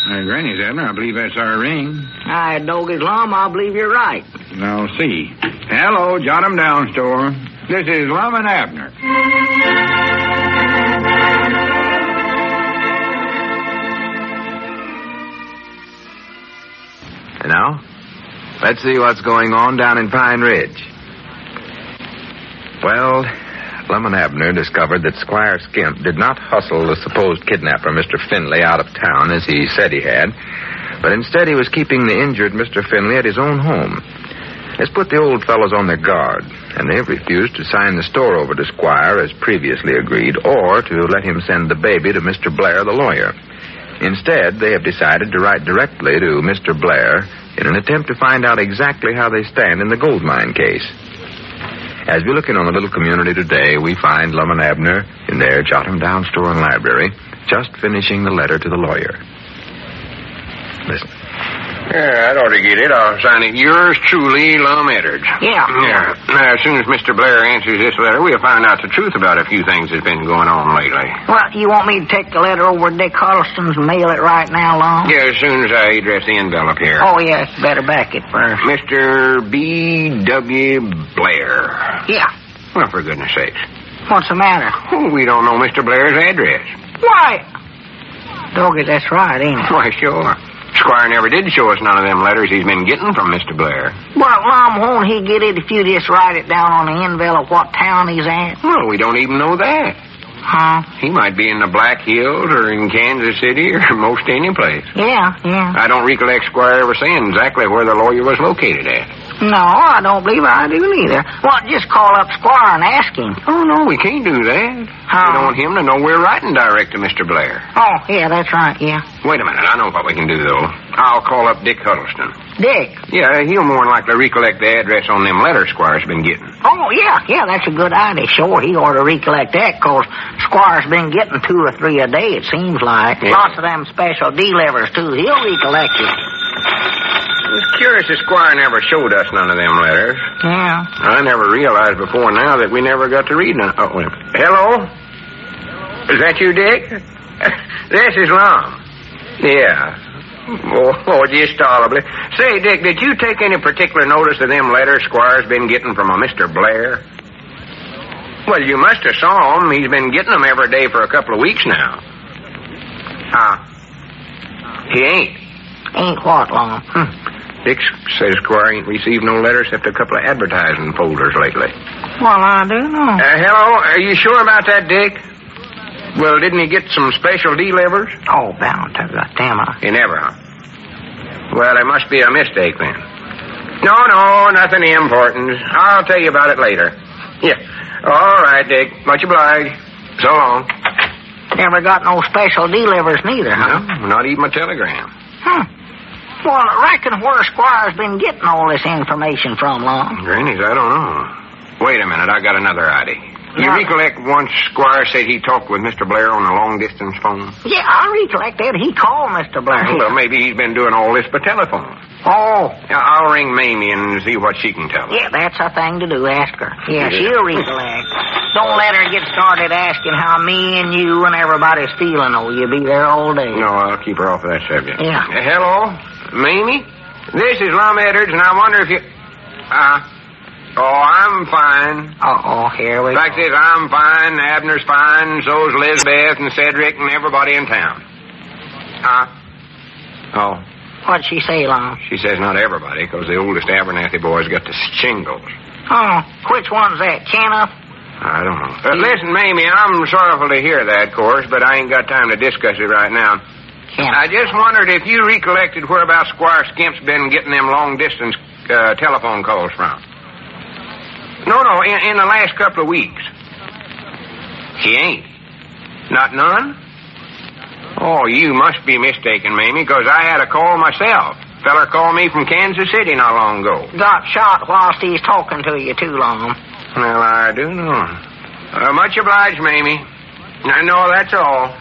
Granny's, Abner. I believe that's our ring. Hi, Doggy's Lum. I believe you're right. Now, see. Hello, jot 'em down, store. This is Lum and Abner. And now, let's see what's going on down in Pine Ridge. Well, Lum and Abner discovered that Squire Skimp did not hustle the supposed kidnapper, Mr. Finley, out of town as he said he had, but instead he was keeping the injured Mr. Finley at his own home. This put the old fellows on their guard, and they have refused to sign the store over to Squire as previously agreed, or to let him send the baby to Mr. Blair, the lawyer. Instead, they have decided to write directly to Mr. Blair in an attempt to find out exactly how they stand in the gold mine case. As we look in on the little community today, we find Lum and Abner in their jot-em-down store and library, just finishing the letter to the lawyer. Listen. Yeah, I'd ought to get it. I'll sign it. Yours truly, Lum Eddard. Yeah. Now, as soon as Mr. Blair answers this letter, we'll find out the truth about a few things that's been going on lately. Well, you want me to take the letter over to Dick Huddleston's and mail it right now, Lum? Yeah, as soon as I address the envelope here. Oh, yes. Better back it first. Mr. B.W. Blair. Yeah. Well, for goodness sakes. What's the matter? Oh, we don't know Mr. Blair's address. Why? Doggy, that's right, ain't it? Why, sure. Squire never did show us none of them letters he's been getting from Mr. Blair. Well, Lum, won't he get it if you just write it down on the envelope what town he's at? Well, we don't even know that. Huh? He might be in the Black Hills or in Kansas City or most any place. Yeah. I don't recollect Squire ever saying exactly where the lawyer was located at. No, I don't believe I do either. Well, just call up Squire and ask him. Oh, no, we can't do that. We don't want him to know we're writing direct to Mr. Blair. Oh, yeah, that's right, yeah. Wait a minute, I know what we can do, though. I'll call up Dick Huddleston. Dick? Yeah, he'll more than likely recollect the address on them letters Squire's been getting. Oh, yeah, that's a good idea. Sure, he ought to recollect that, because Squire's been getting 2 or 3 a day, it seems like. Yeah. Lots of them special delivers, too. He'll recollect it. It was curious that Squire never showed us none of them letters. Yeah. I never realized before now that we never got to read none. Oh, wait a minute. Hello? Is that you, Dick? This is Lum. Yeah. Oh, just tolerably. Say, Dick, did you take any particular notice of them letters Squire's been getting from a Mr. Blair? Well, you must have saw him. He's been getting them every day for a couple of weeks now. He ain't. Ain't what, Lum? Dick says Squire ain't received no letters except a couple of advertising folders lately. Well, I do know. Hello? Are you sure about that, Dick? Well, didn't he get some special delivers? Oh, bound to the damn. He never, huh? Well, there must be a mistake then. No, nothing important. I'll tell you about it later. Yeah. All right, Dick. Much obliged. So long. Never got no special delivers neither, huh? No, not even a telegram. Well, I reckon where Squire's been getting all this information from, Lum. Granny's, I don't know. Wait a minute, I got another idea. You recollect once Squire said he talked with Mr. Blair on the long-distance phone? Yeah, I recollect that. He called Mr. Blair. Well, maybe he's been doing all this by telephone. Oh. I'll ring Mamie and see what she can tell us. Yeah, that's a thing to do. Ask her. Yeah, she'll recollect. Don't let her get started asking how me and you and everybody's feeling. Oh, you'll be there all day. No, I'll keep her off of that subject. Yeah. Hello? Mamie? This is Lum Eddards, and I wonder if you... I'm fine. Here we go. Like this, I'm fine, Abner's fine, so's Elizabeth and Cedric and everybody in town. What'd she say, Lum? She says not everybody, because the oldest Abernathy boy's got the shingles. Oh, which one's that, Kenneth? I don't know. Listen, Mamie, I'm sorrowful to hear that, of course, but I ain't got time to discuss it right now. Kenneth. I just wondered if you recollected whereabouts Squire Skimp's been getting them long-distance telephone calls from. No, in the last couple of weeks. He ain't. Not none? Oh, you must be mistaken, Mamie, because I had a call myself. Feller called me from Kansas City not long ago. Got shot whilst he's talking to you too long. Well, I do know. Much obliged, Mamie. No, that's all.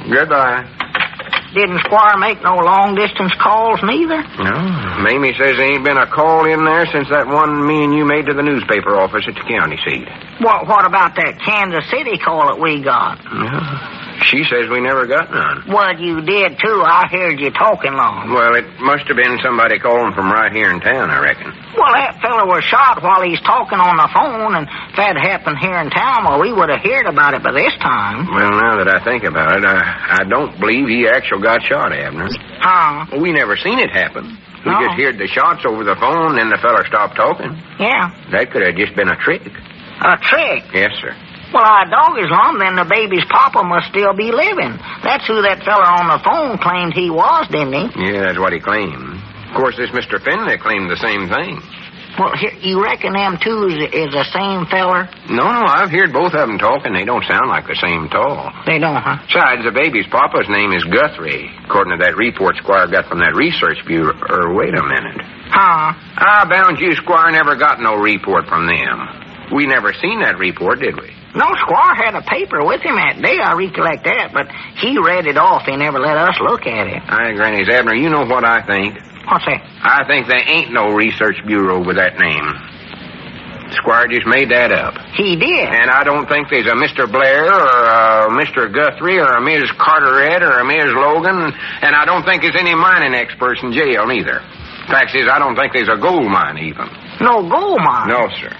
Goodbye. Didn't Squire make no long-distance calls neither? No. Mamie says there ain't been a call in there since that one me and you made to the newspaper office at the county seat. What about that Kansas City call that we got? No. She says we never got none. Well, you did, too. I heard you talking, Lum. Well, it must have been somebody calling from right here in town, I reckon. Well, that fella was shot while he's talking on the phone, and if that happened here in town, well, we would have heard about it by this time. Well, now that I think about it, I don't believe he actually got shot, Abner. Huh? Well, we never seen it happen. We No. just heard the shots over the phone, then the fella stopped talking. Yeah. That could have just been a trick. A trick? Yes, sir. Well, our dog is Lum, then the baby's papa must still be living. That's who that fella on the phone claimed he was, didn't he? Yeah, that's what he claimed. Of course, this Mr. Finley claimed the same thing. Well, you reckon them two is the same feller? No, I've heard both of them talking. They don't sound like the same at all. They don't, huh? Besides, the baby's papa's name is Guthrie, according to that report Squire got from that research bureau. Wait a minute. Huh? I bound you Squire never got no report from them. We never seen that report, did we? No, Squire had a paper with him that day, I recollect that, but he read it off. He never let us look at it. Granny's Abner, you know what I think? What's that? I think there ain't no research bureau with that name. Squire just made that up. He did. And I don't think there's a Mr. Blair or a Mr. Guthrie or a Ms. Carteret or a Ms. Logan, and I don't think there's any mining experts in jail, neither. Fact is, I don't think there's a gold mine, even. No gold mine? No, sir.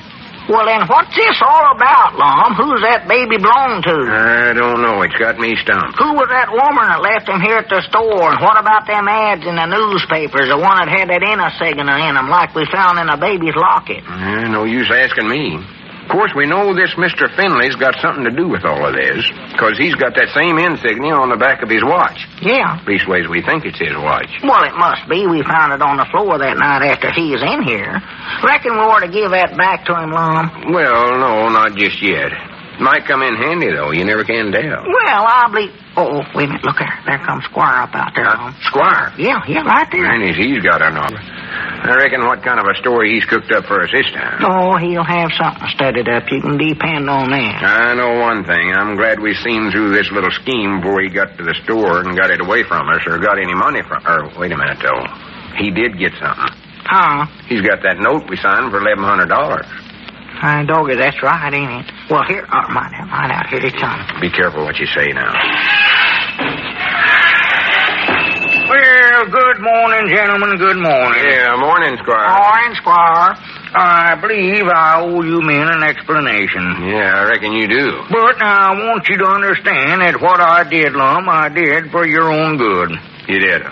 Well, then what's this all about, Lum? Who's that baby belong to? I don't know. It's got me stumped. Who was that woman that left him here at the store? And what about them ads in the newspapers, the one that had that inner signal in them, like we found in a baby's locket? No use asking me. Of course, we know this Mr. Finley's got something to do with all of this, because he's got that same insignia on the back of his watch. Yeah. Leastways, we think it's his watch. Well, it must be. We found it on the floor that night after he was in here. Reckon we ought to give that back to him, Lum. Well, no, not just yet. Might come in handy, though. You never can tell. Well, I believe... Oh, wait a minute. Look there. There comes Squire up out there, Lum. Squire? Yeah, right there. And he's got a number. I reckon what kind of a story he's cooked up for us this time. Oh, he'll have something studied up. You can depend on that. I know one thing. I'm glad we seen through this little scheme before he got to the store and got it away from us or got any money from... wait a minute, though. He did get something. Huh? He's got that note we signed for $1,100. Doggy, that's right, ain't it? Well, here... mind out. Here they come. Be careful what you say now. Well, good morning, gentlemen. Good morning. Yeah, morning, Squire. Morning, Squire. I believe I owe you men an explanation. Yeah, I reckon you do. But now I want you to understand that what I did, Lum, I did for your own good. You did?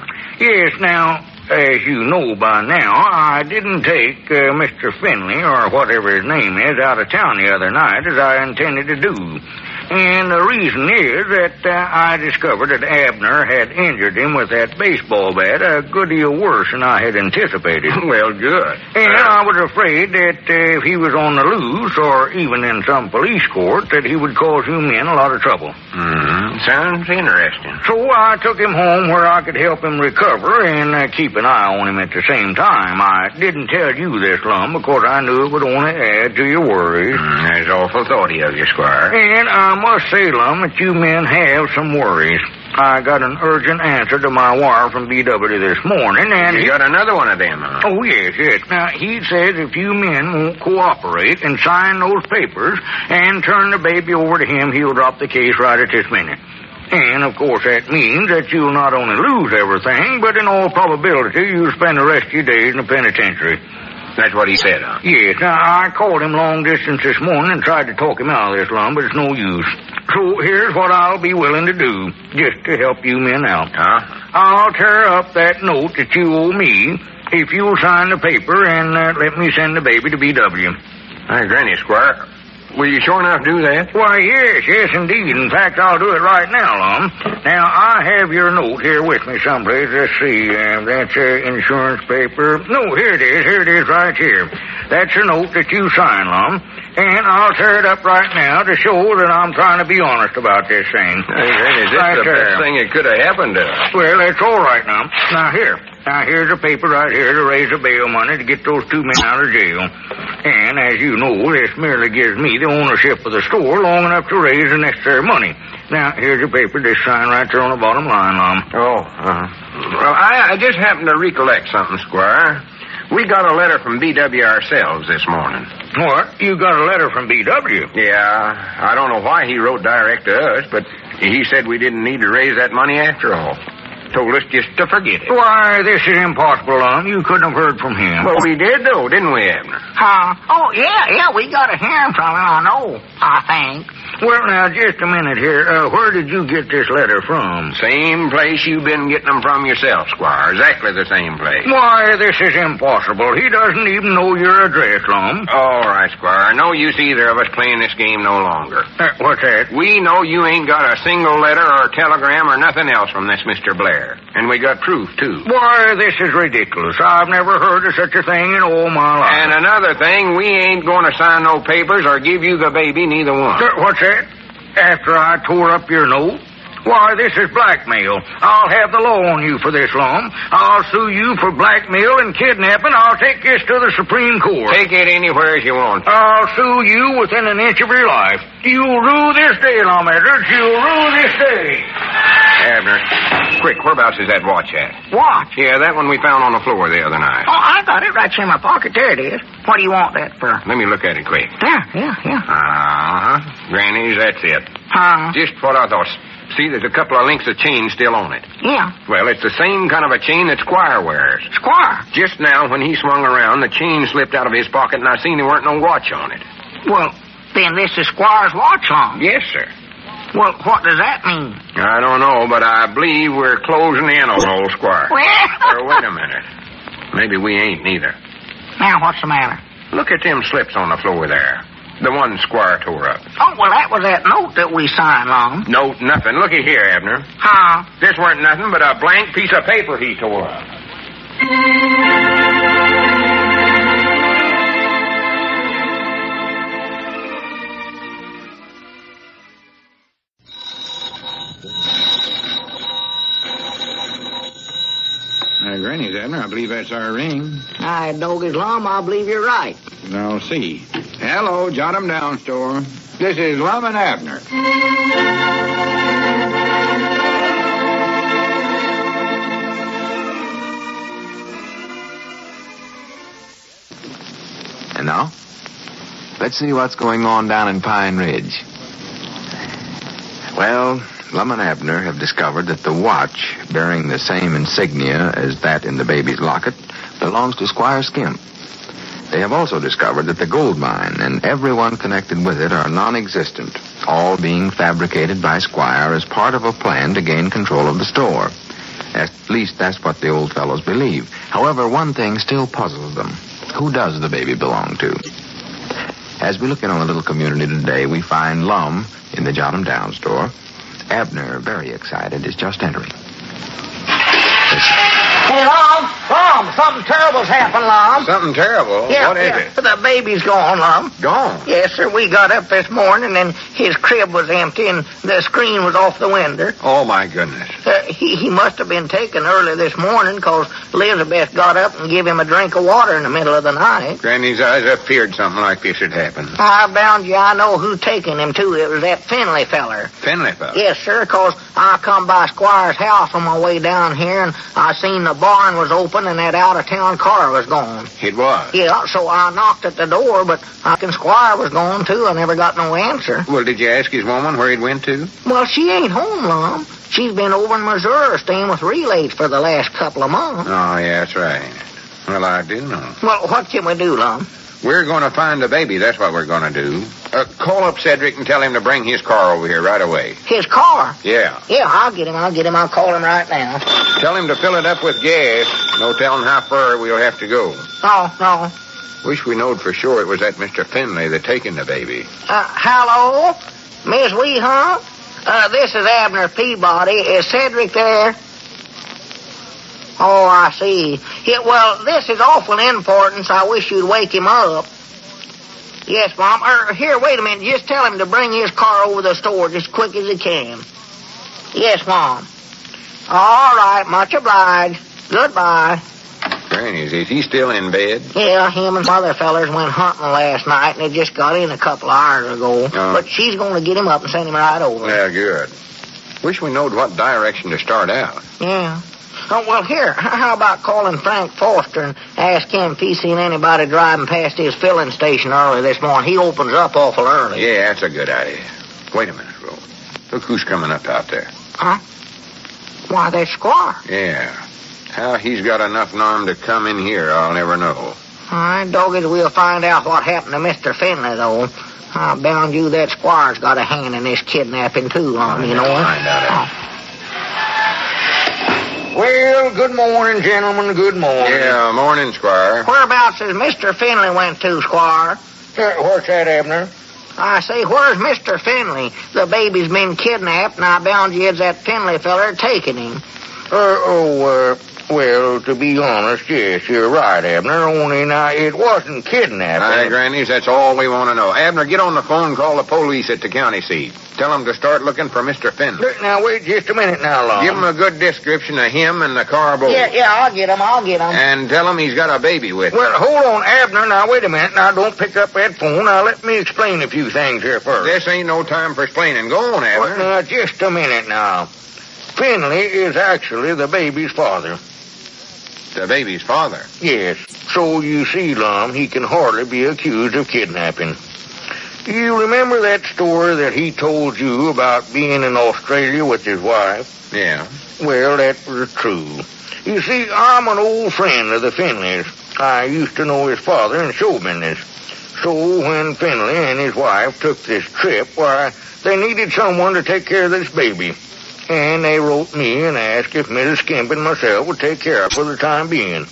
Yes, now, as you know by now, I didn't take Mr. Finley, or whatever his name is, out of town the other night as I intended to do. And the reason is that I discovered that Abner had injured him with that baseball bat a good deal worse than I had anticipated. Well, good. And I was afraid that if he was on the loose, or even in some police court, that he would cause you men a lot of trouble. Sounds interesting. So I took him home where I could help him recover and keep an eye on him at the same time. I didn't tell you this, Lum, because I knew it would only add to your worries. That's awful thoughty of you, Squire. And I must say, Lum, that you men have some worries. I got an urgent answer to my wire from BW this morning, and... You got another one of them, huh? Oh, yes. Now, he says if you men won't cooperate and sign those papers and turn the baby over to him, he'll drop the case right at this minute. And, of course, that means that you'll not only lose everything, but in all probability, you'll spend the rest of your days in the penitentiary. That's what he said, huh? Yes. Now, I called him long distance this morning and tried to talk him out of this, Lum, but it's no use. So here's what I'll be willing to do, just to help you men out. Huh? I'll tear up that note that you owe me if you'll sign the paper and let me send the baby to BW. Hey, Granny, Squire, will you sure enough do that? Why, yes, indeed. In fact, I'll do it right now, Lum. Now, I have your note here with me someplace. Let's see. That's insurance paper. No, here it is right here. That's a note that you signed, Lum. And I'll tear it up right now to show that I'm trying to be honest about this thing. Hey, Granny, is this Right the there. best thing that could have happened to us? Well, that's all right now. Now, here's a paper right here to raise the bail money to get those two men out of jail. And, as you know, this merely gives me the ownership of the store long enough to raise the necessary money. Now, here's your paper. Just sign right there on the bottom line, Lum. Oh, Well, I just happened to recollect something, Squire. We got a letter from B.W. ourselves this morning. What? You got a letter from B.W.? Yeah, I don't know why he wrote direct to us, but he said we didn't need to raise that money after all. Told us just to forget it. Why, this is impossible, Lum. You couldn't have heard from him. Well, we did, though, didn't we, Abner? Oh, yeah, we got a hearing from him, I know, I think. Well, now, just a minute here. Where did you get this letter from? Same place you've been getting them from yourself, Squire. Exactly the same place. Why, this is impossible. He doesn't even know your address, Lum. All right, Squire. No use either of us playing this game no longer. What's that? We know you ain't got a single letter or telegram or nothing else from this Mr. Blair. And we got proof, too. Why, this is ridiculous. I've never heard of such a thing in all my life. And another thing, we ain't going to sign no papers or give you the baby, neither one. What's that? After I tore up your note? Why, this is blackmail. I'll have the law on you for this, Lum. I'll sue you for blackmail and kidnapping. I'll take this to the Supreme Court. Take it anywhere as you want. I'll sue you within an inch of your life. You'll rue this day, Lum Edwards. You'll rue this day. Abner, quick, whereabouts is that watch at? Watch? Yeah, that one we found on the floor the other night. Oh, I got it right here in my pocket. There it is. What do you want that for? Let me look at it quick. There, yeah. Uh-huh. Granny's, that's it. Just what I thought. See, there's a couple of links of chain still on it. Yeah. Well, it's the same kind of a chain that Squire wears. Squire? Just now, when he swung around, the chain slipped out of his pocket, and I seen there weren't no watch on it. Well, then this is Squire's watch, Lum. Yes, sir. Well, what does that mean? I don't know, but I believe we're closing in on old Squire. Well... Wait a minute. Maybe we ain't neither. Now, what's the matter? Look at them slips on the floor there. The one Squire tore up. Oh, well, that was that note that we signed, Lum. Note, nothing. Looky here, Abner. This weren't nothing but a blank piece of paper he tore up. Granny's, Abner. I believe that's our ring. Doggies, Lum, I believe you're right. Now, see. Hello, jot 'em down, store. This is Lum and Abner. And now, let's see what's going on down in Pine Ridge. Well, Lum and Abner have discovered that the watch, bearing the same insignia as that in the baby's locket, belongs to Squire Skimp. They have also discovered that the gold mine and everyone connected with it are non-existent, all being fabricated by Squire as part of a plan to gain control of the store. At least that's what the old fellows believe. However, one thing still puzzles them. Who does the baby belong to? As we look in on the little community today, we find Lum in the Jot 'em Down store. Abner, very excited, is just entering. Hey, Lum, something terrible's happened, Lum. Something terrible? Yeah, What is it? The baby's gone, Lum. Gone? Yes, sir. We got up this morning, and his crib was empty, and the screen was off the window. Oh, my goodness. He must have been taken early this morning, because Elizabeth got up and gave him a drink of water in the middle of the night. Granny's eyes have feared something like this had happened. I bound you I know who taken him, too. It was that Finley feller. Finley feller? Yes, sir, because I come by Squire's house on my way down here, and I seen the barn was open and that out-of-town car was gone. It was? Yeah, so I knocked at the door, but I reckon Squire was gone, too. I never got no answer. Well, did you ask his woman where he'd went to? Well, she ain't home, Lum. She's been over in Missouri staying with relays for the last couple of months. Oh, yeah, that's right. Well, I do know. Well, what can we do, Lum? We're going to find the baby. That's what we're going to do. Call up Cedric and tell him to bring his car over here right away. His car? Yeah. Yeah, I'll get him. I'll call him right now. Tell him to fill it up with gas. No telling how far we'll have to go. No. Wish we knowed for sure it was that Mr. Finley that taken the baby. Hello? Miss Weehunt? This is Abner Peabody. Is Cedric there? Oh, I see. Yeah, well, this is awful importance. I wish you'd wake him up. Yes, Mom. Here, wait a minute. Just tell him to bring his car over the store just quick as he can. Yes, Mom. All right, much obliged. Goodbye. Granny, is he still in bed? Yeah, him and some other fellers went hunting last night, and they just got in a couple hours ago. Oh. But she's going to get him up and send him right over. Yeah, good. Wish we knowed what direction to start out. Yeah. Oh, well, here, how about calling Frank Foster and ask him if he's seen anybody driving past his filling station early this morning? He opens up awful early. Yeah, that's a good idea. Wait a minute, Ro. Look who's coming up out there. Huh? Why, that's Squire. Yeah. How he's got enough arm to come in here, I'll never know. All right, doggies, we'll find out what happened to Mr. Finley, though. I bound you that Squire's got a hand in this kidnapping, too, you know. Find out. Well, good morning, gentlemen. Good morning. Yeah, morning, Squire. Whereabouts has Mr. Finley went to, Squire? What's that, Abner? I say, where's Mr. Finley? The baby's been kidnapped, and I bound you it's that Finley feller taking him. Well, to be honest, yes, you're right, Abner. Only now, it wasn't kidnapping. Aye, Grannies, that's all we want to know. Abner, get on the phone and call the police at the county seat. Tell them to start looking for Mr. Finley. Now, wait just a minute now, Lum. Give him a good description of him and the car both. Yeah, I'll get him. And tell him he's got a baby with him. Well, hold on, Abner. Now, wait a minute. Now, don't pick up that phone. Now, let me explain a few things here first. This ain't no time for explaining. Go on, Abner. Well, now, just a minute now. Finley is actually the baby's father. The baby's father? Yes. So, you see, Lum, he can hardly be accused of kidnapping. You remember that story that he told you about being in Australia with his wife? Yeah. Well, that was true. You see, I'm an old friend of the Finleys. I used to know his father in show business. So when Finley and his wife took this trip, why, they needed someone to take care of this baby. And they wrote me and asked if Mrs. Skimp and myself would take care of it for the time being.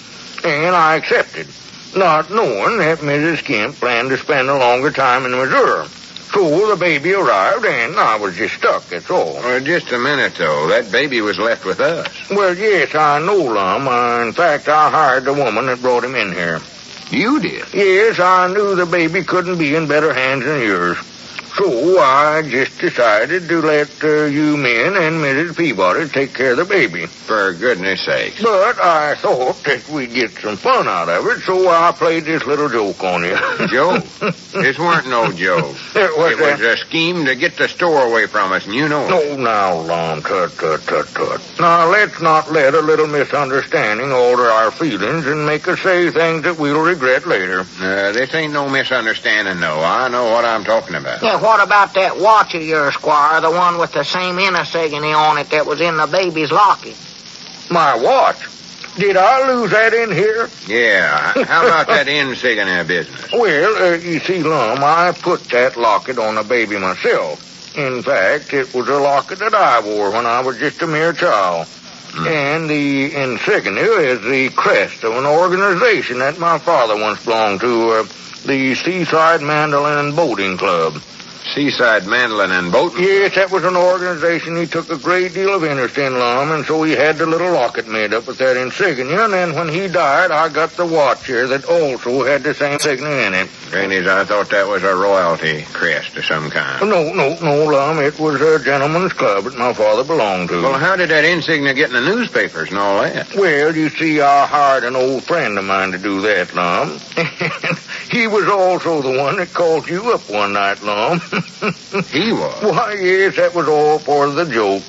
And I accepted, not knowing that Mrs. Skimp planned to spend a longer time in Missouri. So the baby arrived, and I was just stuck, that's all. Well, just a minute, though. That baby was left with us. Well, yes, I know, Lum. In fact, I hired the woman that brought him in here. You did? Yes, I knew the baby couldn't be in better hands than yours. So I just decided to let you men and Mrs. Peabody take care of the baby. For goodness sake. But I thought that we'd get some fun out of it, so I played this little joke on you. Joke? This weren't no joke. It was a scheme to get the store away from us, and you know it. No, now, Lum, tut. Now, let's not let a little misunderstanding alter our feelings and make us say things that we'll regret later. This ain't no misunderstanding, no. I know what I'm talking about. Yeah, what about that watch of yours, Squire, the one with the same insignia on it that was in the baby's locket? My watch? Did I lose that in here? Yeah. How about that insignia business? Well, you see, Lum, I put that locket on the baby myself. In fact, it was a locket that I wore when I was just a mere child. And the insignia is the crest of an organization that my father once belonged to, the Seaside Mandolin and Boating Club. Seaside Mandolin and Boating? Yes, that was an organization he took a great deal of interest in, Lum, and so he had the little locket made up with that insignia, and then when he died, I got the watch here that also had the same insignia in it. Grannies, I thought that was a royalty crest of some kind. No, Lum, it was a gentleman's club that my father belonged to. Well, how did that insignia get in the newspapers and all that? Well, you see, I hired an old friend of mine to do that, Lum. He was also the one that called you up one night, Lum. He was? Why, yes, that was all part of the joke.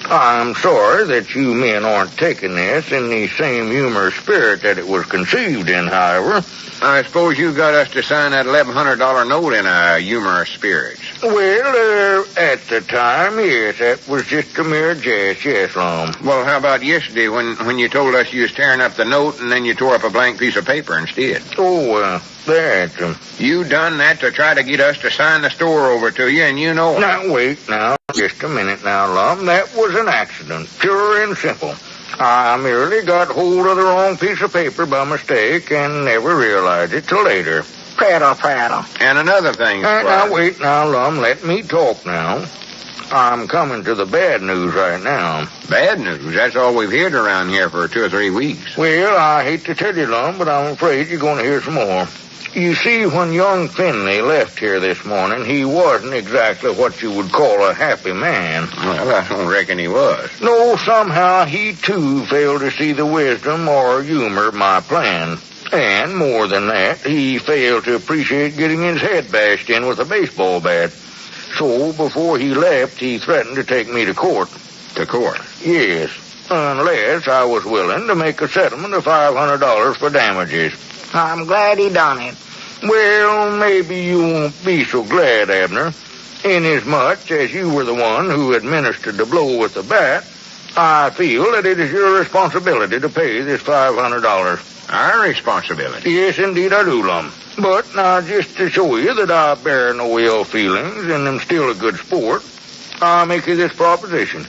I'm sorry that you men aren't taking this in the same humorous spirit that it was conceived in, however. I suppose you got us to sign that $1,100 note in a humorous spirit. Well, at the time, yes, that was just a mere jest, yes, Lum. Well, how about yesterday when you told us you was tearing up the note and then you tore up a blank piece of paper instead? Oh, that. You done that to try to get us to sign the store over to you, and you know it. Now, wait, now, just a minute now, Lum. That was an accident, pure and simple. I merely got hold of the wrong piece of paper by mistake and never realized it till later. Prattle. And another thing, now, wait now, Lum. Let me talk now. I'm coming to the bad news right now. Bad news? That's all we've heard around here for 2 or 3 weeks. Well, I hate to tell you, Lum, but I'm afraid you're going to hear some more. You see, when young Finley left here this morning, he wasn't exactly what you would call a happy man. Well, I don't reckon he was. No, somehow he, too, failed to see the wisdom or humor of my plan. And, more than that, he failed to appreciate getting his head bashed in with a baseball bat. So, before he left, he threatened to take me to court. To court? Yes, unless I was willing to make a settlement of $500 for damages. I'm glad he done it. Well, maybe you won't be so glad, Abner. Inasmuch as you were the one who administered the blow with the bat, I feel that it is your responsibility to pay this $500. Our responsibility? Yes, indeed I do, Lum. But now, just to show you that I bear no ill feelings and am still a good sport, I'll make you this proposition.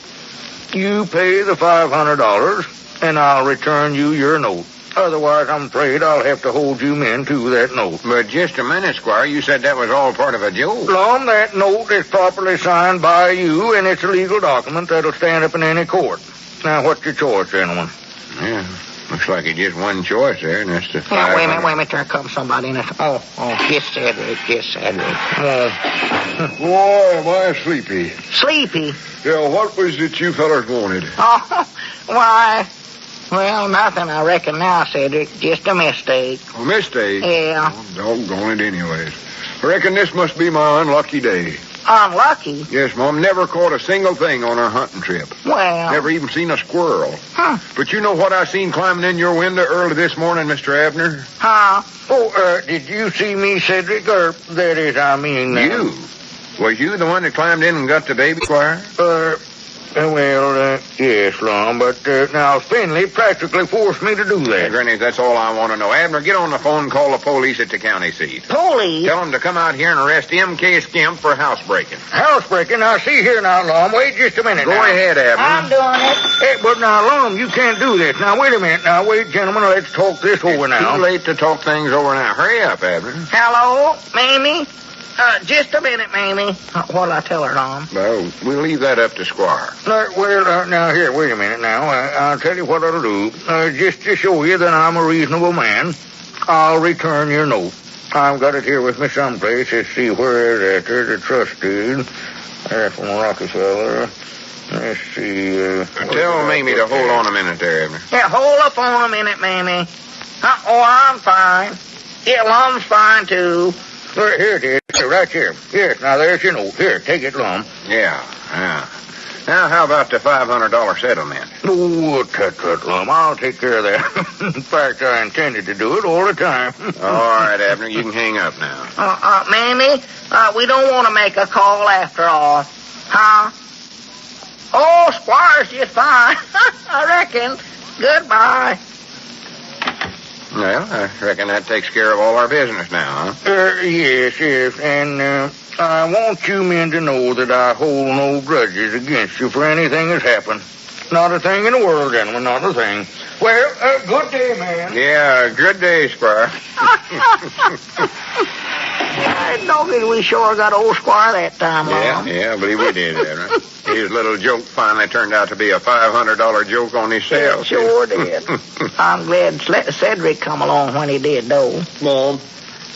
You pay the $500, and I'll return you your note. Otherwise, I'm afraid I'll have to hold you men to that note. But just a minute, Squire. You said that was all part of a joke. Lum, that note is properly signed by you, and it's a legal document that'll stand up in any court. Now, what's your choice, gentlemen? Yeah, looks like it's just one choice there, and that's the Yeah, wait a minute. There comes somebody in it. Oh, yes, Cedric. Boy, am I sleepy. Sleepy? Yeah, what was it you fellers wanted? Oh, why... Well, nothing, I reckon now, Cedric. Just a mistake. A mistake? Yeah. Oh, doggone it anyways. I reckon this must be my unlucky day. Unlucky? Yes, Mom. Never caught a single thing on our hunting trip. Well... Never even seen a squirrel. Huh. But you know what I seen climbing in your window early this morning, Mr. Abner? Huh? Oh, did you see me, Cedric, or that is, I mean... You? Was you the one that climbed in and got the baby, Squire? Yes, Lum, but now Finley practically forced me to do that. Granny, that's all I want to know. Abner, get on the phone and call the police at the county seat. Police? Tell them to come out here and arrest M.K. Skimp for housebreaking. Housebreaking? Now, see here now, Lum. Wait just a minute Go now. ahead, Abner. I'm doing it. Hey, but now, Lum, you can't do this. Now, wait a minute. Now, wait, gentlemen. Let's talk this over now. Too late to talk things over now. Hurry up, Abner. Hello, Mamie? Just a minute, Mamie. What'll I tell her, Lum? Well, we'll leave that up to Squire. Now, here, wait a minute now. I'll tell you what I'll do. Just to show you that I'm a reasonable man, I'll return your note. I've got it here with me someplace. Let's see, where is it? There's a trustee. From Rockefeller. Let's see. Tell Mamie to hold on a minute there, Abner. Yeah, hold up on a minute, Mamie. I'm fine. Yeah, Lum's fine, too. Here it is. Right here. Yes, now there's your note. Here, take it, Lum. Yeah. Now, how about the $500 settlement? Oh, tut, Lum. I'll take care of that. In fact, I intended to do it all the time. All right, Abner, you can hang up now. Mamie, we don't want to make a call after all. Huh? Oh, Squire's just fine. I reckon. Goodbye. Well, I reckon that takes care of all our business now, huh? Yes. And, I want you men to know that I hold no grudges against you for anything that's happened. Not a thing in the world, gentlemen, not a thing. Well, good day, man. Yeah, good day, Squire. Dogged, we sure got old Squire that time, Lum. Yeah, I believe we did, Abner. His little joke finally turned out to be a $500 joke on his sales. Sure did. I'm glad Cedric come along when he did, though. Mom.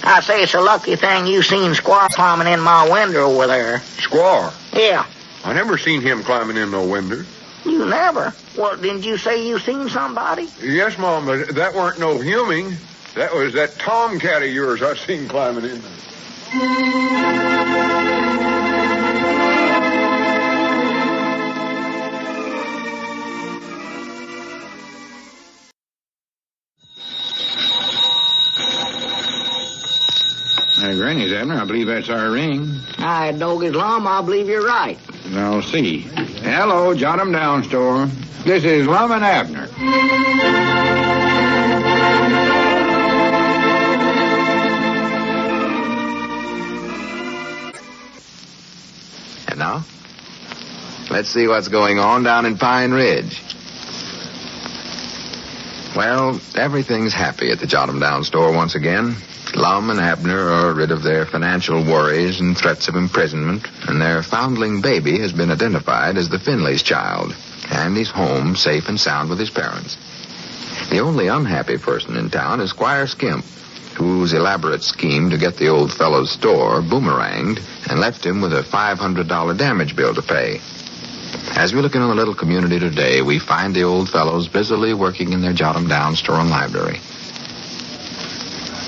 I say it's a lucky thing you seen Squire climbing in my window over there. Squire? Yeah. I never seen him climbing in no window. You never? Well, didn't you say you seen somebody? Yes, Mom, but that weren't no humming. That was that tomcat of yours I seen climbing in there. Granny's, Abner. I believe that's our ring. I dog his Lum. I believe you're right. I'll see. Hello, jot 'em down, store. This is Lum and Abner. And now, let's see what's going on down in Pine Ridge. Well, everything's happy at the Jot 'em Down store once again. Lum and Abner are rid of their financial worries and threats of imprisonment, and their foundling baby has been identified as the Finley's child, and he's home safe and sound with his parents. The only unhappy person in town is Squire Skimp, whose elaborate scheme to get the old fellow's store boomeranged and left him with a $500 damage bill to pay. As we look into the little community today, we find the old fellows busily working in their Jot 'em Down store and library.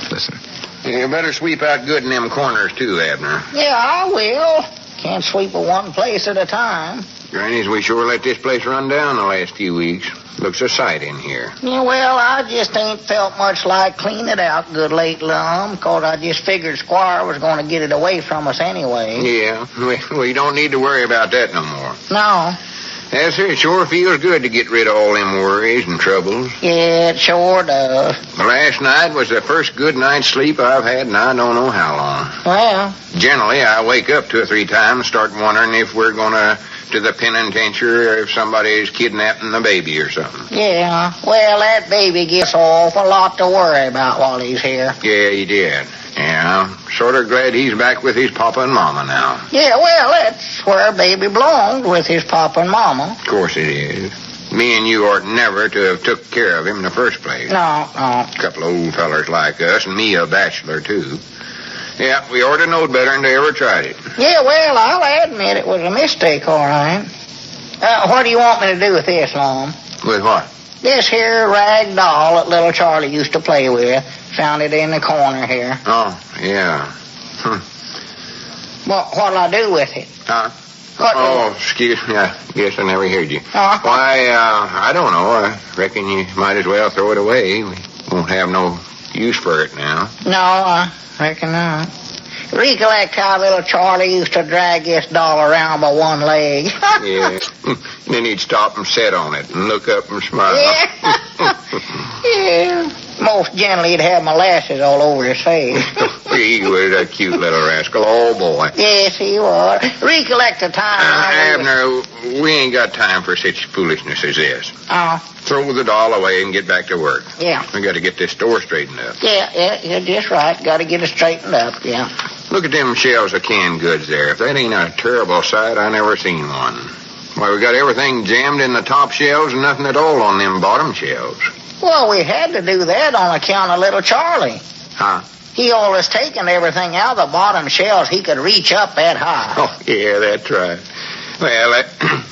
Listen. You better sweep out good in them corners, too, Abner. Yeah, I will. Can't sweep at one place at a time. Granny's, we sure let this place run down the last few weeks. Looks a sight in here. Yeah, well, I just ain't felt much like cleaning it out good late, Lum, 'cause I just figured Squire was going to get it away from us anyway. Yeah, we don't need to worry about that no more. No. Yes, sir, it sure feels good to get rid of all them worries and troubles. Yeah, it sure does. Last night was the first good night's sleep I've had in I don't know how long. Well, Generally, I wake up 2 or 3 times, start wondering if we're going to the penitentiary or if somebody's kidnapping the baby or something. yeah. Well, that baby gets an awful lot to worry about while he's here. Yeah, he did. Yeah, I'm sort of glad he's back with his papa and mama now. Yeah, well, that's where baby belonged, with his papa and mama. Of course it is. Me and you ought never to have took care of him in the first place. No. A couple of old fellers like us, and me a bachelor, too. Yeah, we ought to know better than they ever tried it. Yeah, well, I'll admit it was a mistake, all right. What do you want me to do with this, Lum? With what? This here rag doll that little Charlie used to play with. Found it in the corner here. Oh, yeah. Well, what'll I do with it? Huh? What Excuse me. I guess I never heard you. Uh-huh. Why, I don't know. I reckon you might as well throw it away. We won't have no use for it now. No, I reckon not. Recollect how little Charlie used to drag this doll around by one leg. Yeah. Then he'd stop and sit on it and look up and smile. Yeah. Yeah. Most generally, he'd have molasses all over his face. He was a cute little rascal. Oh, boy. Yes, he was. Recollect the time. Abner, we ain't got time for such foolishness as this. Oh. Throw the doll away and get back to work. Yeah. We got to get this store straightened up. Yeah, you're just right. Got to get it straightened up, yeah. Look at them shelves of canned goods there. If that ain't a terrible sight, I never seen one. Why, we got everything jammed in the top shelves and nothing at all on them bottom shelves. Well, we had to do that on account of little Charlie. Huh? He always taken everything out of the bottom shelves he could reach up that high. Oh, yeah, that's right. Well,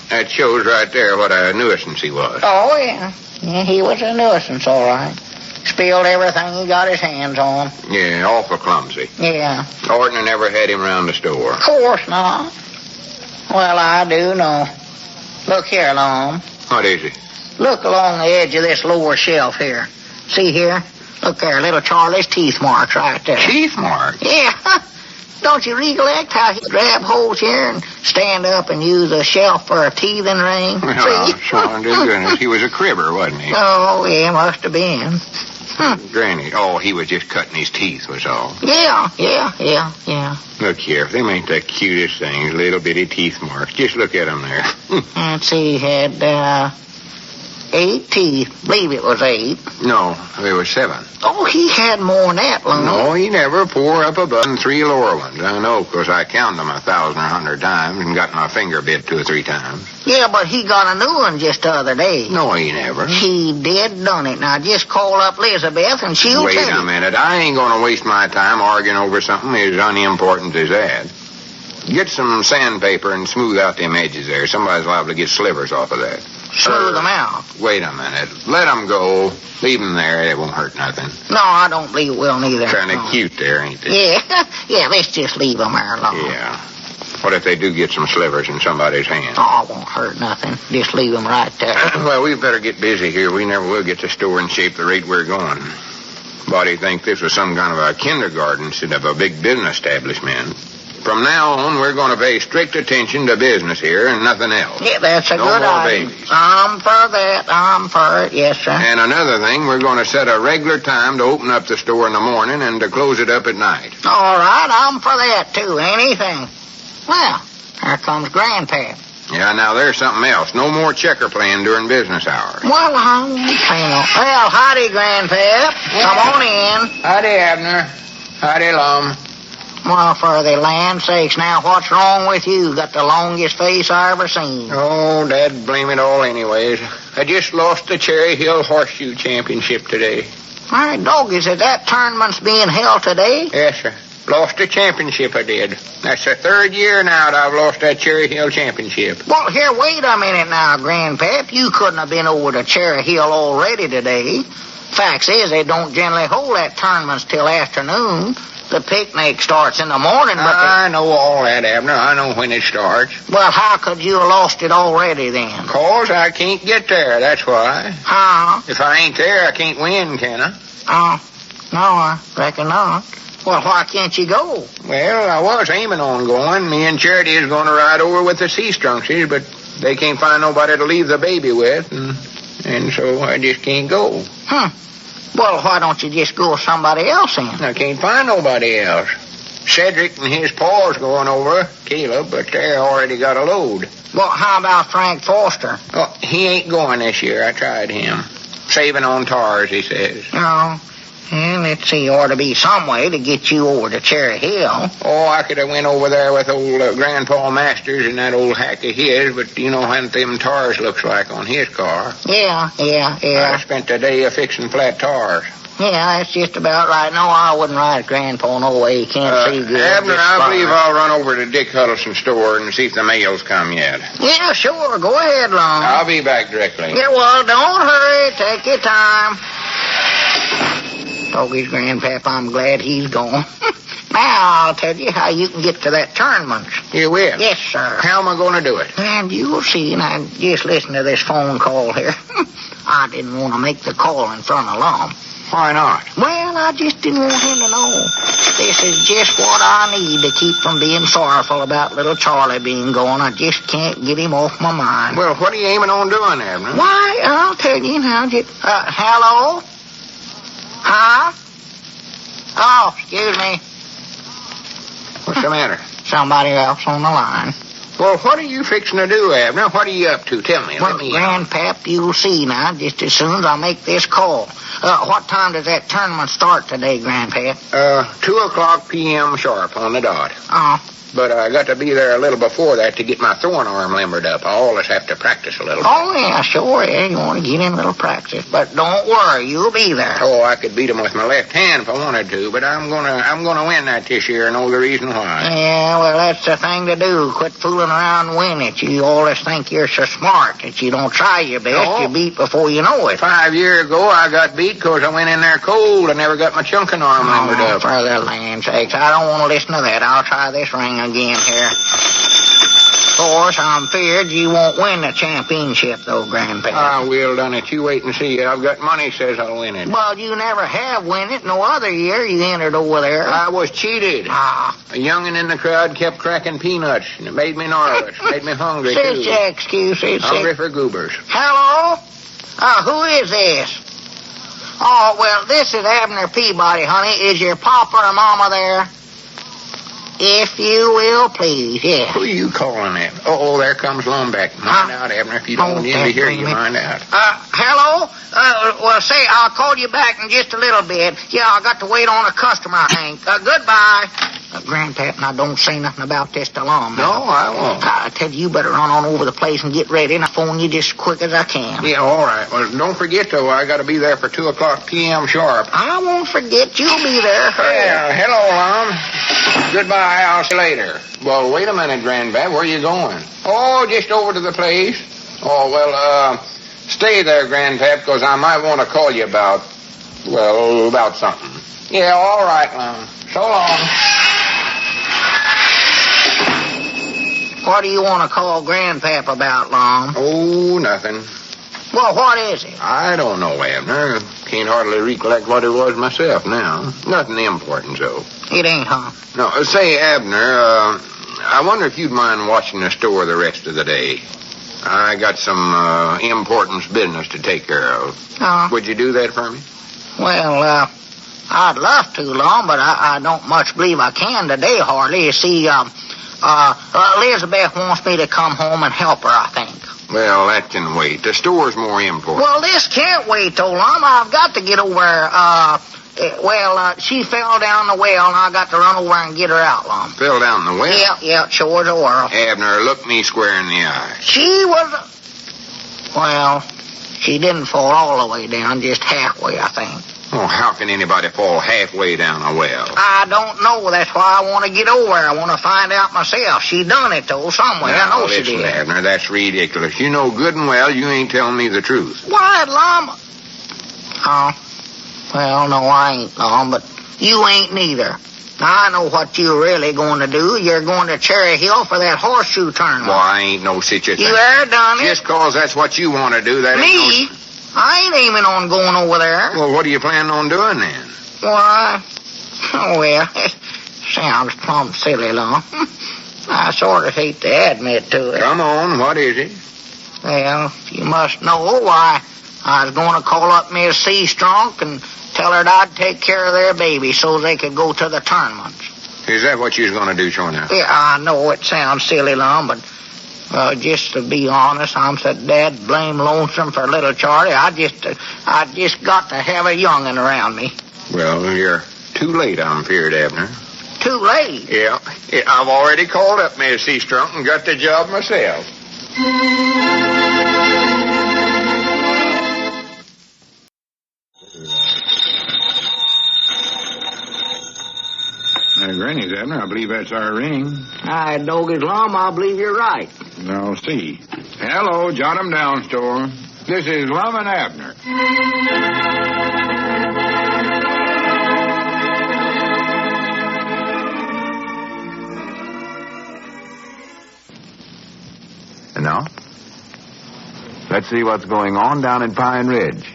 that shows right there what a nuisance he was. Oh, yeah. Yeah, he was a nuisance, all right. Spilled everything he got his hands on. Yeah, awful clumsy. Yeah. Orton never had him round the store. Of course not. Well, I do know. Look here, Lum. What is it? Look along the edge of this lower shelf here. See here? Look there, little Charlie's teeth marks right there. Teeth marks? Yeah. Don't you recollect how he'd grab holes here and stand up and use a shelf for a teething ring? Well, See? son, dear goodness, he was a cribber, wasn't he? Oh, yeah, must have been. Granny, he was just cutting his teeth, was all. Yeah. Look here, them ain't the cutest things, little bitty teeth marks. Just look at them there. Let's see, he had 8 teeth. Believe it was 8. No, there were 7. Oh, he had more than that, Lum. No, he never. 4 up above and 3 lower ones. I know, 'cause I counted them 1,000 or 100 times and got my finger bit 2 or 3 times. Yeah, but he got a new one just the other day. No, he never. He did done it. Now, just call up Elizabeth and she'll Wait tell a you. minute. I ain't going to waste my time arguing over something as unimportant as that. Get some sandpaper and smooth out them edges there. Somebody's liable to get slivers off of that. Smooth them out. Wait a minute. Let them go. Leave them there. It won't hurt nothing. No, I don't believe it will neither. Kind of No. cute there, ain't they? Yeah, yeah, let's just leave them there alone. Yeah. What if they do get some slivers in somebody's hand? Oh, it won't hurt nothing. Just leave them right there. Well, we better get busy here. We never will get the store in shape the rate we're going. Body'd think this was some kind of a kindergarten instead of a big business establishment. From now on, we're going to pay strict attention to business here and nothing else. Yeah, that's a No good more idea. babies. I'm for that. I'm for it. Yes, sir. And another thing, we're going to set a regular time to open up the store in the morning and to close it up at night. All right, I'm for that, too. Anything. Well, here comes Grandpa. Yeah, now there's something else. No more checker playing during business hours. Well, I won't pay no. Well, howdy, Grandpa. Come on in. Howdy, Abner. Howdy, Lum. Well, for the land's sakes, now what's wrong with you? Got the longest face I ever seen. Oh, Dad, blame it all anyways. I just lost the Cherry Hill Horseshoe Championship today. My dog, is it that tournament's being held today? Yes, sir. Lost the championship, I did. That's the 3rd year now that I've lost that Cherry Hill Championship. Well, here, wait a minute now, Grandpap. You couldn't have been over to Cherry Hill already today. Facts is, they don't generally hold that tournaments till afternoon. The picnic starts in the morning, but... I know all that, Abner. I know when it starts. Well, how could you have lost it already then? 'Cause I can't get there, that's why. Huh? If I ain't there, I can't win, can I? Oh, no, I reckon not. Well, why can't you go? Well, I was aiming on going. Me and Charity is going to ride over with the sea strunksies, but they can't find nobody to leave the baby with, and so I just can't go. Well, why don't you just go with somebody else in? I can't find nobody else. Cedric and his pa's going over, Caleb, but they already got a load. Well, how about Frank Foster? Oh, he ain't going this year. I tried him. Saving on tars, he says. No. Well, let's see, ought to be some way to get you over to Cherry Hill. Oh, I could have went over there with old Grandpa Masters and that old hack of his, but you know what them tars looks like on his car. Yeah. I spent the day fixing flat tars. Yeah, that's just about right. No, I wouldn't ride Grandpa no way. He can't see good. Abner, I believe I'll run over to Dick Huddleston's store and see if the mail's come yet. Yeah, sure. Go ahead, Lum. I'll be back directly. Yeah, well, don't hurry. Take your time. Toby's Grandpap, I'm glad he's gone. Now I'll tell you how you can get to that tournament. You will? Yes, sir. How am I going to do it? And you'll see. Now, just listen to this phone call here. I didn't want to make the call in front of Lum. Why not? Well, I just didn't want him to know. This is just what I need to keep from being sorrowful about little Charlie being gone. I just can't get him off my mind. Well, what are you aiming on doing, Abner? Why, I'll tell you now. Hello? Huh? Oh, excuse me. What's the matter? Somebody else on the line. Well, what are you fixing to do, Abner? What are you up to? Tell me. Well, Grandpap, you'll see now, just as soon as I make this call. What time does that tournament start today, Grandpap? 2:00 p.m. sharp on the dot. Oh. But I got to be there a little before that to get my throwing arm limbered up. I always have to practice a little. Oh, yeah, sure, yeah. You want to get in a little practice. But don't worry, you'll be there. Oh, I could beat him with my left hand if I wanted to, but I'm gonna win that this year and know the reason why. Yeah, well, that's the thing to do. Quit fooling around and win it. You always think you're so smart that you don't try your best. Oh. You beat before you know it. 5 years ago, I got beat because I went in there cold and never got my chunking arm limbered up. For the land sakes, I don't want to listen to that. I'll try this ring again here. Of course, I'm feared you won't win the championship, though, Grandpa. I will, done it. You wait and see. I've got money says I'll win it. Well, you never have win it. No other year you entered over there. I was cheated. A youngin' in the crowd kept cracking peanuts, and it made me nervous. Made me hungry, Such too. excuses. Hungry for goobers. Hello? Who is this? Oh, well, this is Abner Peabody, honey. Is your papa or mama there? If you will, please, yes. Who are you calling that? Oh, there comes Lum back. Mind out, Abner. If you don't want him to hear you, mind out. Hello? Well, say, I'll call you back in just a little bit. Yeah, I got to wait on a customer, I think. Goodbye. Grandpap, now don't say nothing about this to Lum. No, I won't. I tell you better run on over the place and get ready, and I'll phone you just as quick as I can. Yeah, all right. Well, don't forget, though, I got to be there for 2:00 p.m. sharp. I won't forget. You'll be there. Yeah, hello, Lum. Goodbye. I'll see you later. Well, wait a minute, Grandpap. Where are you going? Oh, just over to the place. Oh, well, stay there, Grandpap, because I might want to call you about something. Yeah, all right, Lum. So long. What do you want to call Grandpap about, Lum? Oh, nothing. Well, what is it? I don't know, Abner. Can't hardly recollect what it was myself now. Nothing important, so. It ain't, huh? No, say, Abner, I wonder if you'd mind watching the store the rest of the day. I got some importance business to take care of. Would you do that for me? Well, I'd love to, Lum, but I don't much believe I can today, hardly. You see, Elizabeth wants me to come home and help her, I think. Well, that can wait. The store's more important. Well, this can't wait, though, Lum. I've got to get over she fell down the well, and I got to run over and get her out, Lum. Fell down the well? Yeah, sure as a whirl. Abner, look me square in the eye. She didn't fall all the way down, just halfway, I think. Oh, how can anybody fall halfway down a well? I don't know. That's why I want to get over there. I want to find out myself. She done it, though, somewhere. I know she did. Abner, that's ridiculous. You know good and well you ain't telling me the truth. Why, Lum? Oh, well, no, I ain't, Lum, but you ain't neither. Now, I know what you're really going to do. You're going to Cherry Hill for that horseshoe tournament. Well, I ain't no such a thing. You ever done it? Just 'cause that's what you want to do, that Me? ain't no... I ain't aiming on going over there. Well, what are you planning on doing then? Why? Well, sounds plumb silly, Lum. I sort of hate to admit to it. Come on, what is it? Well, you must know why I was going to call up Miss Seastrunk and tell her that I'd take care of their baby so they could go to the tournaments. Is that what you're going to do, sure now? Yeah, I know it sounds silly, Lum, but just to be honest, I'm so dad blame lonesome for little Charlie. I just got to have a young'un around me. Well, you're too late, I'm feared, Abner. Too late? Yeah, I've already called up Miss Seastrunk and got the job myself. Granny's, Abner. I believe that's our ring. Aye, Doggy's Lum, I believe you're right. Now, see. Hello, jot 'em down, store. This is Lum and Abner. And now, let's see what's going on down in Pine Ridge.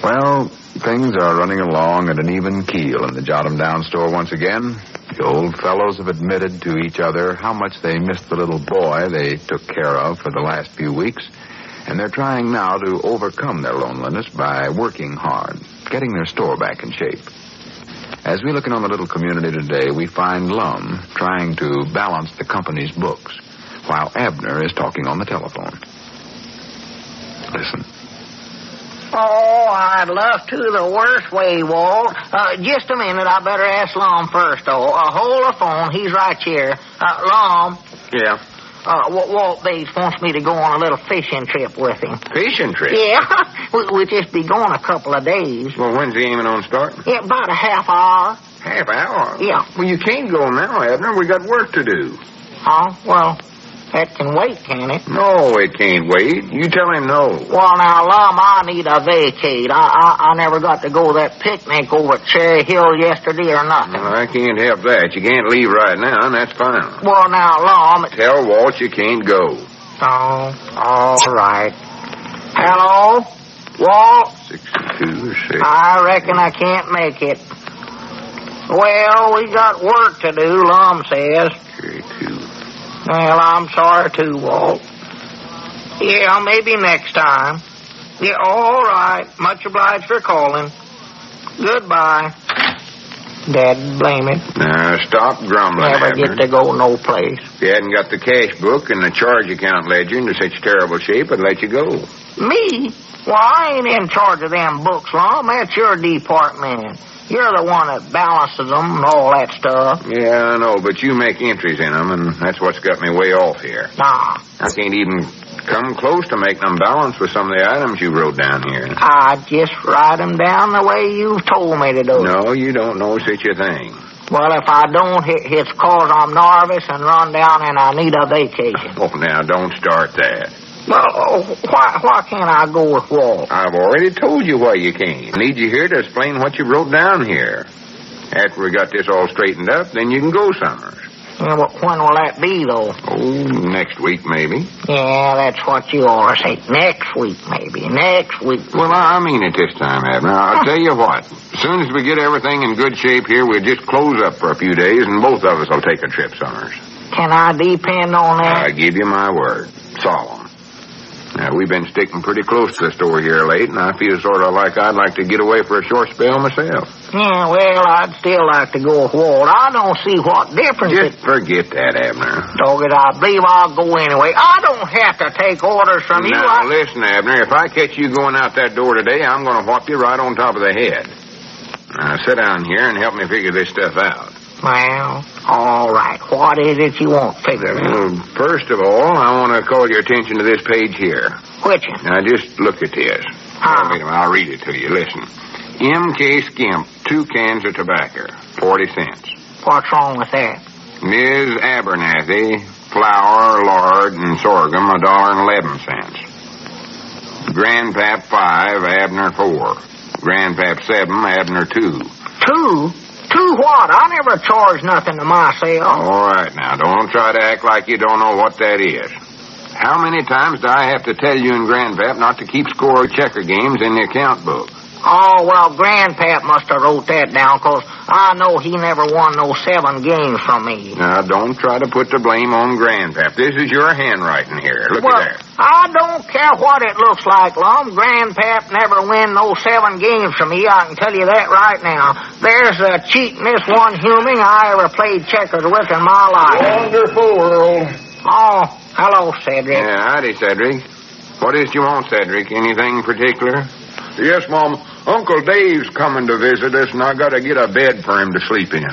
Well, things are running along at an even keel in the Jot 'em Down store once again. The old fellows have admitted to each other how much they missed the little boy they took care of for the last few weeks, and they're trying now to overcome their loneliness by working hard, getting their store back in shape. As we look in on the little community today, we find Lum trying to balance the company's books, while Abner is talking on the telephone. Listen. Oh, I'd love to the worst way, Walt. Just a minute. I better ask Lum first, though. Hold the phone. He's right here. Lum. Yeah. Walt Bates wants me to go on a little fishing trip with him. Fishing trip? Yeah. We'll just be gone a couple of days. Well, when's he aiming on starting? Yeah, about a half hour. Half hour? Yeah. Well, you can't go now, Abner. We got work to do. Huh? Well, that can wait, can it? No, it can't wait. You tell him no. Well, now, Lum, I need a vacate. I never got to go to that picnic over at Cherry Hill yesterday or nothing. Well, I can't help that. You can't leave right now, and that's fine. Well, now, Lum... Tell Walt you can't go. Oh, all right. Hello? Walt? 62 or 6. I reckon I can't make it. Well, we got work to do, Lum says. 32. Well, I'm sorry too, Walt. Yeah, maybe next time. Yeah, all right. Much obliged for calling. Goodbye. Dad, blame it. Now, stop grumbling, Never Abner. get to go no place. If you hadn't got the cash book and the charge account ledger into such terrible shape, I'd let you go. Me? Well, I ain't in charge of them books, Lum. That's your department. You're the one that balances them and all that stuff. Yeah, I know, but you make entries in them, and that's what's got me way off here. Nah. I can't even come close to making them balance with some of the items you wrote down here. I just write them down the way you've told me to do. No, you don't know such a thing. Well, if I don't, it's 'cause I'm nervous and run down and I need a vacation. Oh, now, don't start that. Well, why can't I go with Walt? I've already told you why you can't. I need you here to explain what you wrote down here. After we got this all straightened up, then you can go somewhere. Yeah, but when will that be, though? Oh, next week, maybe. Yeah, that's what you always say. Next week, maybe. Next week. Well, I mean it this time, Abner. I'll tell you what. As soon as we get everything in good shape here, we'll just close up for a few days, and both of us will take a trip somewhere. Can I depend on that? I give you my word. Solemn. Now, we've been sticking pretty close to the store here late, and I feel sort of like I'd like to get away for a short spell myself. Yeah, well, I'd still like to go with Walt. I don't see what difference Just forget that, Abner. Dog it, I believe I'll go anyway. I don't have to take orders from you. Now, listen, Abner, if I catch you going out that door today, I'm going to whop you right on top of the head. Now, sit down here and help me figure this stuff out. Well, all right. What is it you want figured out? Well, first of all, I want to call your attention to this page here. Which one? Now, just look at this. Ah. Wait a minute, I'll read it to you. Listen. M.K. Skimp, 2 cans of tobacco, 40 cents. What's wrong with that? Ms. Abernathy, flour, lard, and sorghum, $1.11. Grandpap 5, Abner 4. Grandpap 7, Abner 2. 2? To what? I never charge nothing to myself. All right, now, don't try to act like you don't know what that is. How many times do I have to tell you and Grandpap not to keep score of checker games in the account book? Oh, well, Grandpap must have wrote that down, 'cause I know he never won no 7 games from me. Now, don't try to put the blame on Grandpap. This is your handwriting here. Look at there. I don't care what it looks like, Lum. Grandpap never win no 7 games from me. I can tell you that right now. There's the cheatin'est one human I ever played checkers with in my life. Wonderful, Earl. Oh, hello, Cedric. Yeah, howdy, Cedric. What is it you want, Cedric? Anything particular? Yes, Mom. Uncle Dave's coming to visit us, and I got to get a bed for him to sleep in.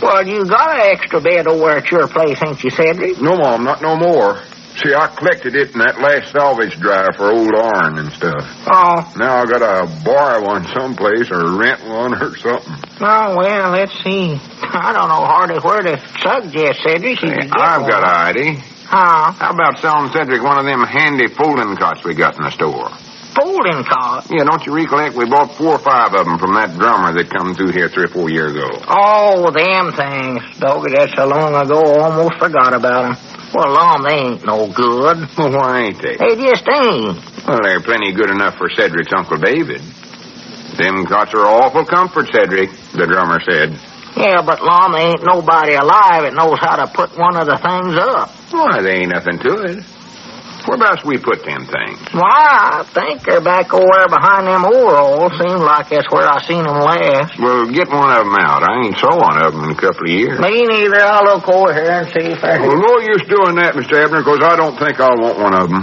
Well, you got an extra bed over at your place, ain't you, Cedric? No, Mom, not no more. See, I collected it in that last salvage drive for old Arn and stuff. Oh. Now I got to borrow one someplace or rent one or something. Oh, well, let's see. I don't know hardly where to suggest, Cedric. I've got an idea. Huh? How about selling Cedric one of them handy folding cots we got in the store? Folding cot? Yeah, don't you recollect we bought 4 or 5 of them from that drummer that come through here 3 or 4 years ago? Oh, them things. Doggy, that's so long ago, almost forgot about them. Well, Lum, they ain't no good. Well, why ain't they? They just ain't. Well, they're plenty good enough for Cedric's Uncle David. Them cots are awful comfort, Cedric, the drummer said. Yeah, but Lum, there ain't nobody alive that knows how to put one of the things up. Why, there ain't nothing to it. Whereabouts we put them things? Why, I think they're back over there behind them overalls. Seems like that's where I seen them last. Well, get one of them out. I ain't saw one of them in a couple of years. Me neither. I'll look over here and see if I Well, no use doing that, Mr. Abner, because I don't think I'll want one of them.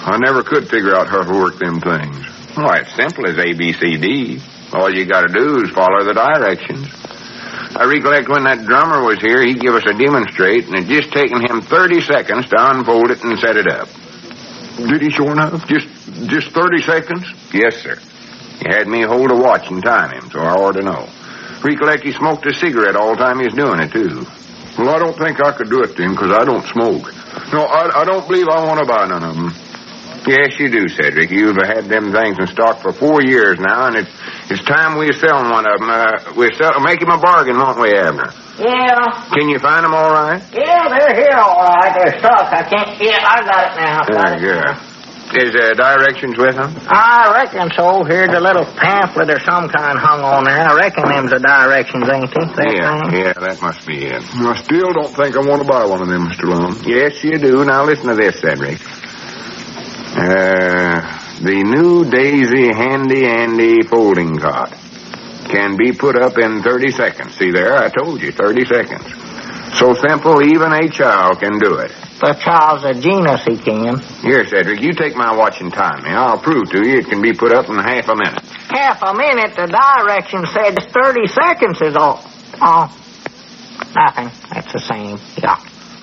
I never could figure out how to work them things. Why, it's simple as ABCD. All you got to do is follow the directions. I recollect when that drummer was here, he give us a demonstrate, and it just taken him 30 seconds to unfold it and set it up. Did he sure enough? Just 30 seconds? Yes, sir. He had me hold a watch and time him, so I ought to know. Recollect he smoked a cigarette all the time he was doing it, too. Well, I don't think I could do it then, because I don't smoke. No, I don't believe I want to buy none of them. Yes, you do, Cedric. You've had them things in stock for 4 years now, and it's time we're selling one of them. We'll make him a bargain, won't we, Abner? Yeah. Can you find them all right? Yeah, they're here all right. They're stuck. I can't... Yeah, I got it now. Very good. Is there directions with them? I reckon so. Here's a little pamphlet or some kind hung on there. I reckon them's the directions, ain't they? Yeah, that must be it. I still don't think I want to buy one of them, Mr. Lum. Yes, you do. Now listen to this, Cedric. The new Daisy Handy Andy folding cot can be put up in 30 seconds. See there? I told you, 30 seconds. So simple, even a child can do it. The child's a genius, he can. Here, Cedric, you take my watch and time me. I'll prove to you it can be put up in half a minute. Half a minute? The direction said 30 seconds is all. Oh, nothing. That's the same. Yeah.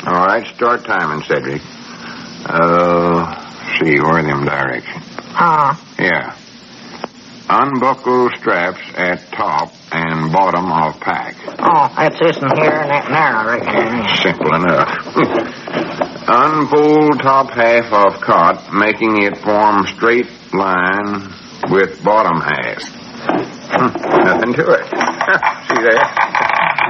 All right, start timing, Cedric. See, where are them directions? Yeah. Unbuckle straps at top and bottom of pack. Oh, that's this and here and that and there, I reckon. Simple enough. Unfold top half of cot, making it form straight line with bottom half. Nothing to it. See there?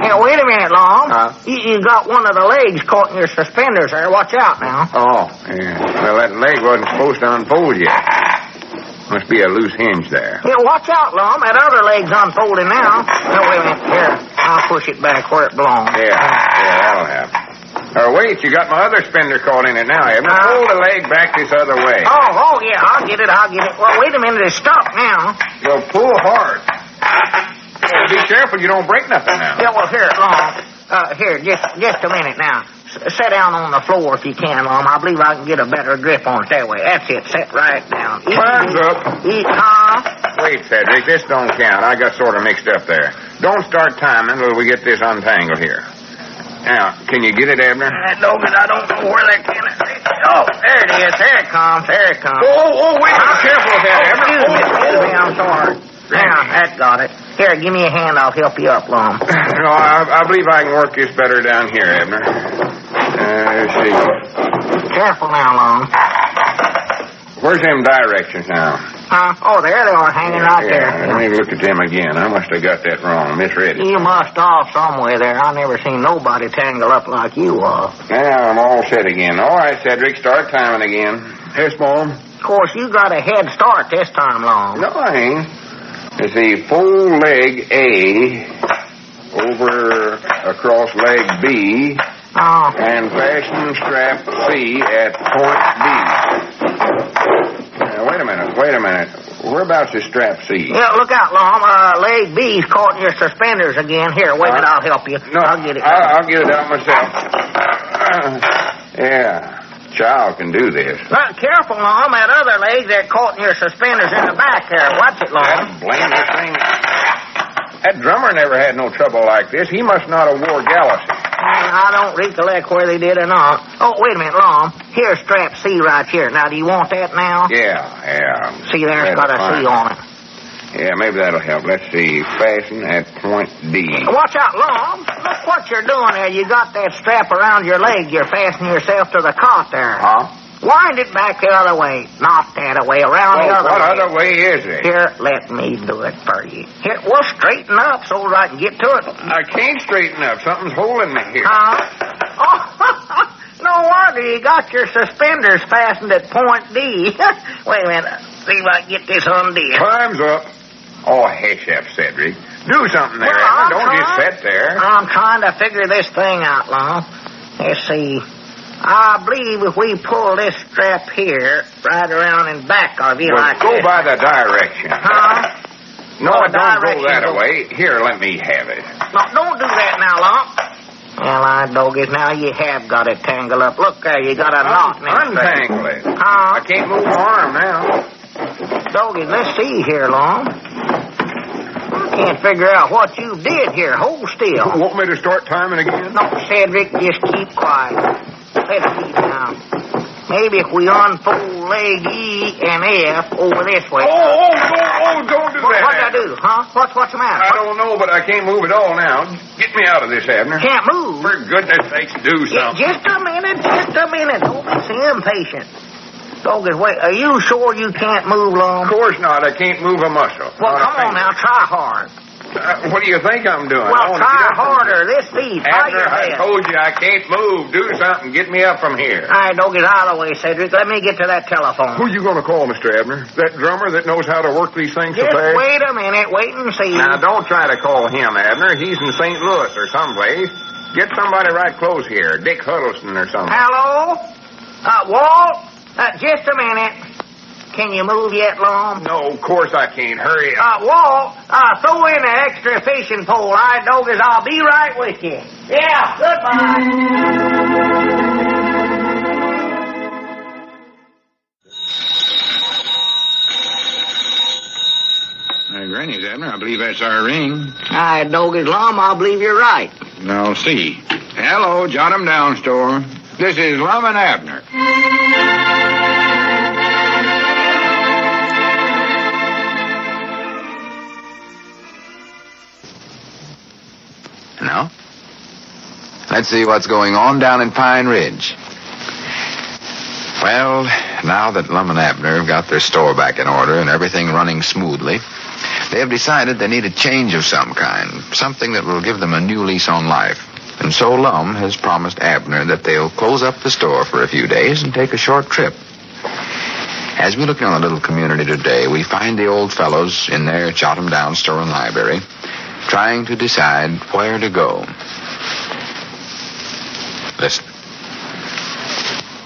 Yeah, wait a minute, Lum. You got one of the legs caught in your suspenders there. Watch out now. Oh, yeah. Well, that leg wasn't supposed to unfold yet. Must be a loose hinge there. Yeah, watch out, Lum. That other leg's unfolding now. No, wait a minute. Here, I'll push it back where it belongs. Yeah, that'll happen. Wait, you got my other spender caught in it now, Abner. Pull the leg back this other way. Oh, yeah, I'll get it. Well, wait a minute. It's stuck now. Well, pull hard. Well, be careful you don't break nothing now. Yeah, well, here, Lum. Here, just a minute now. Sit down on the floor if you can, Lum. I believe I can get a better grip on it that way. That's it. Sit right down. Hands up. Wait, Cedric. This don't count. I got sort of mixed up there. Don't start timing until we get this untangled here. Now, can you get it, Abner? Doggone, I don't know where that can is. Oh, there it is. There it comes. Oh, wait. Be careful with that, Abner. Excuse me. I'm sorry. Now, that got it. Here, give me a hand. I'll help you up, Lum. No, I believe I can work this better down here, Abner. Let's see. Careful now, Lum. Where's them directions now? Oh, there they are, hanging right there. Let me look at them again. I must have got that wrong. Misread it. You must off somewhere there. I never seen nobody tangle up like you are. Now I'm all set again. All right, Cedric, start timing again. Yes, Mom. Of course, you got a head start this time, Long. No, I ain't. It's the full leg A over across leg B and fasten strap C at point B. Now, wait a minute. Whereabouts is strap C? Yeah, look out, Long. Leg B's caught in your suspenders again. Here, wait a minute, I'll help you. No, I'll get it. I'll get it out myself. Yeah. Child can do this. Careful, Long. That other leg, they're caught in your suspenders in the back there. Watch it, Long. That blameless thing. That drummer never had no trouble like this. He must not have wore galaxy. I don't recollect where they did or not. Oh, wait a minute, Long. Here's strap C right here. Now, do you want that now? Yeah. See, there's got a C on it. Yeah, maybe that'll help. Let's see. Fasten at point D. Watch out, Long. Look what you're doing there. You got that strap around your leg. You're fastening yourself to the cot there. Huh? Wind it back the other way. Not that way. Around the other way. What other way is it? Here, let me do it for you. Here, we'll straighten up so I can get to it. I can't straighten up. Something's holding me here. Oh, no wonder you got your suspenders fastened at point D. Wait a minute. See if I can get this undid. Time's up. Oh, hush up, Cedric. Do something there. Well, Don't just sit there. I'm trying to figure this thing out, Long. Let's see. I believe if we pull this strap here right around and back of you like go this. by the direction. No, Oh, don't go that direction. way. Here, let me have it. No, don't do that now, Long. Well, I doggies, now you have got it tangled up. Look there, you got a knot in it. Untangle it. I can't move my arm now. Doggies, let's see here, Long. I can't figure out what you did here. Hold still. Want me to start timing again? No, Cedric, just keep quiet. Let's see now. Maybe if we unfold leg E and F over this way. Don't do that. What'd I do, huh? What's the matter? I don't know, but I can't move at all now. Get me out of this, Abner. Can't move. For goodness sakes, do something. Just a minute. Don't be so impatient. Doggies, wait, are you sure you can't move, Long? Of course not. I can't move a muscle. Well, come on now, try hard. What do you think I'm doing? Well, try harder. This feet. Abner, I told you I can't move. Do something. Get me up from here. All right, don't get out of the way, Cedric. Let me get to that telephone. Who you going to call, Mr. Abner? That drummer that knows how to work these things so Just fast? wait a minute. Wait and see. Now, don't try to call him, Abner. He's in St. Louis or someplace. Get somebody right close here. Dick Huddleston or something. Hello? Walt? Just a minute. Can you move yet, Long? No, of course I can't. Hurry up. Walt, throw in an extra fishing pole. I doggies, I'll be right with you. Yeah, goodbye. Granny's, Abner. I believe that's our ring. All right, doggies, Lum, I believe you're right. Now, see. Hello, jot 'em down, store. This is Lum and Abner. Now, let's see what's going on down in Pine Ridge. Well, now that Lum and Abner have got their store back in order and everything running smoothly, they have decided they need a change of some kind, something that will give them a new lease on life. And so Lum has promised Abner that they'll close up the store for a few days and take a short trip. As we look in the little community today, we find the old fellows in their jot-em-down store and library trying to decide where to go. Listen.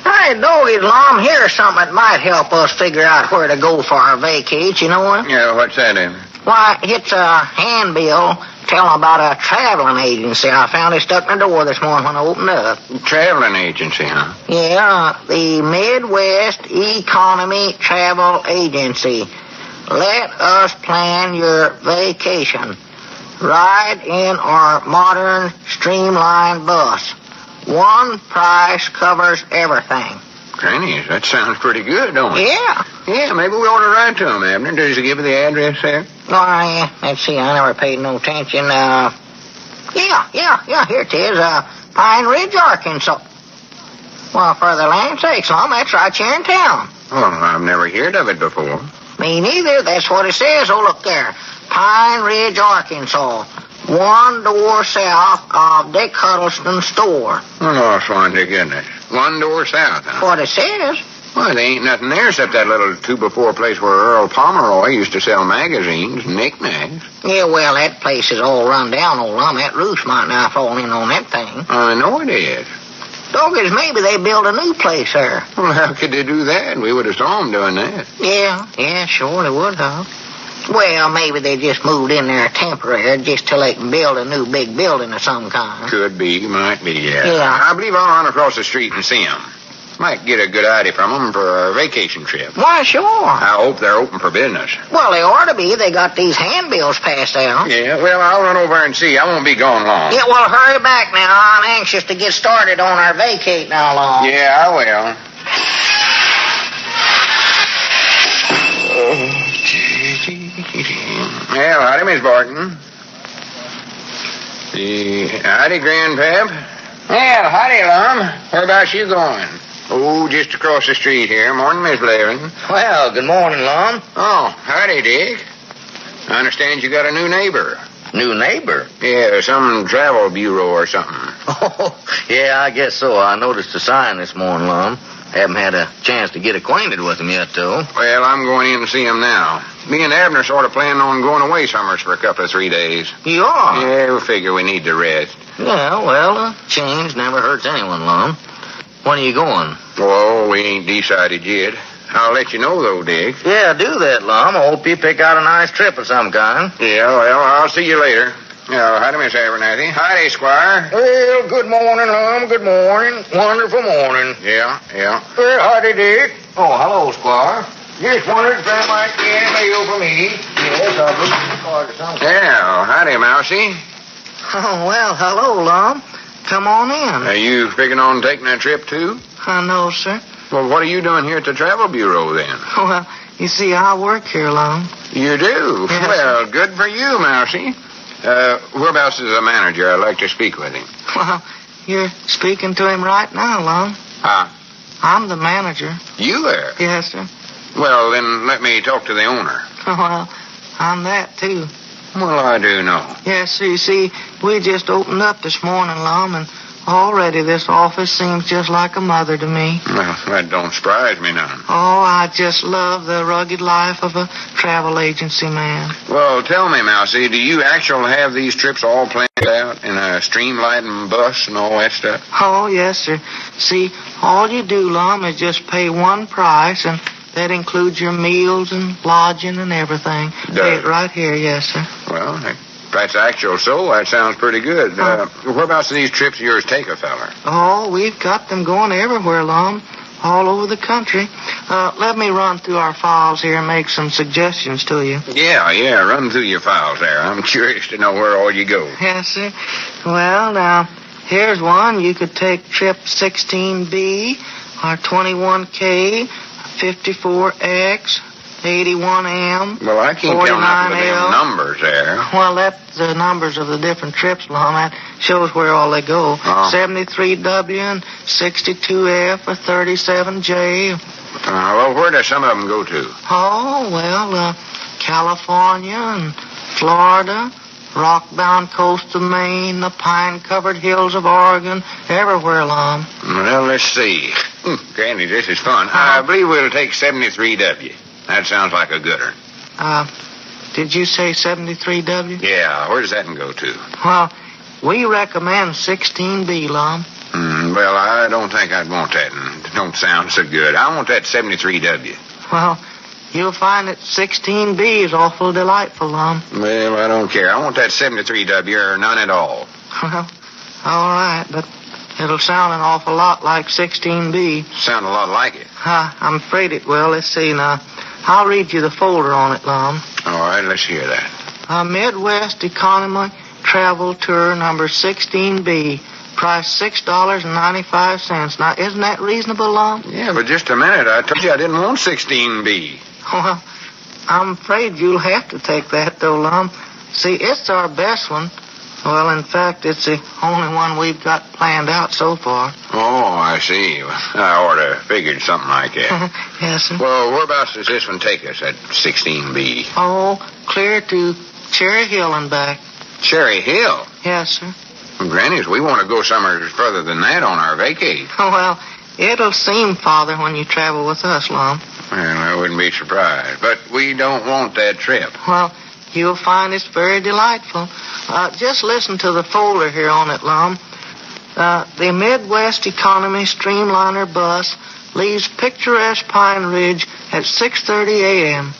Hey, doggies, Lum, here's something that might help us figure out where to go for our vacate, you know what? Yeah, what's that in? Why, it's a handbill telling about a traveling agency. I found it stuck in the door this morning when I opened up. Traveling agency, huh? Yeah, the Midwest Economy Travel Agency. Let us plan your vacation. Ride in our modern, streamlined bus. One price covers everything. Granny, that sounds pretty good, don't it? Yeah. Yeah, maybe we ought to write to him, Abner. Does he give you the address there? Oh, let's see, I never paid no attention. Yeah, here it is. Pine Ridge, Arkansas. Well, for the land's sakes, Lum, that's right here in town. Oh, I've never heard of it before. Me neither. That's what it says. Oh, look there. Pine Ridge, Arkansas. 1 door south of Dick Huddleston's store. Oh, fine, Dick, isn't it? 1 door south, huh? What it says. Well, there ain't nothing there except that little 2x4 place where Earl Pomeroy used to sell magazines and knickknacks. Yeah, well, that place is all run down, old Lum. That roof might now fall in on that thing. I know it is. Doggers, maybe they built a new place there. Well, how could they do that? We would have saw them doing that. Yeah, sure they would have. Well, maybe they just moved in there temporary just till they can build a new big building of some kind. Could be, might be, yeah. Yeah. I believe I'll run across the street and see them. Might get a good idea from them for our vacation trip. Why, sure. I hope they're open for business. Well, they ought to be. They got these handbills passed out. Yeah, well, I'll run over and see. I won't be gone long. Yeah, well, hurry back now. I'm anxious to get started on our vacate now, Long. Yeah, I will. Well, howdy, Miss Barton. Howdy, Grandpap. Well, howdy, Lum. Whereabouts you going? Oh, just across the street here. Morning, Miss Levin. Well, good morning, Lum. Oh, howdy, Dick. I understand you got a new neighbor. New neighbor? Yeah, some travel bureau or something. Oh, yeah, I guess so. I noticed the sign this morning, Lum. Haven't had a chance to get acquainted with him yet, though. Well, I'm going in to see him now. Me and Abner sort of planning on going away summers for a couple of 3 days. You are? Yeah, we figure we need to rest. Yeah, well, change never hurts anyone, Lum. When are you going? Oh, we ain't decided yet. I'll let you know, though, Dick. Yeah, do that, Lum. I hope you pick out a nice trip of some kind. Yeah, well, I'll see you later. Howdy, Miss Abernathy. Howdy, Squire. Well, good morning, Lum. Good morning. Wonderful morning. Yeah. Well, howdy, Dick. Oh, hello, Squire. Just wondered if there might be any mail for me. Yes, I'll look at the card or something. Yeah, howdy, Mousey. Oh, well, hello, Lum. Come on in. Are you figuring on taking that trip, too? I know, sir. Well, what are you doing here at the travel bureau, then? Well, you see, I work here, Lum. You do? Yes, Well, good for you, Mousey. Whereabouts is the manager? I'd like to speak with him. Well, you're speaking to him right now, Lum. Huh? I'm the manager. You are? Yes, sir. Well, then let me talk to the owner. Well, I'm that, too. Well, I do know. Yes, sir. You see, we just opened up this morning, Lum, and already this office seems just like a mother to me. Well, that don't surprise me none. Oh, I just love the rugged life of a travel agency man. Well, tell me, Mousey, do you actually have these trips all planned out in a streamlining bus and all that stuff? Oh, yes, sir. See, all you do, Lum, is just pay one price, and that includes your meals and lodging and everything. Pay it right here, yes, sir. Well, if that's actual so, that sounds pretty good. Whereabouts do these trips of yours take a feller? Oh, we've got them going everywhere, Lum. All over the country. Let me run through our files here and make some suggestions to you. Yeah, run through your files there. I'm curious to know where all you go. Yes, sir. Well, now, here's one. You could take trip 16B, or 21K, 54X, 81M. Well, I can't tell nothing with them numbers there. Well, that's the numbers of the different trips, Lum. That shows where all they go. 73W and 62F or 37J. Well, where do some of them go to? Oh, well, California and Florida, rock-bound coast of Maine, the pine-covered hills of Oregon, everywhere, Lum. Well, let's see. Granny, this is fun. I believe we'll take 73W. That sounds like a gooder. Did you say 73W? Yeah, where does that one go to? Well, we recommend 16B, Lum. Well, I don't think I'd want that. It don't sound so good. I want that 73W. Well, you'll find that 16B is awful delightful, Lum. Well, I don't care. I want that 73W or none at all. Well, all right, but it'll sound an awful lot like 16B. Sound a lot like it. I'm afraid it will. Let's see now. I'll read you the folder on it, Lum. All right, let's hear that. Midwest Economy Travel Tour number 16B. Price $6.95. Now, isn't that reasonable, Lum? Yeah, but just a minute. I told you I didn't want 16B. Well, I'm afraid you'll have to take that, though, Lum. See, it's our best one. Well, in fact, it's the only one we've got planned out so far. Oh, I see. I ought to figured something like that. Yes, sir. Well, whereabouts does this one take us at 16B? Oh, clear to Cherry Hill and back. Cherry Hill? Yes, sir. Well, Grannies, we want to go somewhere further than that on our vacay. Well, it'll seem farther when you travel with us, Lum. Well, I wouldn't be surprised. But we don't want that trip. Well, you'll find it's very delightful. Just listen to the folder here on it, Lum. The Midwest Economy Streamliner bus leaves picturesque Pine Ridge at 6:30 a.m.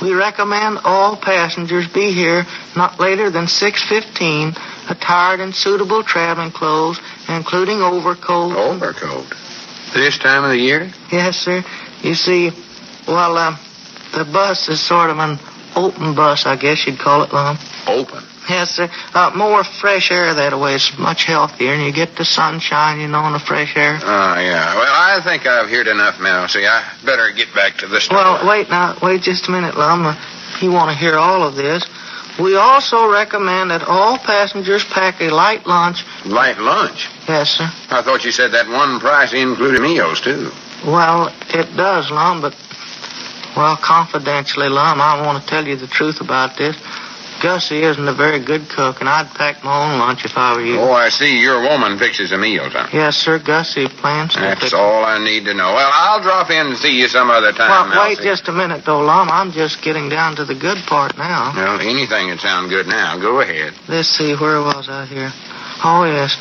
We recommend all passengers be here not later than 6:15, attired in suitable traveling clothes, including overcoat. Overcoat? This time of the year? Yes, sir. You see, well, the bus is sort of an open bus, I guess you'd call it, Lum. Open? Yes, sir. More fresh air that way. It's much healthier, and you get the sunshine, and the fresh air. Oh, yeah. Well, I think I've heard enough, Mousey. I better get back to the store. Well, wait just a minute, Lum. You want to hear all of this. We also recommend that all passengers pack a light lunch. Light lunch? Yes, sir. I thought you said that one price included meals, too. Well, it does, Lum, but, confidentially, Lum, I want to tell you the truth about this. Gussie isn't a very good cook, and I'd pack my own lunch if I were you. Oh, I see. Your woman fixes the meals, huh? Yes, sir. Gussie plans to That's all I need to know. Well, I'll drop in and see you some other time, Well, wait Mousey. just a minute, though, Lum. I'm just getting down to the good part now. Well, anything would sound good now. Go ahead. Let's see, where was I here? Oh, yes.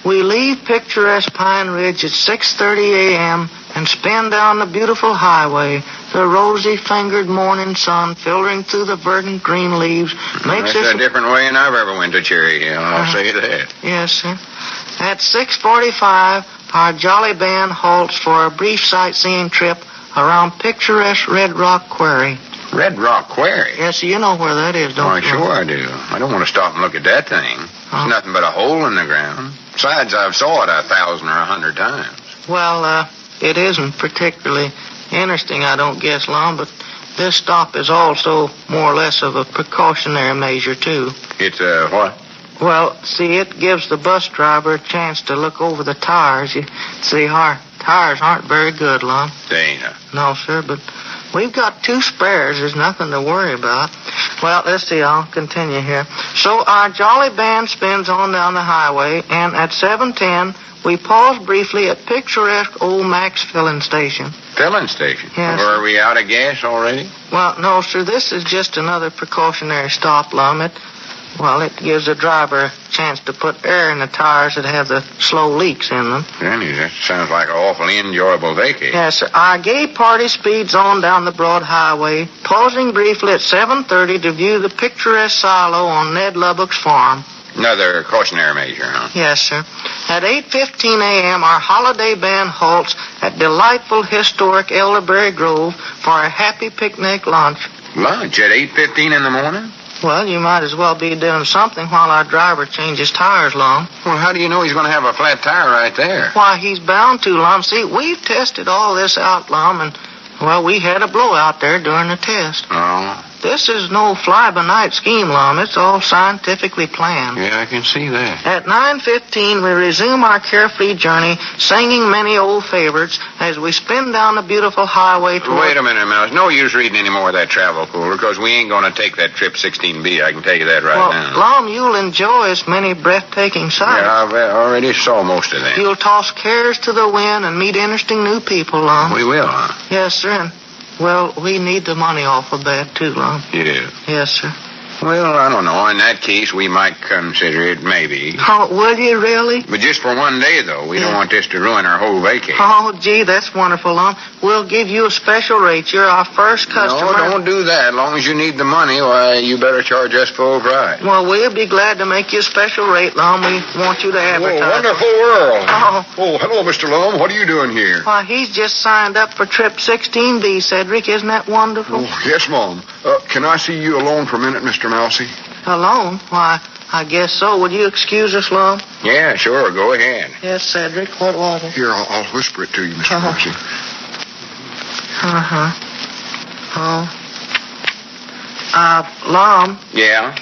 We leave picturesque Pine Ridge at 6:30 a.m. and spin down the beautiful highway. The rosy-fingered morning sun filtering through the verdant green leaves makes That's us... a different way than I've ever went to Cherry Hill, I'll say that. Yes, sir. At 6:45, our jolly band halts for a brief sightseeing trip around picturesque Red Rock Quarry. Red Rock Quarry? Yes, you know where that is, don't you? Sure I do. I don't want to stop and look at that thing. It's nothing but a hole in the ground. Besides, I've saw it 1,000 or 100 times. Well, it isn't particularly interesting, I don't guess, Lum, but this stop is also more or less of a precautionary measure, too. It's a what? Well, see, it gives the bus driver a chance to look over the tires. You see, our tires aren't very good, Lum. They ain't. No, sir, but we've got 2 spares. There's nothing to worry about. Well, let's see. I'll continue here. So our jolly band spins on down the highway, and at 7:10, we pause briefly at picturesque old Mac's filling station. Filling station? Yes. Were we out of gas already? Well, no, sir. This is just another precautionary stop, Lum. It gives the driver a chance to put air in the tires that have the slow leaks in them. Granny, that sounds like an awfully enjoyable vacation. Yes, sir. Our gay party speeds on down the broad highway, pausing briefly at 7:30 to view the picturesque silo on Ned Lubbock's farm. Another cautionary measure, huh? Yes, sir. At 8:15 a.m., our holiday band halts at delightful historic Elderberry Grove for a happy picnic lunch. Lunch at 8:15 in the morning? Well, you might as well be doing something while our driver changes tires, Lum. Well, how do you know he's going to have a flat tire right there? Why, he's bound to, Lum. See, we've tested all this out, Lum, and, we had a blowout there during the test. Oh. This is no fly-by-night scheme, Lum. It's all scientifically planned. Yeah, I can see that. At 9:15, we resume our carefree journey, singing many old favorites as we spin down the beautiful highway toward... Wait a minute, Mouse. No use reading any more of that travel cooler, because we ain't going to take that trip 16B. I can tell you that right now. Lum, you'll enjoy its many breathtaking sights. Yeah, I've already saw most of them. You'll toss cares to the wind and meet interesting new people, Lum. We will, huh? Yes, sir. And, we need the money awful bad, too, Lum. You do? Yes, sir. Well, I don't know. In that case, we might consider it, maybe. Oh, will you really? But just for one day, though. We don't want this to ruin our whole vacation. Oh, gee, that's wonderful, Lum. We'll give you a special rate. You're our first customer. No, don't do that. As long as you need the money, why, you better charge us full price. Well, we'll be glad to make you a special rate, Lum. We want you to advertise. Oh, wonderful world. Oh, hello, Mr. Lum. What are you doing here? Why, he's just signed up for trip 16B, Cedric. Isn't that wonderful? Oh, yes, Mom. Can I see you alone for a minute, Mr. Mousey? Alone? Why, I guess so. Would you excuse us, Lum? Yeah, sure. Go ahead. Yes, Cedric. What was it? Here, I'll whisper it to you, Mr. Mousey. Lum, Yeah?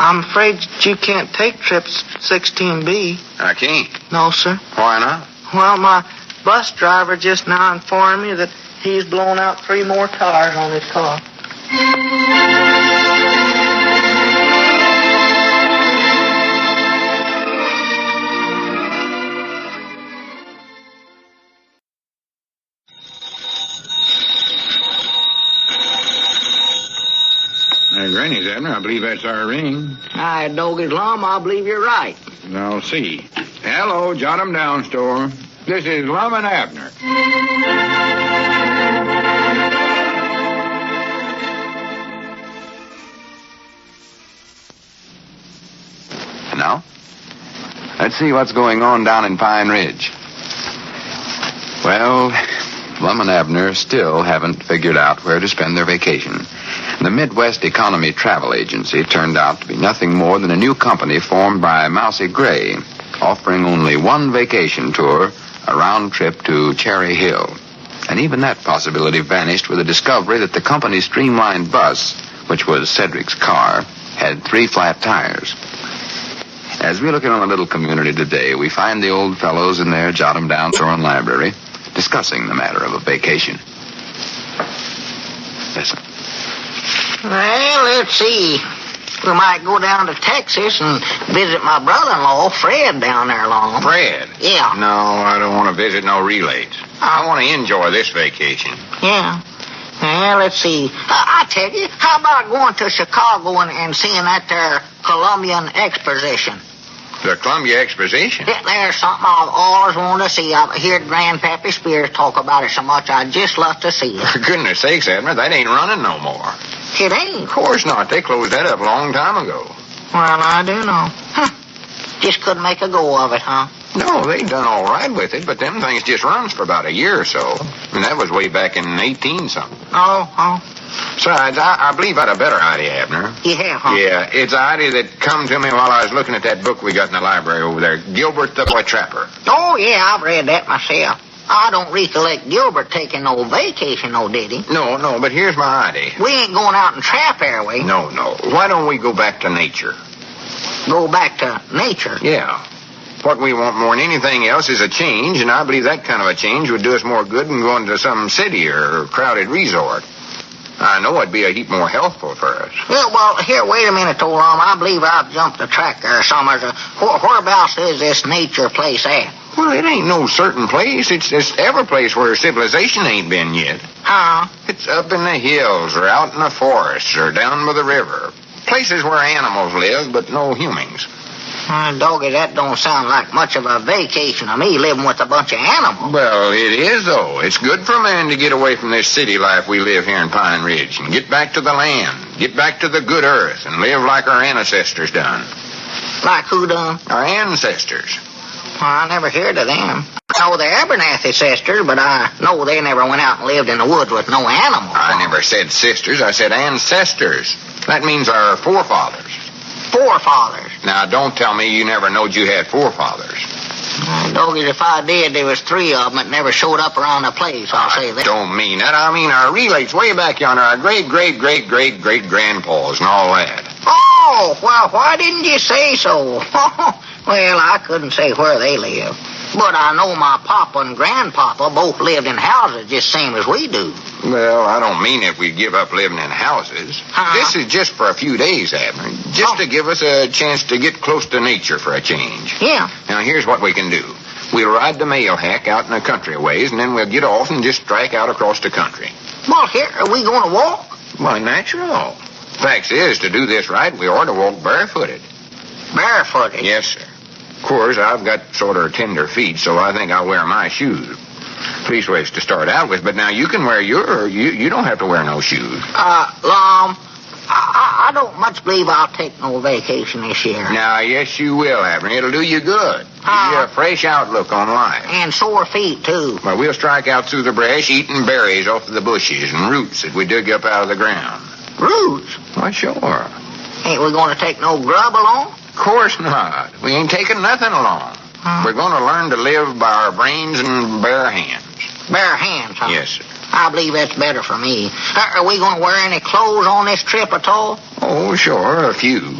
I'm afraid you can't take trips 16B. I can't. No, sir. Why not? Well, my bus driver just now informed me that he's blown out 3 more tires on his car. Granny's, Abner. I believe that's our ring. Hi, Doggy's Lum. I believe you're right. I'll see. Hello, jot 'em down, store. This is Lum and Abner. Now, let's see what's going on down in Pine Ridge. Well, Lum and Abner still haven't figured out where to spend their vacation. The Midwest Economy Travel Agency turned out to be nothing more than a new company formed by Mousey Gray, offering only one vacation tour, a round trip to Cherry Hill. And even that possibility vanished with the discovery that the company's streamlined bus, which was Cedric's car, had 3 flat tires. As we look in on the little community today, we find the old fellows in their jot-em-down store and library discussing the matter of a vacation. Listen. Well, let's see. We might go down to Texas and visit my brother-in-law, Fred, down there along. Fred? Yeah. No, I don't want to visit no relays. I want to enjoy this vacation. Yeah. Well, let's see. I tell you, how about going to Chicago and seeing that there Columbian Exposition? The Columbia Exposition? Yeah, there's something I've always wanted to see. I've heard Grandpappy Spears talk about it so much, I'd just love to see it. For goodness sakes, Abner, that ain't running no more. It ain't. Of course not. They closed that up a long time ago. Well, I do know. Just couldn't make a go of it, huh? No, they done all right with it, but them things just runs for about a year or so. And that was way back in 18-something. Oh. Besides, I believe I had a better idea, Abner. Yeah, huh? Yeah, it's an idea that come to me while I was looking at that book we got in the library over there, Gilbert the Boy Trapper. Oh, yeah, I've read that myself. I don't recollect Gilbert taking no vacation, did he? No, but here's my idea. We ain't going out and trap, are we? No. Why don't we go back to nature? Go back to nature? Yeah. What we want more than anything else is a change, and I believe that kind of a change would do us more good than going to some city or crowded resort. I know it'd be a heap more healthful for us. Well, here, wait a minute, old Lum. I believe I've jumped the track there somewhere. Whereabouts is this nature place at? Well, it ain't no certain place. It's just every place where civilization ain't been yet. Huh? It's up in the hills or out in the forests or down by the river. Places where animals live, but no humans. Doggy, that don't sound like much of a vacation to me, living with a bunch of animals. Well, it is, though. It's good for a man to get away from this city life we live here in Pine Ridge and get back to the land, get back to the good earth, and live like our ancestors done. Like who done? Our ancestors. I never heard of them. I know the Abernathy sisters, but I know they never went out and lived in the woods with no animals. I never said sisters. I said ancestors. That means our forefathers. Forefathers? Now, don't tell me you never knowed you had forefathers. Doggies, if I did, there was 3 of them that never showed up around the place. I'll say that. Don't mean that. I mean our relates way back yonder, our great-great-great-great-great-grandpas and all that. Oh, well, why didn't you say so? Well, I couldn't say where they live. But I know my papa and grandpapa both lived in houses just same as we do. Well, I don't mean that we give up living in houses. This is just for a few days, Abner. Just to give us a chance to get close to nature for a change. Yeah. Now, here's what we can do. We'll ride the mail hack out in the country ways, and then we'll get off and just strike out across the country. Well, here, are we going to walk? Why, natural. Fact is, to do this right, we ought to walk barefooted. Barefooted? Yes, sir. Of course, I've got sort of tender feet, so I think I'll wear my shoes. Leastways to start out with, but now you can wear you don't have to wear no shoes. Lum, I don't much believe I'll take no vacation this year. Now, yes, you will, Abner. It'll do you good. Give you a fresh outlook on life. And sore feet, too. Well, we'll strike out through the brush, eating berries off of the bushes and roots that we dig up out of the ground. Roots? Why, sure. Ain't we going to take no grub along? Of course not. We ain't taking nothing along. We're going to learn to live by our brains and bare hands. Bare hands, huh? Yes, sir. I believe that's better for me. Are we going to wear any clothes on this trip at all? Oh, sure, a few.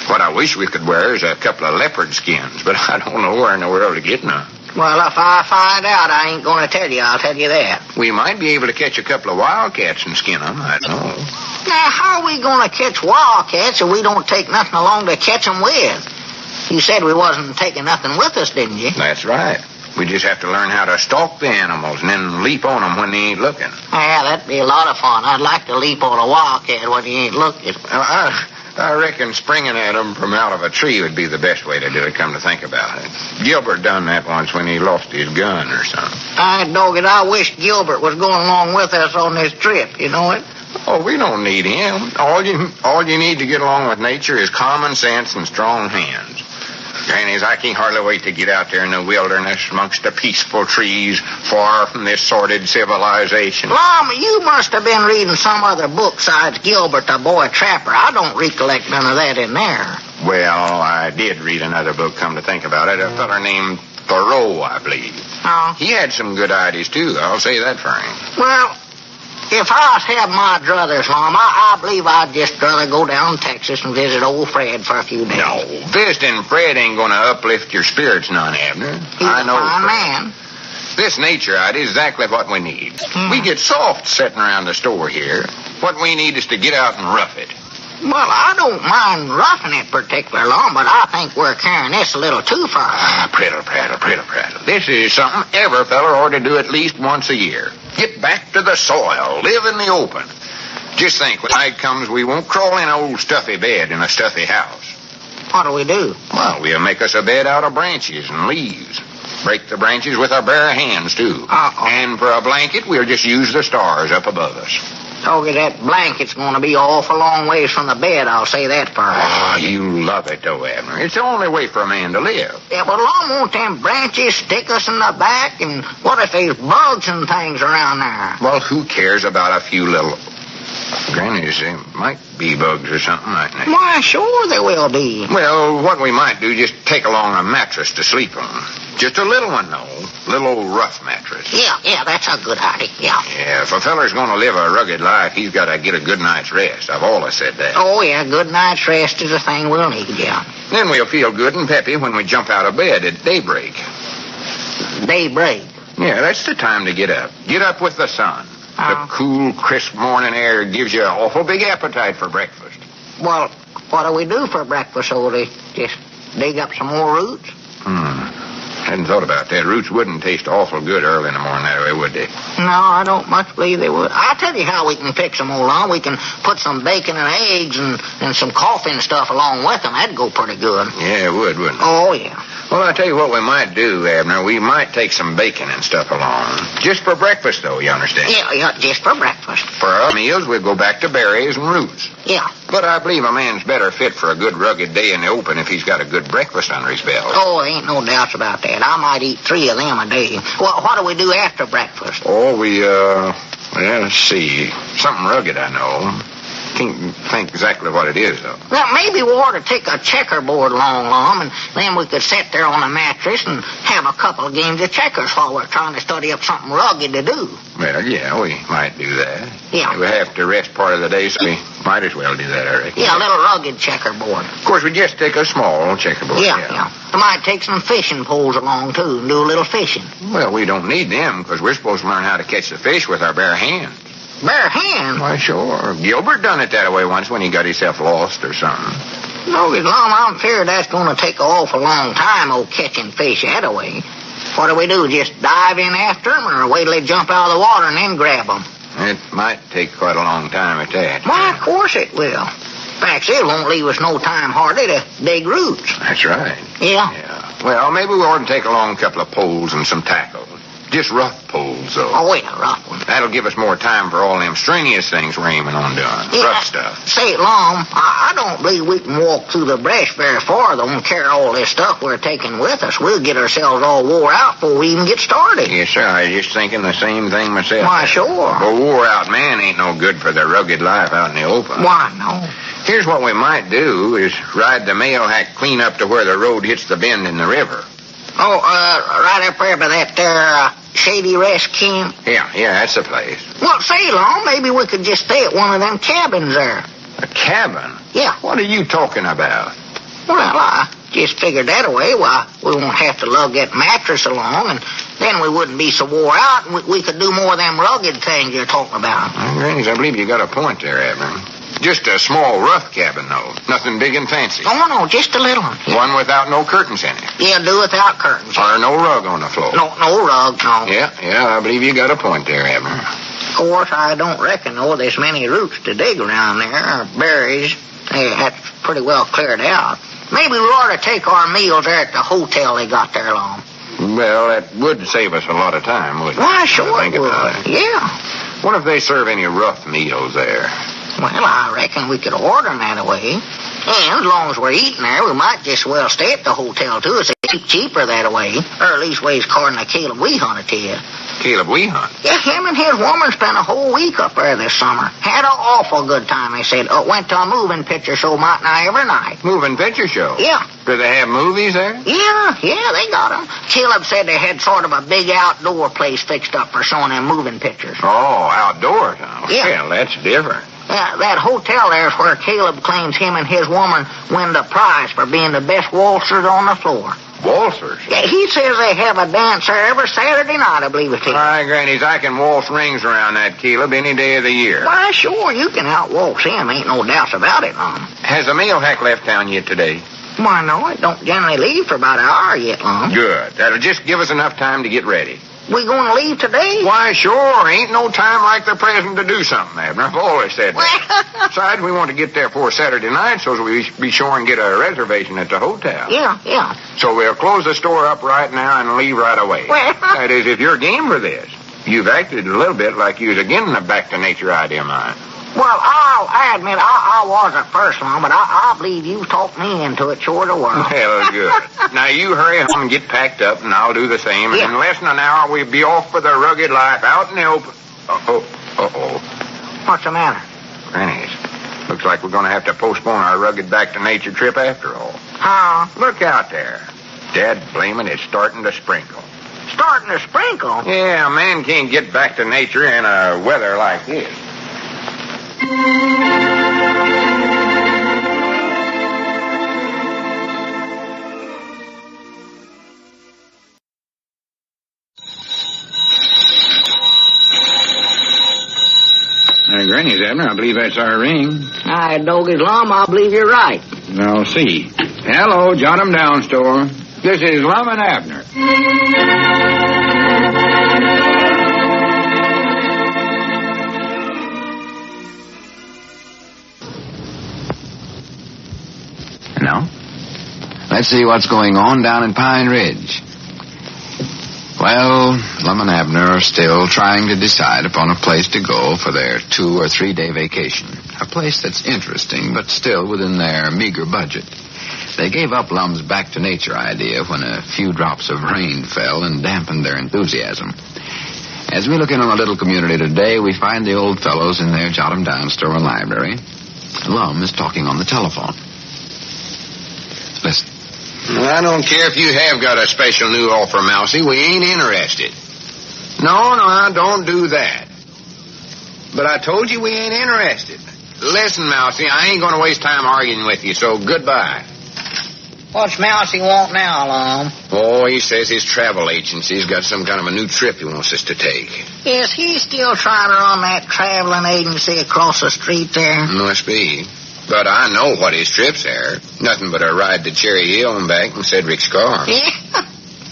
What I wish we could wear is a couple of leopard skins, but I don't know where in the world to get none. Well, if I find out, I ain't going to tell you. I'll tell you that. We might be able to catch a couple of wildcats and skin them. I don't know. Now, how are we going to catch wildcats if we don't take nothing along to catch them with? You said we wasn't taking nothing with us, didn't you? That's right. We just have to learn how to stalk the animals and then leap on them when they ain't looking. Yeah, that'd be a lot of fun. I'd like to leap on a wildcat when he ain't looking. I reckon springing at them from out of a tree would be the best way to do it, come to think about it. Gilbert done that once when he lost his gun or something. Dog it, I wish Gilbert was going along with us on this trip, you know it? Oh, we don't need him. All you need to get along with nature is common sense and strong hands. Grannies, I can't hardly wait to get out there in the wilderness amongst the peaceful trees, far from this sordid civilization. Lum, you must have been reading some other book besides Gilbert the Boy Trapper. I don't recollect none of that in there. Well, I did read another book, come to think about it. A feller named Thoreau, I believe. Oh? He had some good ideas, too. I'll say that for him. Well, if I was having my druthers, Lum, I believe I'd just rather go down to Texas and visit old Fred for a few days. No, visiting Fred ain't going to uplift your spirits none, Abner. He's a fine man. This nature idea is exactly what we need. We get soft sitting around the store here. What we need is to get out and rough it. Well, I don't mind roughing it particular long, but I think we're carrying this a little too far. Prattle. This is something every feller ought to do at least once a year. Get back to the soil. Live in the open. Just think, when night comes, we won't crawl in an old stuffy bed in a stuffy house. What do we do? Well, we'll make us a bed out of branches and leaves. Break the branches with our bare hands, too. Uh-oh. And for a blanket, we'll just use the stars up above us. Okay, that blanket's going to be awful long ways from the bed, I'll say that first. Oh, you love it, though, Abner. It's the only way for a man to live. Yeah, but Lum, won't them branches stick us in the back? And what if there's bugs and things around there? Well, who cares about a few little... Grannies, there might be bugs or something, mightn't they? Why, sure there will be. Well, what we might do, just take along a mattress to sleep on. Just a little one, though. Little old rough mattress. Yeah, that's a good idea, yeah. Yeah, if a feller's going to live a rugged life, he's got to get a good night's rest. I've always said that. Oh, yeah, good night's rest is a thing we'll need, yeah. Then we'll feel good and peppy when we jump out of bed at daybreak. Daybreak? Yeah, that's the time to get up. Get up with the sun. The cool, crisp morning air gives you an awful big appetite for breakfast. Well, what do we do for breakfast, Odie? Just dig up some more roots? Hadn't thought about that. Roots wouldn't taste awful good early in the morning that way, would they? No, I don't much believe they would. I'll tell you how we can fix them, old Lum. We can put some bacon and eggs and some coffee and stuff along with them. That'd go pretty good. Yeah, it would, wouldn't it? Oh, yeah. Well, I'll tell you what we might do, Abner. We might take some bacon and stuff along. Just for breakfast, though, you understand? Yeah, just for breakfast. For our meals, we'll go back to berries and roots. Yeah. But I believe a man's better fit for a good rugged day in the open if he's got a good breakfast under his belt. Oh, ain't no doubts about that. I might eat 3 of them a day. Well, what do we do after breakfast? Oh, well, let's see. Something rugged, I know. Can't think exactly what it is, though. Well, maybe we ought to take a checkerboard along, Lum, and then we could sit there on a mattress and have a couple of games of checkers while we're trying to study up something rugged to do. Well, yeah, we might do that. Yeah. We have to rest part of the day, so we might as well do that, I reckon. Yeah, a little rugged checkerboard. Of course, we just take a small checkerboard. Yeah. We might take some fishing poles along, too, and do a little fishing. Well, we don't need them, because we're supposed to learn how to catch the fish with our bare hands. Bare hands? Why, sure. Gilbert done it that way once when he got himself lost or something. No, Lum, I'm feared that's going to take an awful long time, catching fish that way. What do we do, just dive in after them, or wait till they jump out of the water and then grab them? It might take quite a long time at that. Why, of course it will. Fact, it won't leave us no time hardly to dig roots. That's right. Yeah? Well, maybe we ought to take along a couple of poles and some tackle. Just rough poles, though. Oh, yeah, rough ones. That'll give us more time for all them strenuous things we're aiming on doing. Yeah, rough stuff. Say, Lum, I don't believe we can walk through the brush very far, though, and carry all this stuff we're taking with us. We'll get ourselves all wore out before we even get started. Yes, sir. I was just thinking the same thing myself. Why, sure. A wore-out man ain't no good for the rugged life out in the open. Why, no. Here's what we might do, is ride the mail hack clean up to where the road hits the bend in the river. Oh, right up there by that there, Shady Rest Camp? Yeah, that's the place. Well, say, Lum, maybe we could just stay at one of them cabins there. A cabin? Yeah. What are you talking about? Well, I just figured that away. Why, we won't have to lug that mattress along, and then we wouldn't be so wore out, and we could do more of them rugged things you're talking about. Well, Grannies, I believe you got a point there, Abner. Just a small, rough cabin, though. Nothing big and fancy. Oh, no, just a little one. Yeah. One without no curtains in it. Yeah, do without curtains. Or no rug on the floor. No rug, no. Yeah, I believe you got a point there, Abner. Of course, I don't reckon, though, there's many roots to dig around there, or berries. That's pretty well cleared out. Maybe we ought to take our meals there at the hotel they got there, Lum. Well, that would save us a lot of time, wouldn't it? Why, sure it would. Yeah. What if they serve any rough meals there? Well, I reckon we could order them that way. And as long as we're eating there, we might just well stay at the hotel, too. It's cheaper that way. Or at least ways according to Caleb we hunted here. Caleb we hunt? Yeah, him and his woman spent a whole week up there this summer. Had an awful good time, they said. Went to a moving picture show about now every night. Moving picture show? Yeah. Do they have movies there? Yeah, they got them. Caleb said they had sort of a big outdoor place fixed up for showing them moving pictures. Oh, outdoors, huh? Yeah. Well, that's different. That hotel there is where Caleb claims him and his woman win the prize for being the best waltzers on the floor. Waltzers? Yeah, he says they have a dance there every Saturday night, I believe it is. All right, Grannies, I can waltz rings around that Caleb any day of the year. Why, sure, you can outwaltz him. Ain't no doubts about it, Lum. Has the mail hack left town yet today? Why, no, it don't generally leave for about an hour yet, Lum. Good. That'll just give us enough time to get ready. We going to leave today? Why, sure. Ain't no time like the present to do something, Abner. I've always said that. Besides, we want to get there for Saturday night so we be sure and get a reservation at the hotel. Yeah. So we'll close the store up right now and leave right away. Well. That is, if you're game for this. You've acted a little bit like you was again the back-to-nature idea of mine. Well, I'll admit I was at first, Lum, but I believe you talked me into it sure the world. Well, good. Now, you hurry home and get packed up, and I'll do the same. Yeah. And in less than an hour, we'll be off for the rugged life out in the open. Uh-oh. What's the matter? Grannies, looks like we're going to have to postpone our rugged back-to-nature trip after all. How? Look out there. Dad blaming it's starting to sprinkle. Starting to sprinkle? Yeah, a man can't get back to nature in a weather like this. Grannies, Abner, I believe that's our ring. Aye, doggies, Lum, I believe you're right. Now, see. Hello, jot 'em down, store. This is Lum and Abner. Now, let's see what's going on down in Pine Ridge. Well, Lum and Abner are still trying to decide upon a place to go for their 2 or 3 day vacation. A place that's interesting, but still within their meager budget. They gave up Lum's back-to-nature idea when a few drops of rain fell and dampened their enthusiasm. As we look in on the little community today, we find the old fellows in their jot-em-down store and library. Lum is talking on the telephone. Listen. I don't care if you have got a special new offer, Mousey. We ain't interested. No, don't do that. But I told you we ain't interested. Listen, Mousey, I ain't going to waste time arguing with you, so goodbye. What's Mousey want now, Lum? Oh, he says his travel agency's got some kind of a new trip he wants us to take. Is he still trying to run that traveling agency across the street there? Must be. But I know what his trip's are. Nothing but a ride to Cherry Hill and back in Cedric's car. Yeah.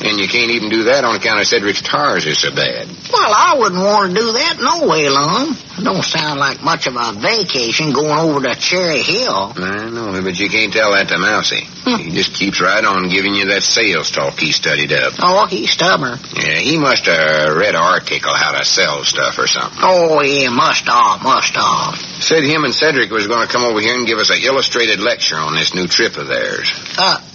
And you can't even do that on account of Cedric's tires is so bad. Well, I wouldn't want to do that no way, Lum. It don't sound like much of a vacation going over to Cherry Hill. I know, but you can't tell that to Mousey. He just keeps right on giving you that sales talk he studied up. Oh, he's stubborn. Yeah, he must have read an article how to sell stuff or something. Oh, yeah, must have. Said him and Cedric was going to come over here and give us an illustrated lecture on this new trip of theirs.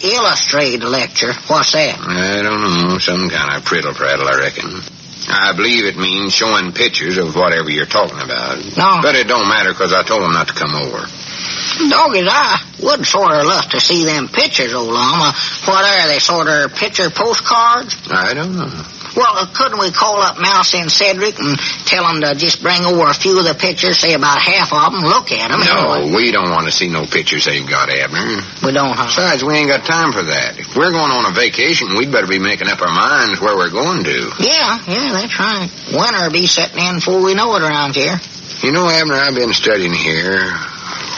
Illustrated lecture? What's that? I don't know, some kind of prattle, I reckon. I believe it means showing pictures of whatever you're talking about. No. But it don't matter because I told him not to come over. Doggies, I would sort of love to see them pictures, old Lum. What are they, sort of picture postcards? I don't know. Well, couldn't we call up Mousey and Cedric and tell them to just bring over a few of the pictures, say about half of them, look at them? No, anyway? we don't want to see no pictures they've got, Abner. We don't, huh? Besides, we ain't got time for that. If we're going on a vacation, we'd better be making up our minds where we're going to. Yeah, that's right. Winter'll be setting in before we know it around here. You know, Abner, I've been studying here.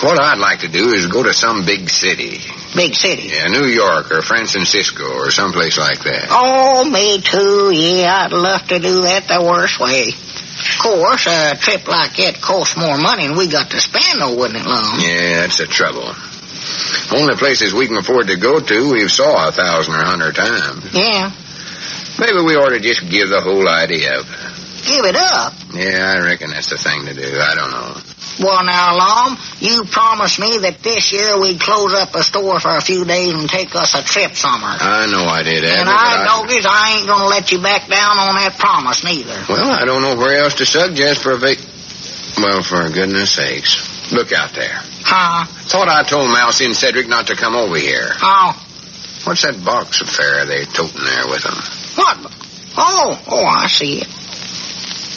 What I'd like to do is go to some big city. Big city? Yeah, New York or Francisco or someplace like that. Oh, me too. Yeah, I'd love to do that the worst way. Of course, a trip like that costs more money than we got to spend, though, wouldn't it, Lum? Yeah, that's the trouble. Only places we can afford to go to, we've saw 1,000 or 100 times. Yeah. Maybe we ought to just give the whole idea up. Give it up? Yeah, I reckon that's the thing to do. I don't know. Well, now, Lum, you promised me that this year we'd close up a store for a few days and take us a trip somewhere. I know I did, Abner. And doggies, I ain't going to let you back down on that promise, neither. Well, I don't know where else to suggest for a Well, for goodness sakes. Look out there. Huh? Thought I told Mousey and Cedric not to come over here. Oh. What's that box affair they toting there with them? What? Oh, I see it.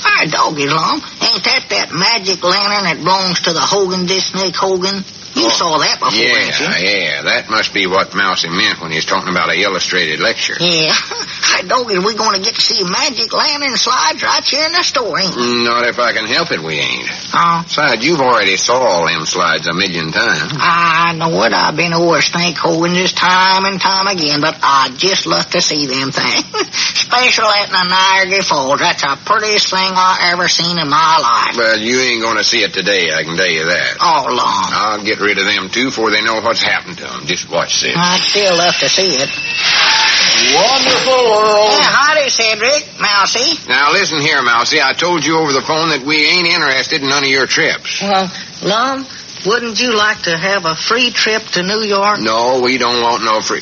Hi, doggy, Lum. Ain't that magic lantern that belongs to the Hogan, Snake Hogan? You saw that before, ain't you? Yeah. That must be what Mousey meant when he was talking about a illustrated lecture. Yeah. Hi, doggy, we're going to get to see magic lantern slides right here in the store, ain't we? Not if I can help it, we ain't. Oh. Besides, you've already saw all them slides a million times. I know it. I've been over Snake Hogan just time and time again, but I just love to see them things. Special at the Niagara Falls. That's the prettiest thing I ever seen in my life. Well, you ain't going to see it today, I can tell you that. Oh, Lum. I'll get rid of them, too, before they know what's happened to them. Just watch this. I'd still love to see it. Wonderful world. Yeah, howdy, Cedric. Mousey. Now, listen here, Mousey. I told you over the phone that we ain't interested in none of your trips. Well, Lum, wouldn't you like to have a free trip to New York? No, we don't want no free...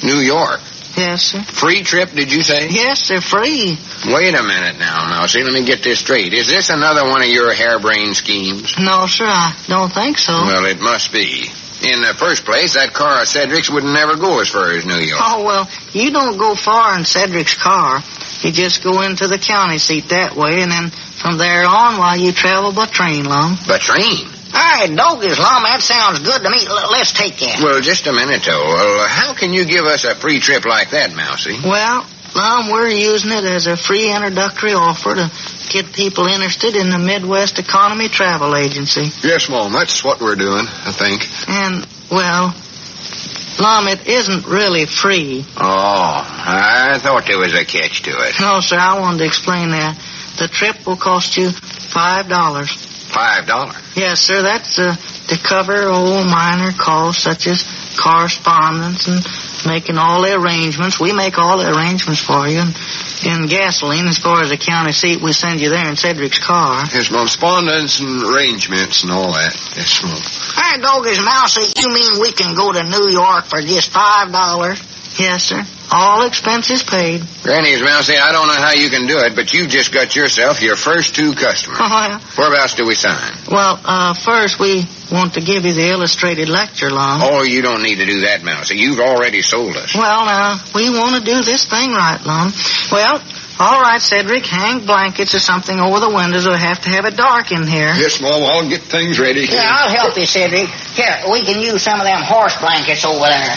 New York? Yes, sir. Free trip, did you say? Yes, they're free. Wait a minute now, Mousey. Let me get this straight. Is this another one of your harebrained schemes? No, sir, I don't think so. Well, it must be. In the first place, that car of Cedric's would never go as far as New York. Oh, well, you don't go far in Cedric's car. You just go into the county seat that way, and then from there on, while you travel by train, Lum. By train? All right, doggies, Lum, that sounds good to me. Let's take that. Well, just a minute, though. Well, how can you give us a free trip like that, Mousey? Well, Lum, we're using it as a free introductory offer to get people interested in the Midwest Economy Travel Agency. Yes, Mom, that's what we're doing, I think. And, well, Lum, it isn't really free. Oh, I thought there was a catch to it. No, sir, I wanted to explain that. The trip will cost you $5. $5? Yes, sir, that's to cover all minor costs such as correspondence and making all the arrangements. We make all the arrangements for you. And gasoline, as far as the county seat, we send you there in Cedric's car. Yes, Mom, correspondence and arrangements and all that. Yes, Mom. All right, doggies, Mousey, you mean we can go to New York for just $5? Yes, sir. All expenses paid. Granny's, Mousey, I don't know how you can do it, but you just got yourself your first 2 customers. Whereabouts do we sign? Well, first we want to give you the illustrated lecture, Lum. Oh, you don't need to do that, Mousey. You've already sold us. Well, now, we want to do this thing right, Lum. Well, all right, Cedric, hang blankets or something over the windows. We'll have to have it dark in here. Yes, Mom, I'll get things ready. Yeah, I'll help you, Cedric. Here, we can use some of them horse blankets over there.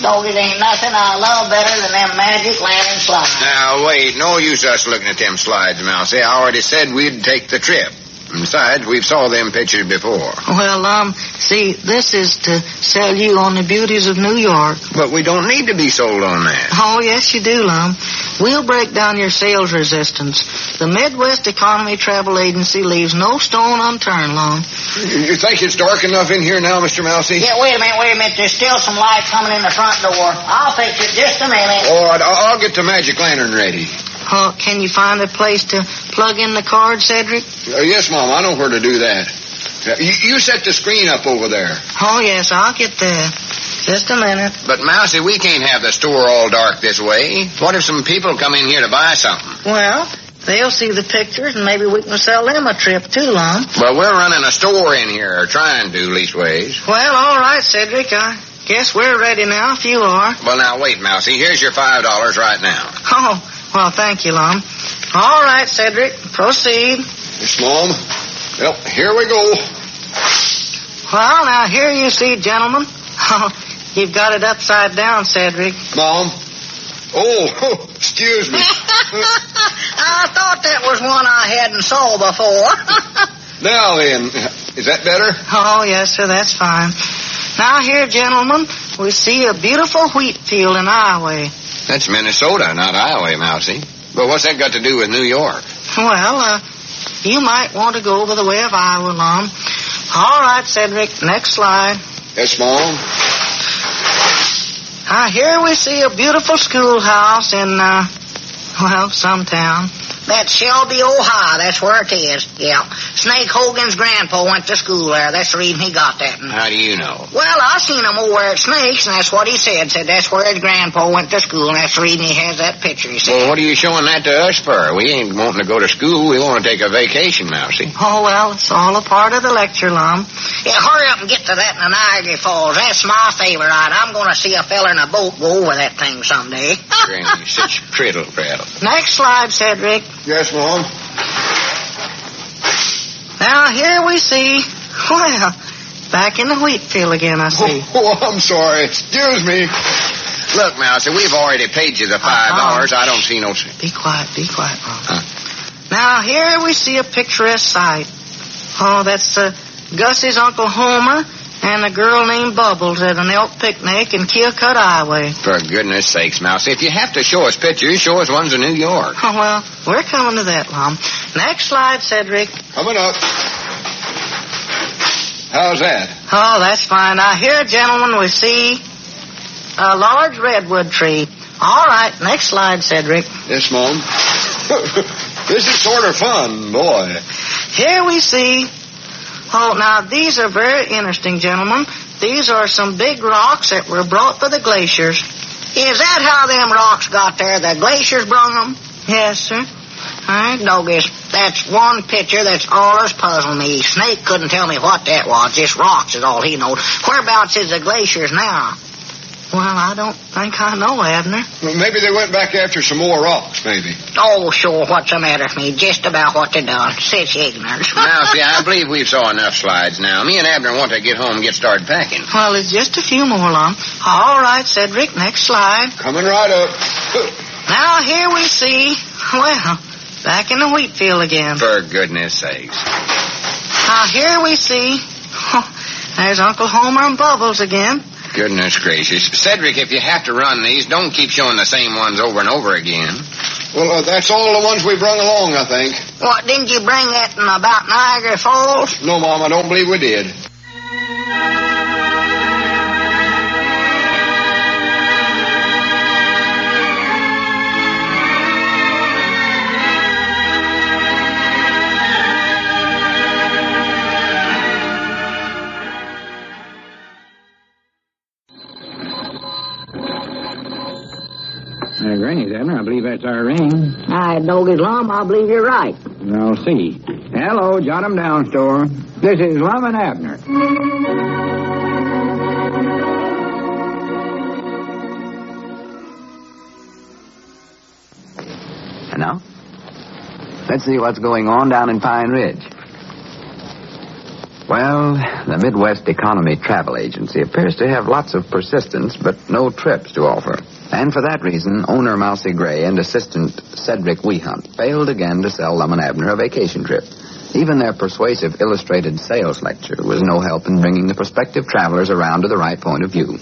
Doggies, ain't nothing I love better than them magic lantern slides. Now, wait. No use us looking at them slides, Mousey. I already said we'd take the trip. Besides, we've saw them pictures before. Well, see, this is to sell you on the beauties of New York. But we don't need to be sold on that. Oh, yes, you do, Lum. We'll break down your sales resistance. The Midwest Economy Travel Agency leaves no stone unturned, Lum. You think it's dark enough in here now, Mr. Mousey? Yeah, wait a minute. There's still some light coming in the front door. I'll fix it just a minute. All right, I'll get the magic lantern ready. Can you find a place to plug in the card, Cedric? Yes, Mom, I know where to do that. You set the screen up over there. Oh, yes, I'll get there. Just a minute. But, Mousey, we can't have the store all dark this way. What if some people come in here to buy something? Well, they'll see the pictures, and maybe we can sell them a trip, too, Lum. Well, we're running a store in here, or trying to, leastways. Well, all right, Cedric. I guess we're ready now, if you are. Well, now, wait, Mousey. Here's your $5 right now. Oh, Well, thank you, Lum. All right, Cedric, proceed. Yes, Mom. Well, here we go. Well, now, here you see, gentlemen. You've got it upside down, Cedric. Mom. Oh, excuse me. I thought that was one I hadn't saw before. Now then, is that better? Oh, yes, sir, that's fine. Now, here, gentlemen, we see a beautiful wheat field in Iowa. That's Minnesota, not Iowa, Mousey. But what's that got to do with New York? Well, you might want to go over the way of Iowa, Lum. All right, Cedric, next slide. Yes, Mom. Here we see a beautiful schoolhouse in, some town. That's Shelby, Ohio. That's where it is. Yeah. Snake Hogan's grandpa went to school there. That's the reason he got that. How do you know? Well, I seen him over at Snake's, and that's what he said. Said that's where his grandpa went to school, and that's the reason he has that picture, he said. Well, what are you showing that to us for? We ain't wanting to go to school. We want to take a vacation, Mousey. Oh, well, it's all a part of the lecture, Lum. Yeah, hurry up and get to that in the Niagara Falls. That's my favorite. I'm going to see a fella in a boat go over that thing someday. Granny, such prattle. Next slide, Cedric. Yes, Mom. Now, here we see, well, back in the wheat field again, I see. Oh, I'm sorry. Excuse me. Look, Mousey, we've already paid you the $5. I don't see no... Be quiet, Mom. Now, here we see a picturesque sight. Oh, that's Gussie's Uncle Homer and a girl named Bubbles at an elk picnic in Keokuk, Iowa. For goodness sakes, Mousey, if you have to show us pictures, show us ones of New York. Oh, well, we're coming to that, Lum. Next slide, Cedric. Coming up. How's that? Oh, that's fine. Now, here, gentlemen, we see a large redwood tree. All right, next slide, Cedric. Yes, Mom. This is sort of fun, boy. Here we see... Oh, now, these are very interesting, gentlemen. These are some big rocks that were brought by the glaciers. Is that how them rocks got there? The glaciers brung them? Yes, sir. All right, doggies. That's one picture that's always puzzled me. Snake couldn't tell me what that was. Just rocks is all he knows. Whereabouts is the glaciers now? Well, I don't think I know, Abner. Well, maybe they went back after some more rocks, maybe. Oh, sure, what's the matter with me? Just about what they done. Such ignorance. Now, see, I believe we've saw enough slides now. Me and Abner want to get home and get started packing. Well, it's just a few more, Lum. All right, Cedric, next slide. Coming right up. Now, here we see, well, back in the wheat field again. For goodness sakes. Now, here we see, there's Uncle Homer and Bubbles again. Goodness gracious. Cedric, if you have to run these, don't keep showing the same ones over and over again. Well, that's all the ones we brung along, I think. What, didn't you bring that in about Niagara Falls? No, Mom, I don't believe we did. Granny, Abner, I believe that's our ring. Doggies, Lum, I believe you're right. I'll see. Hello, jot 'em down, store. This is Lum and Abner. And now, let's see what's going on down in Pine Ridge. Well, the Midwest Economy Travel Agency appears to have lots of persistence, but no trips to offer. And for that reason, owner Mousey Gray and assistant Cedric Weehunt failed again to sell Lum and Abner a vacation trip. Even their persuasive illustrated sales lecture was no help in bringing the prospective travelers around to the right point of view.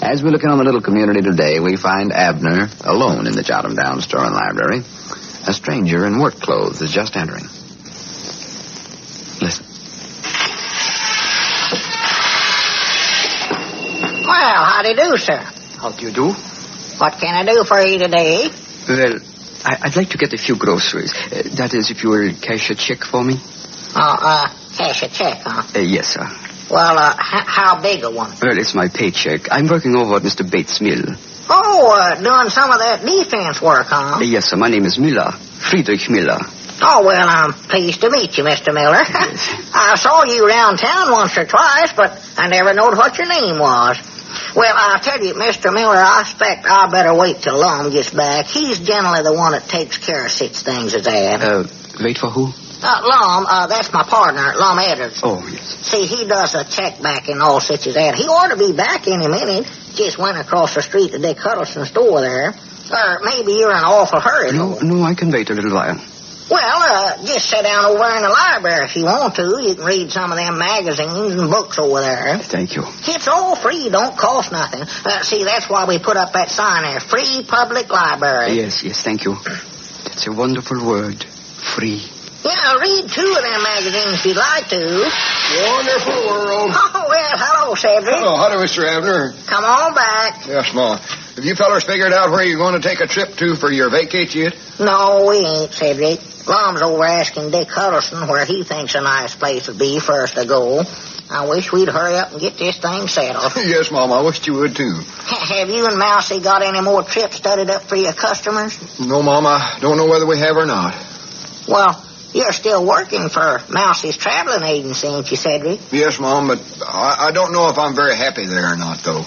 As we look in on the little community today, we find Abner alone in the Jot 'em Down store and library. A stranger in work clothes is just entering. Listen. Well, how do you do, sir? How do you do? What can I do for you today? Well, I'd like to get a few groceries. That is, if you will cash a check for me. Cash a check, huh? Yes, sir. Well, how big a one? Well, it's my paycheck. I'm working over at Mr. Bates' mill. Oh, doing some of that defense work, huh? Yes, sir. My name is Miller. Friedrich Miller. Oh, well, I'm pleased to meet you, Mr. Miller. Yes. I saw you around town once or twice, but I never knowed what your name was. Well, I'll tell you, Mr. Miller, I expect I better wait till Lum gets back. He's generally the one that takes care of such things as that. Wait for who? Lum, that's my partner, Lum Abner. Oh, yes. See, he does a check back and all such as that. He ought to be back any minute. Just went across the street to Dick Huddleston's store there. Or maybe you're in an awful hurry. No, I can wait a little while. Well, just sit down over in the library if you want to. You can read some of them magazines and books over there. Thank you. It's all free, don't cost nothing. See, that's why we put up that sign there, Free Public Library. Yes, thank you. That's a wonderful word, free. Yeah, read 2 of them magazines if you'd like to. Wonderful world. Oh, well, hello, Cedric. Oh, howdy, Mr. Abner. Come on back. Yes, Ma. Have you fellers figured out where you're going to take a trip to for your vacate yet? No, we ain't, Cedric. Lum's over asking Dick Huddleston where he thinks a nice place would be for us to go. I wish we'd hurry up and get this thing settled. Yes, Mom, I wished you would, too. Have you and Mousey got any more trips studied up for your customers? No, Mom, I don't know whether we have or not. Well, you're still working for Mousey's traveling agency, ain't you, Cedric? Yes, Mom, but I don't know if I'm very happy there or not, though.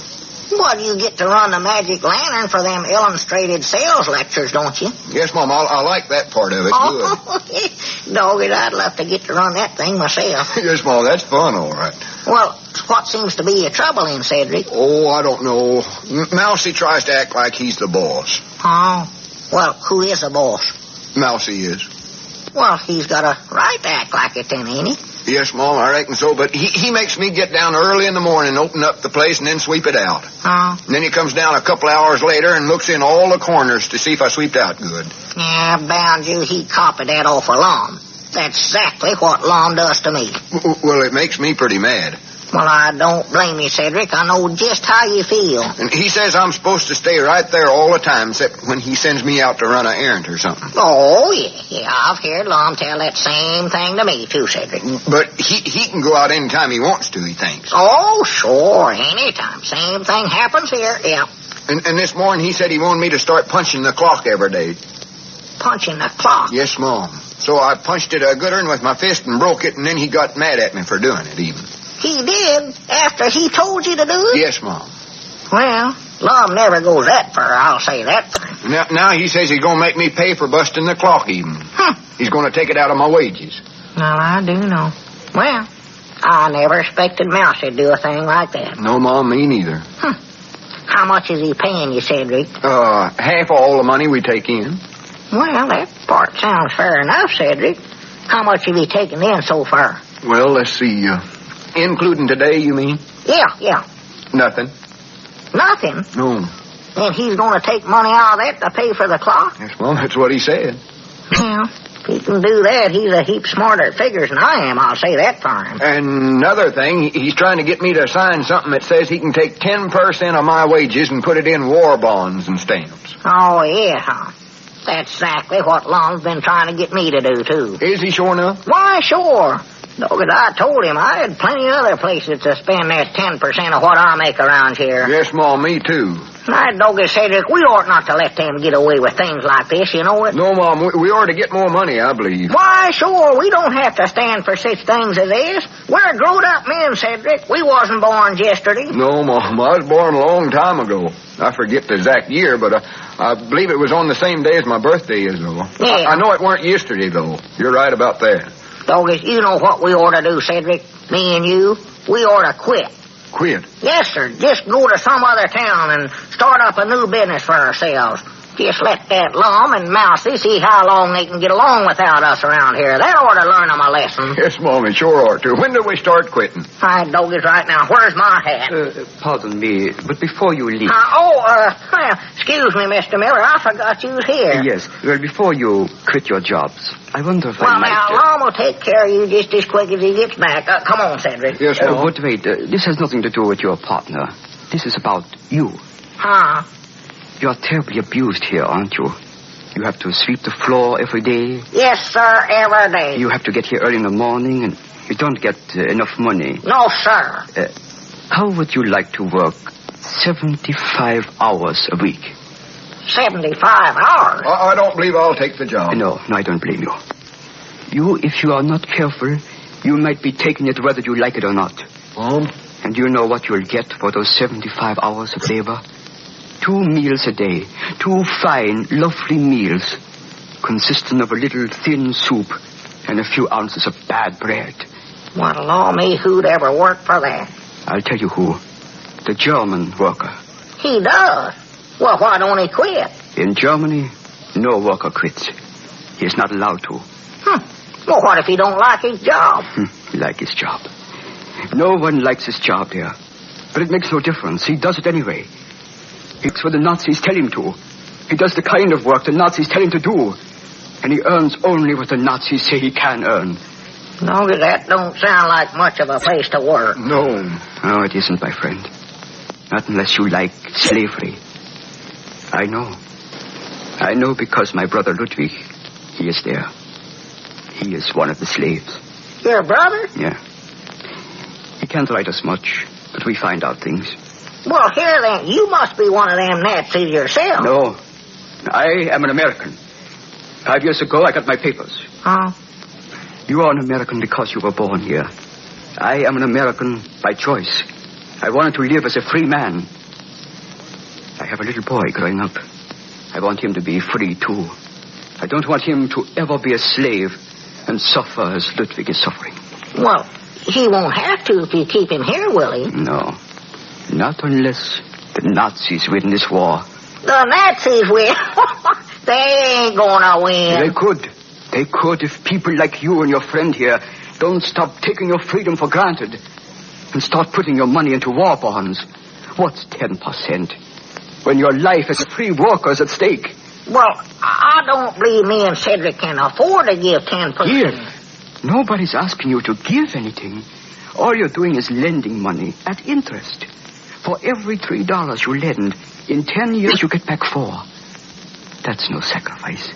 Well, you get to run the magic lantern for them illustrated sales lectures, don't you? Yes, Mom, I like that part of it, good. Doggy, I'd love to get to run that thing myself. Yes, Mom, that's fun, all right. Well, what seems to be your trouble in, Cedric? Oh, I don't know. Mousey tries to act like he's the boss. Oh, well, who is the boss? Mousey is. Well, he's got a right to act like it then, ain't he? Yes, Mom, I reckon so, but he makes me get down early in the morning, open up the place, and then sweep it out. Oh. And then he comes down a couple hours later and looks in all the corners to see if I sweeped out good. Yeah, bound you, he copied that off of Lum. That's exactly what Lum does to me. Well, it makes me pretty mad. Well, I don't blame you, Cedric. I know just how you feel. And he says I'm supposed to stay right there all the time, except when he sends me out to run an errand or something. Oh, yeah. I've heard Lum tell that same thing to me, too, Cedric. But he can go out any time he wants to, he thinks. Oh, sure, anytime. Same thing happens here, yeah. And this morning he said he wanted me to start punching the clock every day. Punching the clock? Yes, Mom. So I punched it a good one with my fist and broke it, and then he got mad at me for doing it, even. He did? After he told you to do it? Yes, Mom. Well, Lum never goes that far, I'll say that for him. Now he says he's going to make me pay for busting the clock even. He's going to take it out of my wages. Well, I do know. Well, I never expected Mousey to do a thing like that. No, Mom, me neither. How much is he paying you, Cedric? Half all the money we take in. Well, that part sounds fair enough, Cedric. How much have you taken in so far? Well, let's see. Including today, you mean? Yeah. Nothing. Nothing? No. And he's going to take money out of that to pay for the clock? Yes, well, that's what he said. Well, if he can do that, he's a heap smarter at figures than I am, I'll say that for him. And another thing, he's trying to get me to sign something that says he can take 10% of my wages and put it in war bonds and stamps. Oh, yeah, huh? That's exactly what Lum's been trying to get me to do, too. Is he sure enough? Why, sure. Doggy, I told him I had plenty of other places to spend that 10% of what I make around here. Yes, Mom, me too. My Doggy said that we ought not to let them get away with things like this, you know it? No, Mom, we ought to get more money, I believe. Why, sure, we don't have to stand for such things as this. We're grown-up men, Cedric. We wasn't born yesterday. No, Mom, I was born a long time ago. I forget the exact year, but I believe it was on the same day as my birthday is, though. Yeah. I know it weren't yesterday, though. You're right about that. Doggy, you know what we ought to do, Cedric? Me and you? We ought to quit. Quit? Yes, sir. Just go to some other town and start up a new business for ourselves. Just let that Lum and Mousey see how long they can get along without us around here. That ought to learn them a lesson. Yes, Mom, it sure ought to. When do we start quitting? All right, Doggies, right now. Where's my hat? Pardon me, but before you leave... excuse me, Mr. Miller. I forgot you was here. Yes, well, before you quit your jobs, I wonder if I might... Well, now, Lum will take care of you just as quick as he gets back. Come on, Cedric. Yes, Mom. But wait, this has nothing to do with your partner. This is about you. Huh? You are terribly abused here, aren't you? You have to sweep the floor every day. Yes, sir, every day. You have to get here early in the morning, and you don't get enough money. No, sir. How would you like to work 75 hours a week? 75 hours? I don't believe I'll take the job. No, I don't blame you. If you are not careful, you might be taking it whether you like it or not. Mom? And you know what you'll get for those 75 hours of labor? 2 meals a day. 2 fine, lovely meals, consisting of a little thin soup and a few ounces of bad bread. Well, law me, who'd ever work for that? I'll tell you who. The German worker. He does. Well, why don't he quit? In Germany, no worker quits. He is not allowed to. Well, what if he don't like his job? He likes his job. No one likes his job there. But it makes no difference. He does it anyway. He works what the Nazis tell him to. He does the kind of work the Nazis tell him to do. And he earns only what the Nazis say he can earn. No, that don't sound like much of a place to work. No. No, it isn't, my friend. Not unless you like slavery. I know. I know because my brother Ludwig, he is there. He is one of the slaves. Your brother? Yeah. He can't write us much, but we find out things. Well, here then, you must be one of them Nazis yourself. No. I am an American. 5 years ago, I got my papers. Huh? You are an American because you were born here. I am an American by choice. I wanted to live as a free man. I have a little boy growing up. I want him to be free, too. I don't want him to ever be a slave and suffer as Ludwig is suffering. Well, he won't have to if you keep him here, will he? No. Not unless the Nazis win this war. The Nazis win? They ain't gonna win. They could. They could if people like you and your friend here don't stop taking your freedom for granted and start putting your money into war bonds. What's 10%? When your life as a free worker is at stake. Well, I don't believe me and Cedric can afford to give 10%. Here, nobody's asking you to give anything. All you're doing is lending money at interest. For every $3 you lend, in 10 years you get back 4. That's no sacrifice.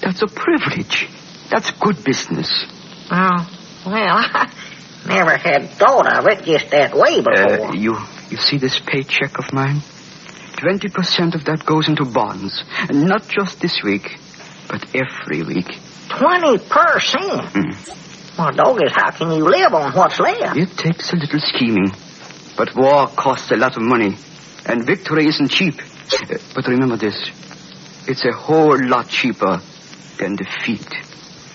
That's a privilege. That's good business. Oh, well, I never had thought of it just that way before. You see this paycheck of mine? 20% of that goes into bonds. And not just this week, but every week. 20%? Well, doggies, how can you live on what's left? It takes a little scheming. But war costs a lot of money. And victory isn't cheap. But remember this. It's a whole lot cheaper than defeat.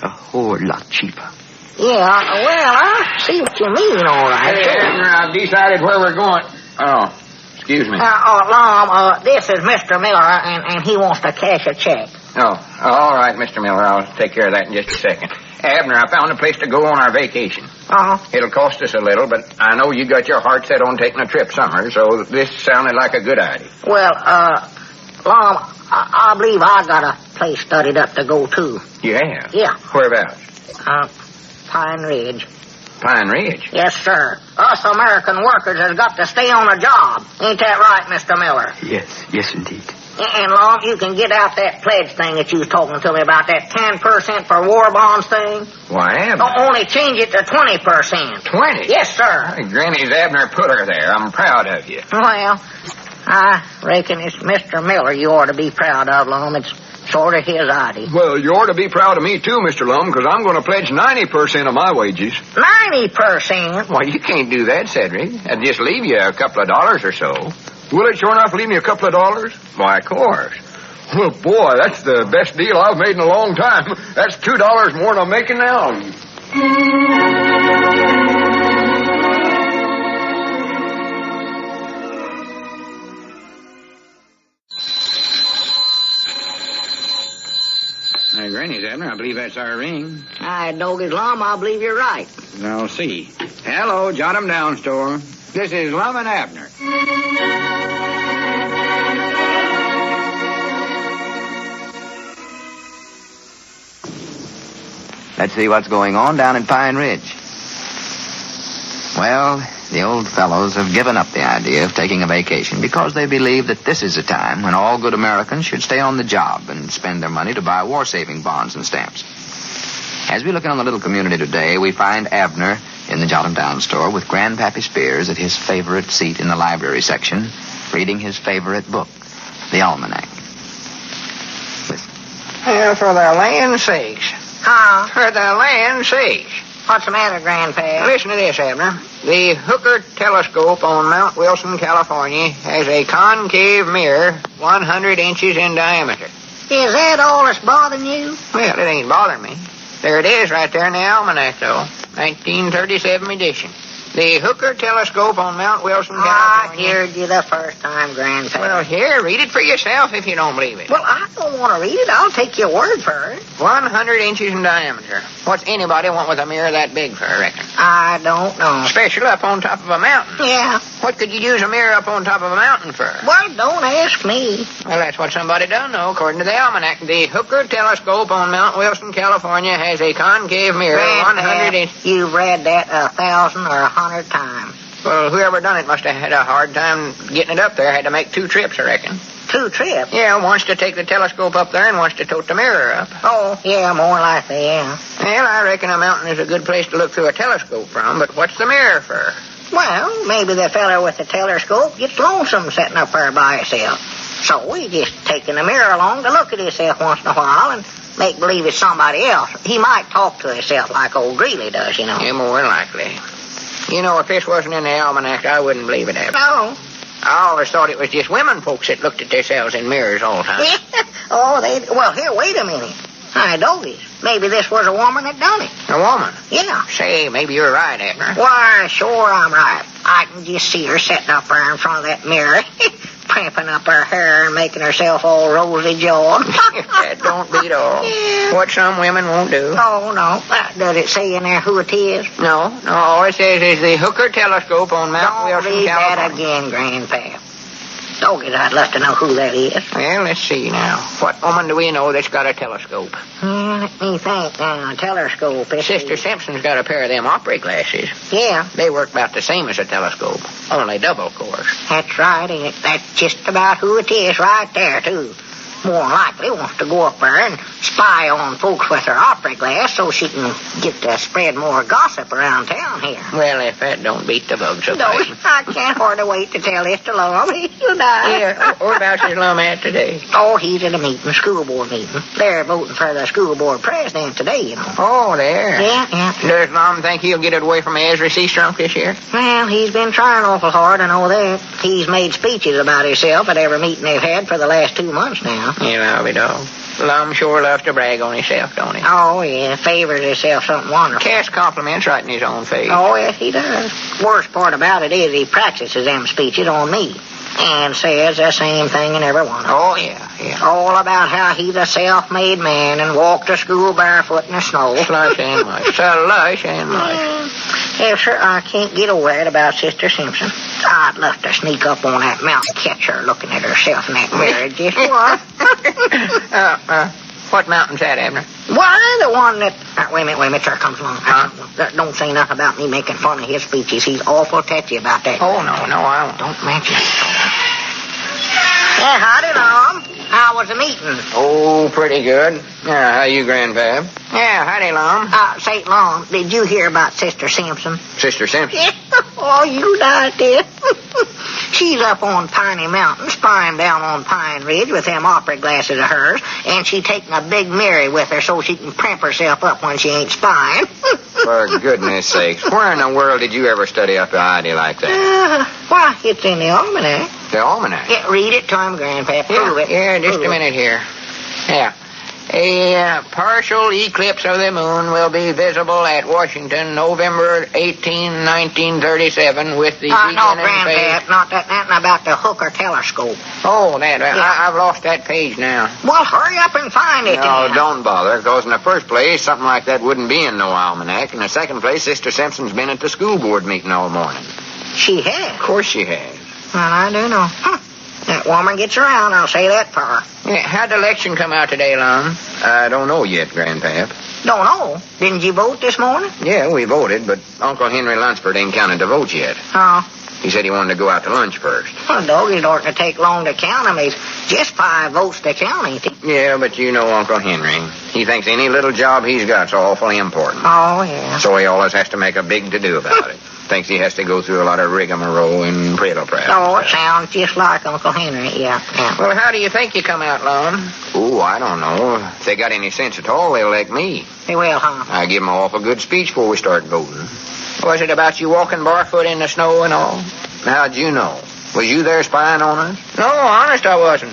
A whole lot cheaper. Yeah, well, I see what you mean, all right. Hey, Abner, I've decided where we're going. Oh, excuse me. Lum, this is Mr. Miller, and he wants to cash a check. Oh, all right, Mr. Miller. I'll take care of that in just a second. Abner, I found a place to go on our vacation. Uh-huh. It'll cost us a little, but I know you got your heart set on taking a trip somewhere, so this sounded like a good idea. Well, Lum, I believe I got a place studied up to go to. You have? Yeah. Whereabouts? Pine Ridge. Pine Ridge? Yes, sir. Us American workers has got to stay on the job. Ain't that right, Mr. Miller? Yes, indeed. And, Lum, you can get out that pledge thing that you was talking to me about, that 10% for war bonds thing. Why, Abner? Only change it to 20%. 20? Yes, sir. Granny's Abner put her there. I'm proud of you. Well, I reckon it's Mr. Miller you ought to be proud of, Lum. It's sort of his idea. Well, you ought to be proud of me, too, Mr. Lum, because I'm going to pledge 90% of my wages. 90%? Why, you can't do that, Cedric. I'd just leave you a couple of dollars or so. Will it sure enough leave me a couple of dollars? Why, of course. Well, boy, that's the best deal I've made in a long time. That's $2 more than I'm making now. Hey, Granny's Abner, I believe that's our ring. I don't get Lum, I believe you're right. Now, see. Hello, jot 'em down, store. This is Lum and Abner. Let's see what's going on down in Pine Ridge. Well, the old fellows have given up the idea of taking a vacation because they believe that this is a time when all good Americans should stay on the job and spend their money to buy war-saving bonds and stamps. As we look in on the little community today, we find Abner in the Jot 'em Down store with Grandpappy Spears at his favorite seat in the library section, reading his favorite book, the Almanac. Listen. For the land's sakes. For the land's sakes. What's the matter, Grandpa? Listen to this, Abner. The Hooker telescope on Mount Wilson, California, has a concave mirror 100 inches in diameter. Is that all that's bothering you? Well, it ain't bothering me. There it is right there in the almanac, though. 1937 edition. The Hooker telescope on Mount Wilson, I California. heard you the first time, Grandpa. Well, here, read it for yourself if you don't believe it. Well, I don't want to read it. I'll take your word for it. 100 inches in diameter. What's anybody want with a mirror that big for, I reckon? I don't know. Especially up on top of a mountain. Yeah. What could you use a mirror up on top of a mountain for? Well, don't ask me. Well, that's what somebody done know, according to the almanac. The Hooker telescope on Mount Wilson, California, has a concave mirror 100 inches. You've read that 1,000 or 100 times. Well, whoever done it must have had a hard time getting it up there. Had to make 2 trips, I reckon. 2 trips? Yeah, once to take the telescope up there and once to tote the mirror up. Oh, yeah, more likely, yeah. Well, I reckon a mountain is a good place to look through a telescope from, but what's the mirror for? Well, maybe the feller with the telescope gets lonesome sitting up there by himself. So he just taking the mirror along to look at himself once in a while and make believe it's somebody else. He might talk to himself like old Greeley does, you know. Yeah, more likely. You know, if this wasn't in the almanac, I wouldn't believe it, Abner. No. I always thought it was just women folks that looked at themselves in mirrors all the time. Well, here, wait a minute. I dogies. Maybe this was a woman that done it. A woman? Yeah. Say, maybe you're right, Abner. Why, sure I'm right. I can just see her sitting up there in front of that mirror, primping up her hair and making herself all rosy-jawed. That don't beat all. Yeah. What some women won't do. Oh, no. Does it say in there who it is? No. All it says is the Hooker telescope on Mount Wilson, Read California. that again, Grandpa. Dogged, I'd love to know who that is. Well, let's see now. What woman do we know that's got a telescope? Let me think now. A telescope. Sister Simpson's got a pair of them opera glasses. Yeah. They work about the same as a telescope, only double, of course. That's right, ain't it? That's just about who it is right there, too. More likely wants to go up there and spy on folks with her opera glass so she can get to spread more gossip around town here. Well, if that don't beat the bugs so No, bad. I can't hardly wait to tell this to Lum. He'll die. Yeah, whereabouts is Lum at today? Oh, he's at a meeting, school board meeting. They're voting for the school board president today, you know. Oh, there. Yeah. Does Lum think he'll get it away from Ezra Seastrunk this year? Well, he's been trying awful hard, I know that. He's made speeches about himself at every meeting they've had for the last 2 months now. Yeah, I'll be dog. Lum sure loves to brag on himself, don't he? Oh, yeah, favors himself something wonderful. Casts compliments right in his own face. Oh, yes, he does. Worst part about it is he practices them speeches on me and says the same thing in every one of them. Oh, yeah. All about how he's a self-made man and walked to school barefoot in the snow. Slush and mush. Slush and mush. Yes, sir, I can't get over that about Sister Simpson. I'd love to sneak up on that mountain, catch her looking at herself in that mirror. Just what? What mountain's that, Abner? Why, the one that... wait a minute, there comes along. Don't say nothing about me making fun of his speeches. He's awful touchy about that. Oh, no, I won't. Don't mention it. Yeah, howdy, Lum. How was the meeting? Oh, pretty good. Yeah, how you, Grandpap? Yeah, howdy, Lum. Say, Lum, did you hear about Sister Simpson? Sister Simpson? Oh, you died, dear. She's up on Piney Mountain, spying down on Pine Ridge with them opera glasses of hers, and she taking a big mirror with her so she can primp herself up when she ain't spying. For goodness sakes, where in the world did you ever study up an idea like that? Why, it's in the almanac. The almanac? Yeah, read it to him, Grandpa. Prove it. Yeah, just a minute here. Yeah. A partial eclipse of the moon will be visible at Washington November 18, 1937 with the No, beginning Grandpa, phase. not about the Hooker telescope. Oh, that. Yeah. I've lost that page now. Well, hurry up and find it. No, then. don't bother, because in the first place, something like that wouldn't be in no almanac. In the second place, Sister Simpson's been at the school board meeting all morning. She has. Of course she has. Well, I do know. That woman gets around, I'll say that for her. Yeah, how'd the election come out today, Lum? I don't know yet, Grandpap. Don't know. Didn't you vote this morning? Yeah, we voted, but Uncle Henry Lunsford ain't counted the votes yet. Oh. He said he wanted to go out to lunch first. Well, doggies oughtn't to take long to count them. There's Just 5 votes to count, ain't it? Yeah, but you know Uncle Henry. He thinks any little job he's got's awfully important. Oh, yeah. So he always has to make a big to-do about it. Thinks he has to go through a lot of rigmarole and prattle-prattle. Oh, it sounds just like Uncle Henry, yeah. Well, how do you think you come out, Lum? Oh, I don't know. If they got any sense at all, they'll elect me. They will, huh? I give 'em an awful good speech before we start voting. Was it about you walking barefoot in the snow and all? How'd you know? Was you there spying on us? No, honest I wasn't.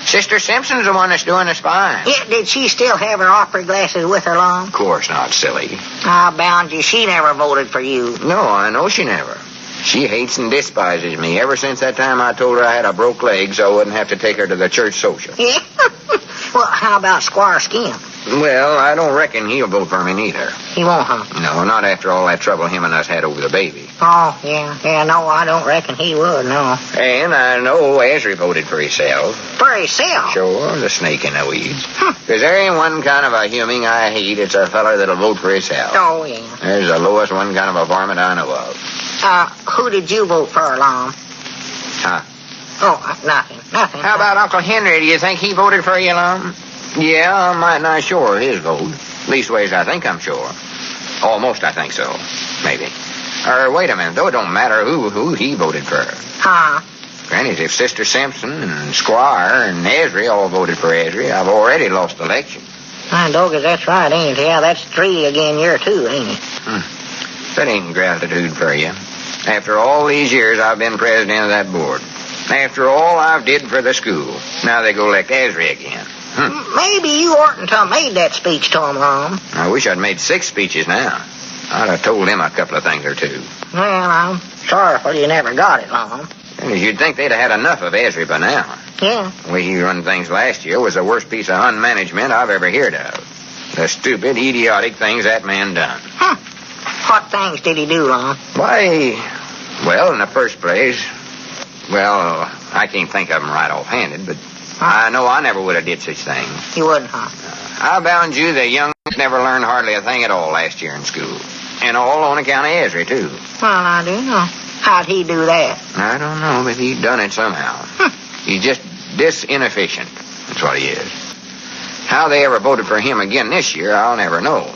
Sister Simpson's the one that's doing the spying. Yeah, did she still have her opera glasses with her, Lum? Of course not, silly. I bound you, she never voted for you. No, I know she never. She hates and despises me ever since that time I told her I had a broke leg so I wouldn't have to take her to the church social. Yeah? Well, how about Squire Skimp? Well, I don't reckon he'll vote for me neither. He won't, huh? No, not after all that trouble him and us had over the baby. Oh, yeah. Yeah, no, I don't reckon he would, no. And I know Ezra voted for himself. For himself? Sure, the snake in the weeds. Because there ain't one kind of a human I hate. It's a feller that'll vote for himself. Oh, yeah. There's the lowest one kind of a varmint I know of. Who did you vote for, Lum? Huh? Oh, nothing. How about Uncle Henry? Do you think he voted for you, Lum? Yeah, I'm mighty nigh sure of his vote. Leastways, I think I'm sure. Almost, I think so. Maybe. Or, wait a minute, though. It don't matter who he voted for. Huh? Granny, if Sister Simpson and Squire and Ezra all voted for Ezra, I've already lost the election. Doggers, that's right, ain't it? Yeah, that's 3 again, you're 2, ain't it? That ain't gratitude for you. After all these years I've been president of that board. After all I've did for the school. Now they go elect Ezra again. Maybe you oughtn't to have made that speech to him, Lum. I wish I'd made 6 speeches now. I'd have told him a couple of things or two. Well, I'm sorrowful you never got it, Lum. And you'd think they'd have had enough of Ezra by now. Yeah. The way he run things last year was the worst piece of unmanagement I've ever heard of. The stupid, idiotic things that man done. What things did he do, Lum? Why, well, in the first place, well, I can't think of them right offhanded, but I know I never would have did such things. You wouldn't, huh? I bound you the young never learned hardly a thing at all last year in school. And all on account of Ezra, too. Well, I do know. How'd he do that? I don't know, but he done it somehow. He's just inefficient. That's what he is. How they ever voted for him again this year, I'll never know.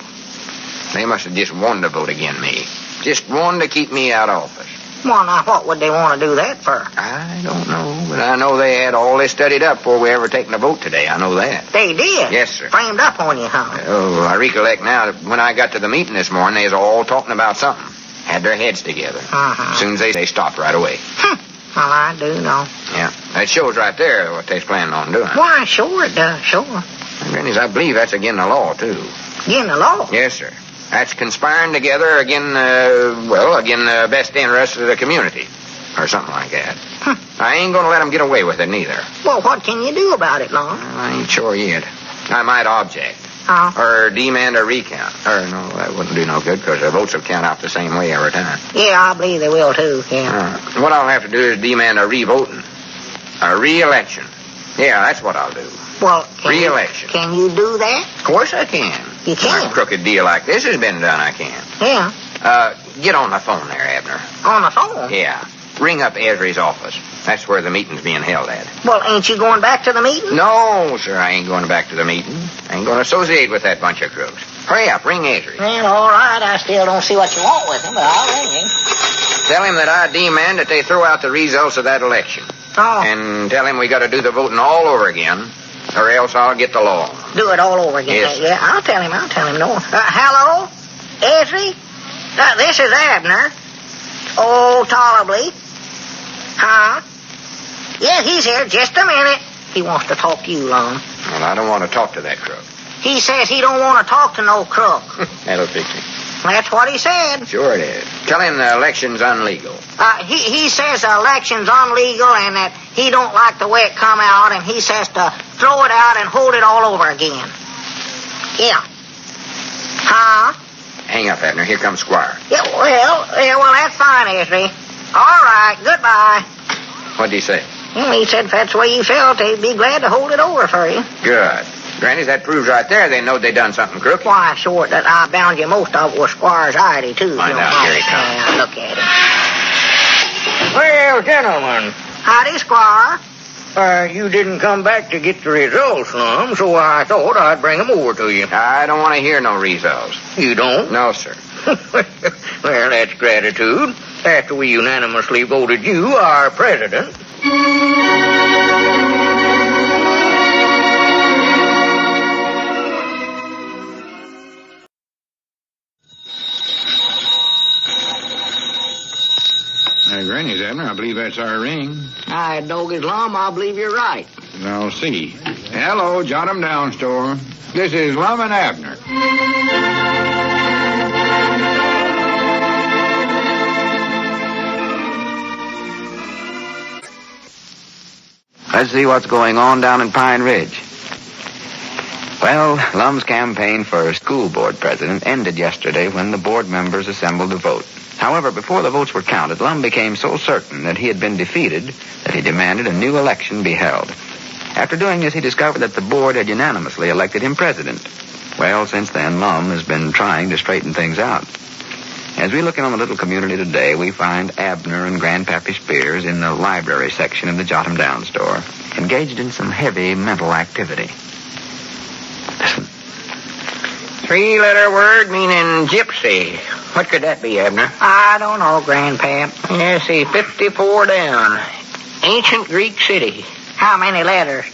They must have just wanted to vote against me. Just wanted to keep me out of office. Well, now, what would they want to do that for? I don't know, but I know they had all this studied up before we ever taken a vote today. I know that. They did? Yes, sir. Framed up on you, huh? Oh, I recollect now that when I got to the meeting this morning, they was all talking about something. Had their heads together. Uh-huh. As soon as they stopped right away. Well, I do know. Yeah, that shows right there what they's planning on doing. Why, sure it does, sure. Grannies, I believe that's against the law, too. Against the law? Yes, sir. That's conspiring together against the best interests of the community. Or something like that. I ain't going to let them get away with it, neither. Well, what can you do about it, Lum? Well, I ain't sure yet. I might object. Or demand a recount. Or, no, that wouldn't do no good, because the votes will count out the same way every time. Yeah, I believe they will, too, yeah. What I'll have to do is demand a re-voting. A re-election. Yeah, that's what I'll do. Well, re-election. Can you do that? Of course I can. You can? A crooked deal like this has been done, I can. Yeah. Get on the phone there, Abner. On the phone? Yeah. Ring up Ezra's office. That's where the meeting's being held at. Well, ain't you going back to the meeting? No, sir, I ain't going back to the meeting. I ain't going to associate with that bunch of crooks. Hurry up, ring Ezra. Well, all right, I still don't see what you want with him, but I'll ring him. Tell him that I demand that they throw out the results of that election. Oh. And tell him we got to do the voting all over again, or else I'll get the law. Do it all over again? Yes, Yeah, I'll tell him, no. Hello? Ezra? This is Abner. Oh, tolerably. Huh? Yeah, he's here. Just a minute. He wants to talk to you, Lum. Well, I don't want to talk to that crook. He says he don't want to talk to no crook. That'll fix him. That's what he said. Sure it is. Tell him the election's illegal. He says the election's illegal and that he don't like the way it come out, and he says to throw it out and hold it all over again. Yeah. Huh? Hang up, Abner. Here comes Squire. Yeah, well, that's fine, Ezra. All right, goodbye. What'd he say? Well, he said if that's the way you felt, he'd be glad to hold it over for you. Good. Granny, that proves right there they know they done something crooked. Why, sure, that I bound you most of it was Squire's ID, too. Find out. Here he comes. Look at him. Well, gentlemen. Howdy, Squire. You didn't come back to get the results, Lum, so I thought I'd bring 'em over to you. I don't want to hear no results. You don't? No, sir. Well, that's gratitude. After we unanimously voted you our president. Granny's, Abner. I believe that's our ring. I dog his Lum. I believe you're right. I'll see. Hello, jot 'em down, store. This is Lum and Abner. Let's see what's going on down in Pine Ridge. Well, Lum's campaign for school board president ended yesterday when the board members assembled to vote. However, before the votes were counted, Lum became so certain that he had been defeated that he demanded a new election be held. After doing this, he discovered that the board had unanimously elected him president. Well, since then, Lum has been trying to straighten things out. As we look in on the little community today, we find Abner and Grandpappy Spears in the library section of the Jot 'em Down store, engaged in some heavy mental activity. Listen. 3-letter word meaning gypsy. What could that be, Abner? I don't know, Grandpap. Yeah, see, 54 down. Ancient Greek city. How many letters?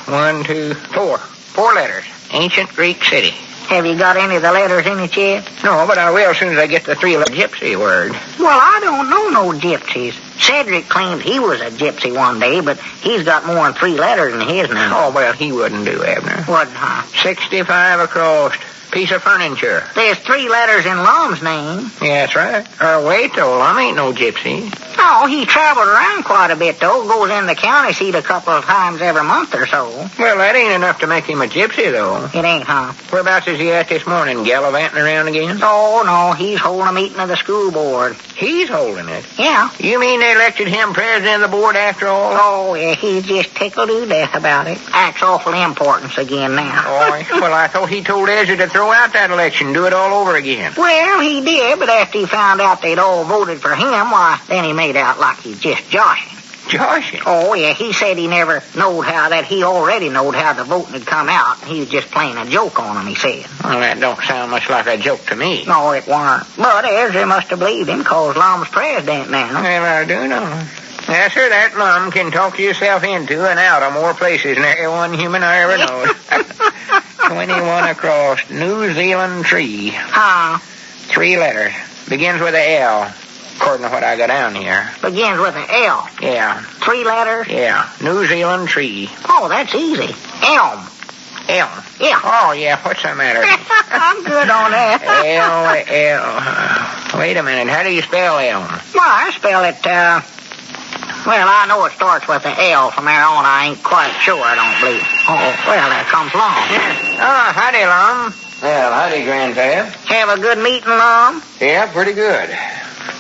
1, 2, 4. 4 letters. Ancient Greek city. Have you got any of the letters in it yet? No, but I will as soon as I get the 3-letter gypsy word. Well, I don't know no gypsies. Cedric claimed he was a gypsy one day, but he's got more than 3 letters in his name. Oh, well, he wouldn't do, Abner. Wouldn't, huh? 65 across. Piece of furniture. There's 3 letters in Lum's name. Yeah, that's right. Wait, though, Lum ain't no gypsy. Oh, he traveled around quite a bit, though. Goes in the county seat a couple of times every month or so. Well, that ain't enough to make him a gypsy, though. It ain't, huh? Whereabouts is he at this morning? Gallivanting around again? Oh, no, he's holding a meeting of the school board. He's holding it? Yeah. You mean they elected him president of the board after all? Oh, yeah, he's just tickled to death about it. Acts awful importance again now. Oh, well, I thought he told Ezra to throw out that election, do it all over again. Well, he did, but after he found out they'd all voted for him, why, then he made out like he's just joshing. Joshing? Oh, yeah, he said he never knowed that he already knowed how the voting had come out. He was just playing a joke on him, he said. Well, that don't sound much like a joke to me. No, it weren't. But Ezra must have believed him, 'cause Lum's president now. Well, I do know. Yes, sir, that Lum can talk yourself into and out of more places than any one human I ever knowed. 21 across. New Zealand tree. Huh? 3 letters. Begins with a L, according to what I got down here. Begins with an L. Yeah. 3 letters? Yeah. New Zealand tree. Oh, that's easy. Elm. Elm? Yeah. Oh, yeah. What's the matter? I'm good on that. L. Wait a minute. How do you spell elm? Well, I spell it, well, I know it starts with an L. From there on, I ain't quite sure, I don't believe. Oh, well, there comes Lum. Oh, howdy, Lum. Well, howdy, Grandpap. Have a good meeting, Lum? Yeah, pretty good.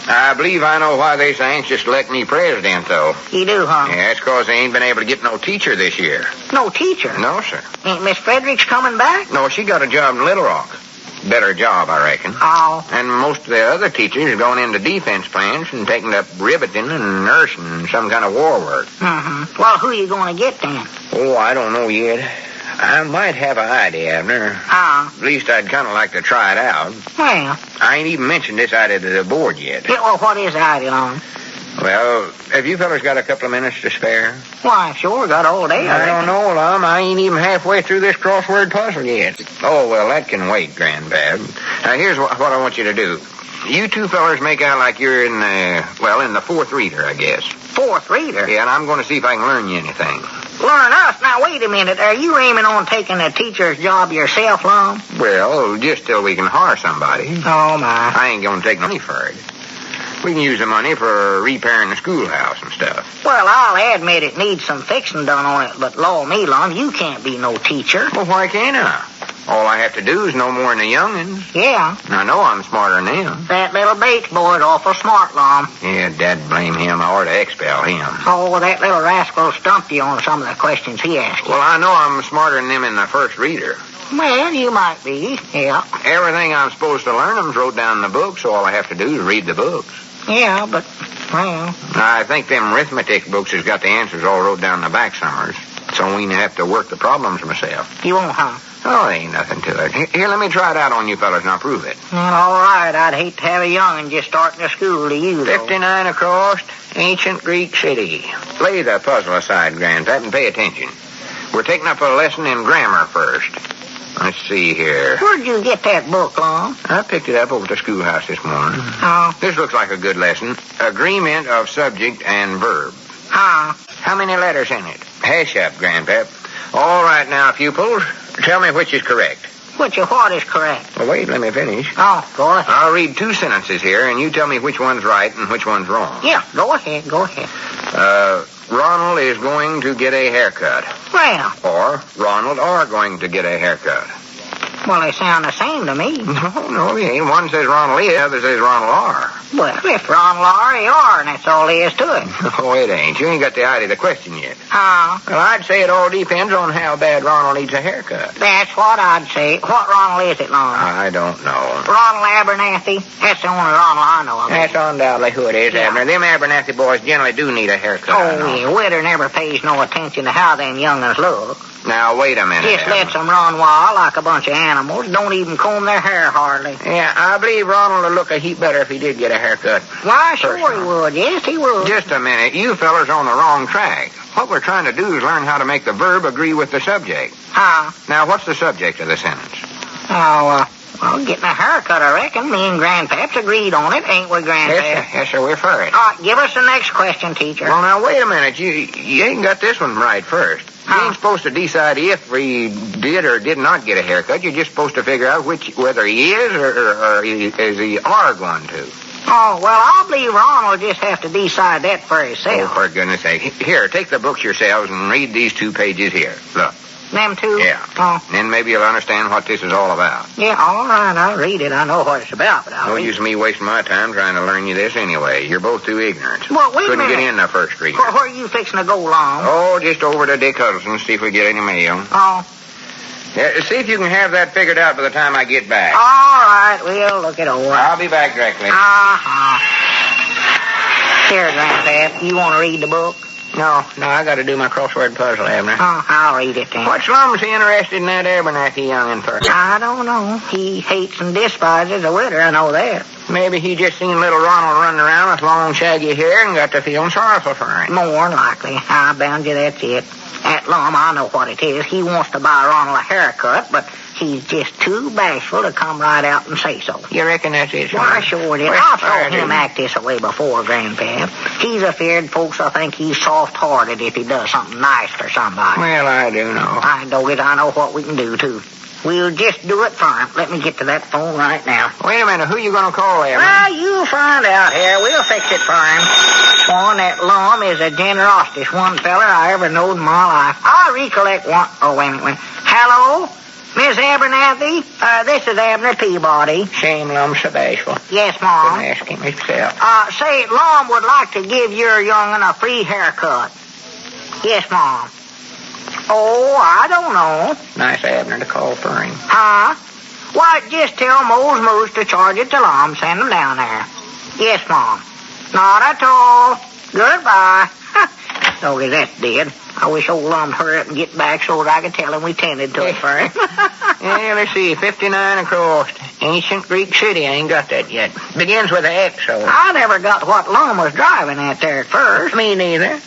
I believe I know why they're so anxious to elect me president, though. You do, huh? Yeah, it's 'cause they ain't been able to get no teacher this year. No teacher? No, sir. Ain't Miss Fredericks coming back? No, she got a job in Little Rock. Better job, I reckon. Oh. And most of the other teachers are going into defense plants and taking up ribbiting and nursing and some kind of war work. Mm-hmm. Well, who are you going to get then? Oh, I don't know yet. I might have an idea, Abner. At least I'd kind of like to try it out. Well. I ain't even mentioned this idea to the board yet. Yeah, well, what is the idea, Lum? Well, have you fellas got a couple of minutes to spare? Why, sure, got all day. I don't know, Lum. I ain't even halfway through this crossword puzzle yet. Oh, well, that can wait, Grandpap. Now, here's what I want you to do. You 2 fellas make out like you're in the 4th reader, I guess. 4th reader? Yeah, and I'm going to see if I can learn you anything. Learn us? Now, wait a minute. Are you aiming on taking a teacher's job yourself, Lum? Well, just till we can hire somebody. Oh, my. I ain't going to take money for it. We can use the money for repairing the schoolhouse and stuff. Well, I'll admit it needs some fixing done on it, but law me, Lum, you can't be no teacher. Well, why can't I? All I have to do is know more than the young'uns. Yeah. I know I'm smarter than them. That little Bates boy's awful smart, Lum. Yeah, Dad blame him. I ought to expel him. Oh, that little rascal stumped you on some of the questions he asked you. Well, I know I'm smarter than them in the 1st reader. Well, you might be, yeah. Everything I'm supposed to learn them's wrote down in the book, so all I have to do is read the books. Yeah, but Well, I think them arithmetic books has got the answers all wrote down in the back summers. So we have to work the problems myself. you won't, huh? Oh, there ain't nothing to it. Here, let me try it out on you fellas and I'll prove it. Well, all right. I'd hate to have a young'un just starting to school to you, though. 59 across, ancient Greek city. Lay the puzzle aside, Grandpap, and pay attention. We're taking up a lesson in grammar first. Let's see here. Where'd you get that book, Lum? I picked it up over at the schoolhouse this morning. Oh. This looks like a good lesson. Agreement of subject and verb. Huh? How many letters in it? Hash up, Grandpap. All right now, pupils. Tell me which is correct. Which of what is correct? Well, wait, let me finish. Oh, go ahead. I'll read 2 sentences here, and you tell me which one's right and which one's wrong. Yeah, go ahead. Ronald is going to get a haircut. Well, Or, Ronald are going to get a haircut. they sound the same to me. No, he ain't. One says Ronald is, the other says Ronald are. Well, if Ronald are, he are, and that's all there is to it. Oh, it ain't. You ain't got the idea of the question yet. Oh, Well, I'd say it all depends on how bad Ronald needs a haircut. that's what I'd say. What Ronald is it, Lum? I don't know. Ronald Abernathy? That's the only Ronald I know of. That's undoubtedly who it is, Yeah. Abner. Them Abernathy boys generally do need a haircut. I know. Oh, yeah, Widder never pays no attention to how them young'uns look. Now, wait a minute, Just Abner. lets them run wild like a bunch of animals. Don't even comb their hair hardly. Yeah, I believe Ronald would look a heap better if he did get a haircut. Why, sure he Personal. would. Yes, he would. Just a minute. You fellas are on the wrong track. What we're trying to do is learn how to make the verb agree with the subject. Huh? Now, what's the subject of the sentence? Oh, getting a haircut, I reckon. Me and Grandpap's agreed on it, ain't we, Grandpap? Yes, sir, we're for it. All right, give us the next question, teacher. Well, now, wait a minute. You ain't got this one right first. You Huh? ain't supposed to decide if he did or did not get a haircut. You're just supposed to figure out whether he is or is he are going to. Oh, well, I believe Ron will just have to decide that for Oh, himself. for goodness sake. Here, take the books yourselves and read these 2 pages here. Look. Them two? Yeah. Oh, Then maybe you'll understand what this is all about. yeah, all right, I'll read it. I know what it's about, but I'll No read use it. me wasting my time trying to learn you this anyway. You're both too ignorant. Well, wait a Couldn't minute. get in the first reading. Where are you fixing to go, Long? Oh, just over to Dick Huddleston, see if we get any mail. Oh, Yeah, see if you can have that figured out by the time I get back. all right, we'll look it over. I'll be back directly. Uh-huh. Here, Grandpap, you want to read the book? No, I got to do my crossword puzzle, Abner. Oh, I'll read it then. What's Lum's interested in that Abernathy youngin' for? I don't know. He hates and despises the winter, I know that. Maybe he just seen little Ronald running around with long, shaggy hair and got to feeling sorrowful for him. More than likely. I bound you that's it. At Lum, I know what it is. He wants to buy Ronald a haircut, but he's just too bashful to come right out and say so. You reckon that's it, son? Why, sure it is. Well, I've I saw him do. act this way before, Grandpap. He's afeard folks will think he's soft-hearted if he does something nice for somebody. Well, I do know. I know what we can do, too. We'll just do it for him. Let me get to that phone right now. Wait a minute, who you gonna call, Abner? Well, you'll find out here. We'll fix it for him. Swan, that Lum is the generosest one feller I ever knowed in my life. I recollect one. Oh, wait a minute. Hello? Miss Abernathy? This is Abner Peabody. Shame Lum's so bashful. Yes, Mom. Couldn't ask him himself. Say, Lum would like to give your young'un a free haircut. Yes, Mom. Oh, I don't know. Nice Abner to call for him. Huh? Why, just tell Mose Moose to charge it to Lum. Send him down there. Yes, Mom. Not at all. Goodbye. So that's dead. I wish old Lum'd hurry up and get back so that I could tell him we tended to it for him. Yeah, let's see, 59 across. Ancient Greek city, I ain't got that yet. Begins with an X, so. I never got what Lum was driving at there at first. Me neither.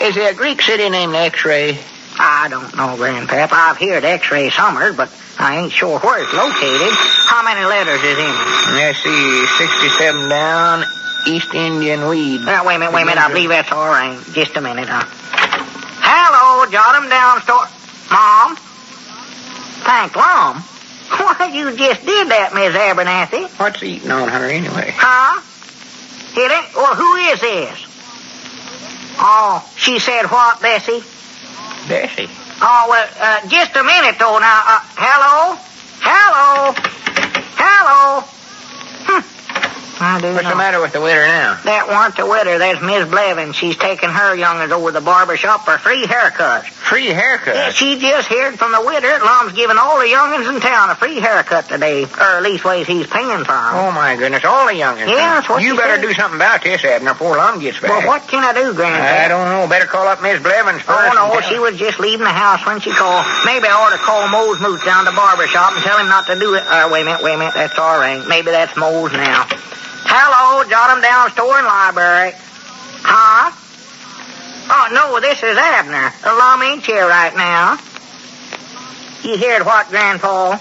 Is there a Greek city named X-Ray? I don't know, Grandpap. I've heard X-ray summers, but I ain't sure where it's located. How many letters is in it? Let's see, 67 down, East Indian weed. Wait a minute. I believe that's all right. Just a minute, huh? Hello, jot 'em down, Mom? Thank Lum. Why, you just did that, Miss Abernathy. What's eating on her anyway? Huh? It ain't... Well, who is this? Oh, she said what, Bessie? Bessie. Oh, well, just a minute, though, now. Hello? I do What's know. the matter with the widow now? That warn't the widow. That's Miss Blevins. She's taking her young'uns over to the barber shop for free haircuts. Free haircut? Yeah, she just heard from the widow that Lum's giving all the young'uns in town a free haircut today. Or leastways he's paying for 'em. Oh, my goodness. All the young'uns. Yeah, that's what you she better said. do something about this, Abner, before Lum gets back. Well, what can I do, Grandpa? I don't know. Better call up Miss Blevins first. Oh, no, and tell she her. was just leaving the house when she called. Maybe I ought to call Mose Moose down to the barber shop and tell him not to do it. Wait a minute. That's all right. Maybe that's Mose now. Hello, jot him down, store and library. Huh? Oh, no, this is Abner. Lum ain't here right now. You heard what, Grandpa?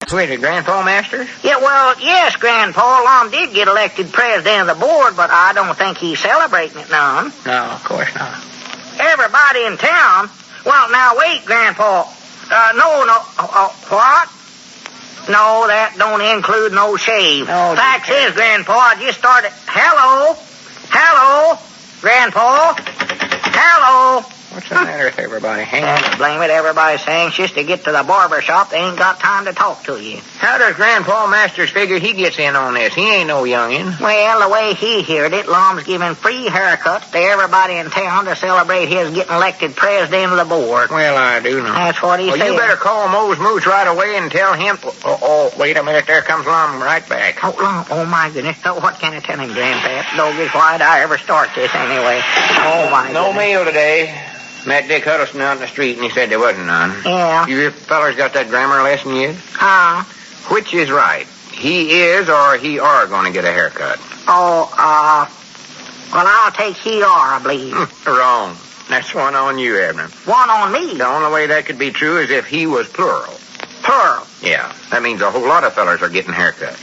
Grandpa Masters? Yeah, well, yes, Grandpa. Lum did get elected president of the board, but I don't think he's celebrating it none. No, of course not. Everybody in town? Well, now, wait, Grandpa. No. What? No, that don't include no shave. No, Fact is, Grandpa, I just started... Hello, Grandpa. Hello. What's the matter with everybody? Hang on. Blame it, everybody's anxious to get to the barber shop. They ain't got time to talk to you. How does Grandpa Masters figure he gets in on this? He ain't no youngin'. Well, the way he heard it, Lum's giving free haircuts to everybody in town to celebrate his getting elected president of the board. Well, I do know. That's what he Well, said. you better call Mose Moose right away and tell him... Oh, wait a minute. There comes Lum right back. Oh, Lum, oh, my goodness. So what can I tell him, Grandpa? Doggies, why'd I ever start this anyway? Oh, my No goodness. meal today. Met Dick Huddleston out in the street, and he said there wasn't none. Yeah. You fellers got that grammar lesson yet? Which is right? He is or he are going to get a haircut? Well, I'll take he are, I believe. Wrong. That's one on you, Abner. One on me. The only way that could be true is if he was plural. Plural. Yeah. That means a whole lot of fellers are getting haircuts.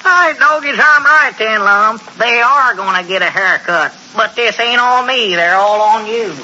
All right, doggies, I'm right then, Lum. They are going to get a haircut. But this ain't on me. They're all on you.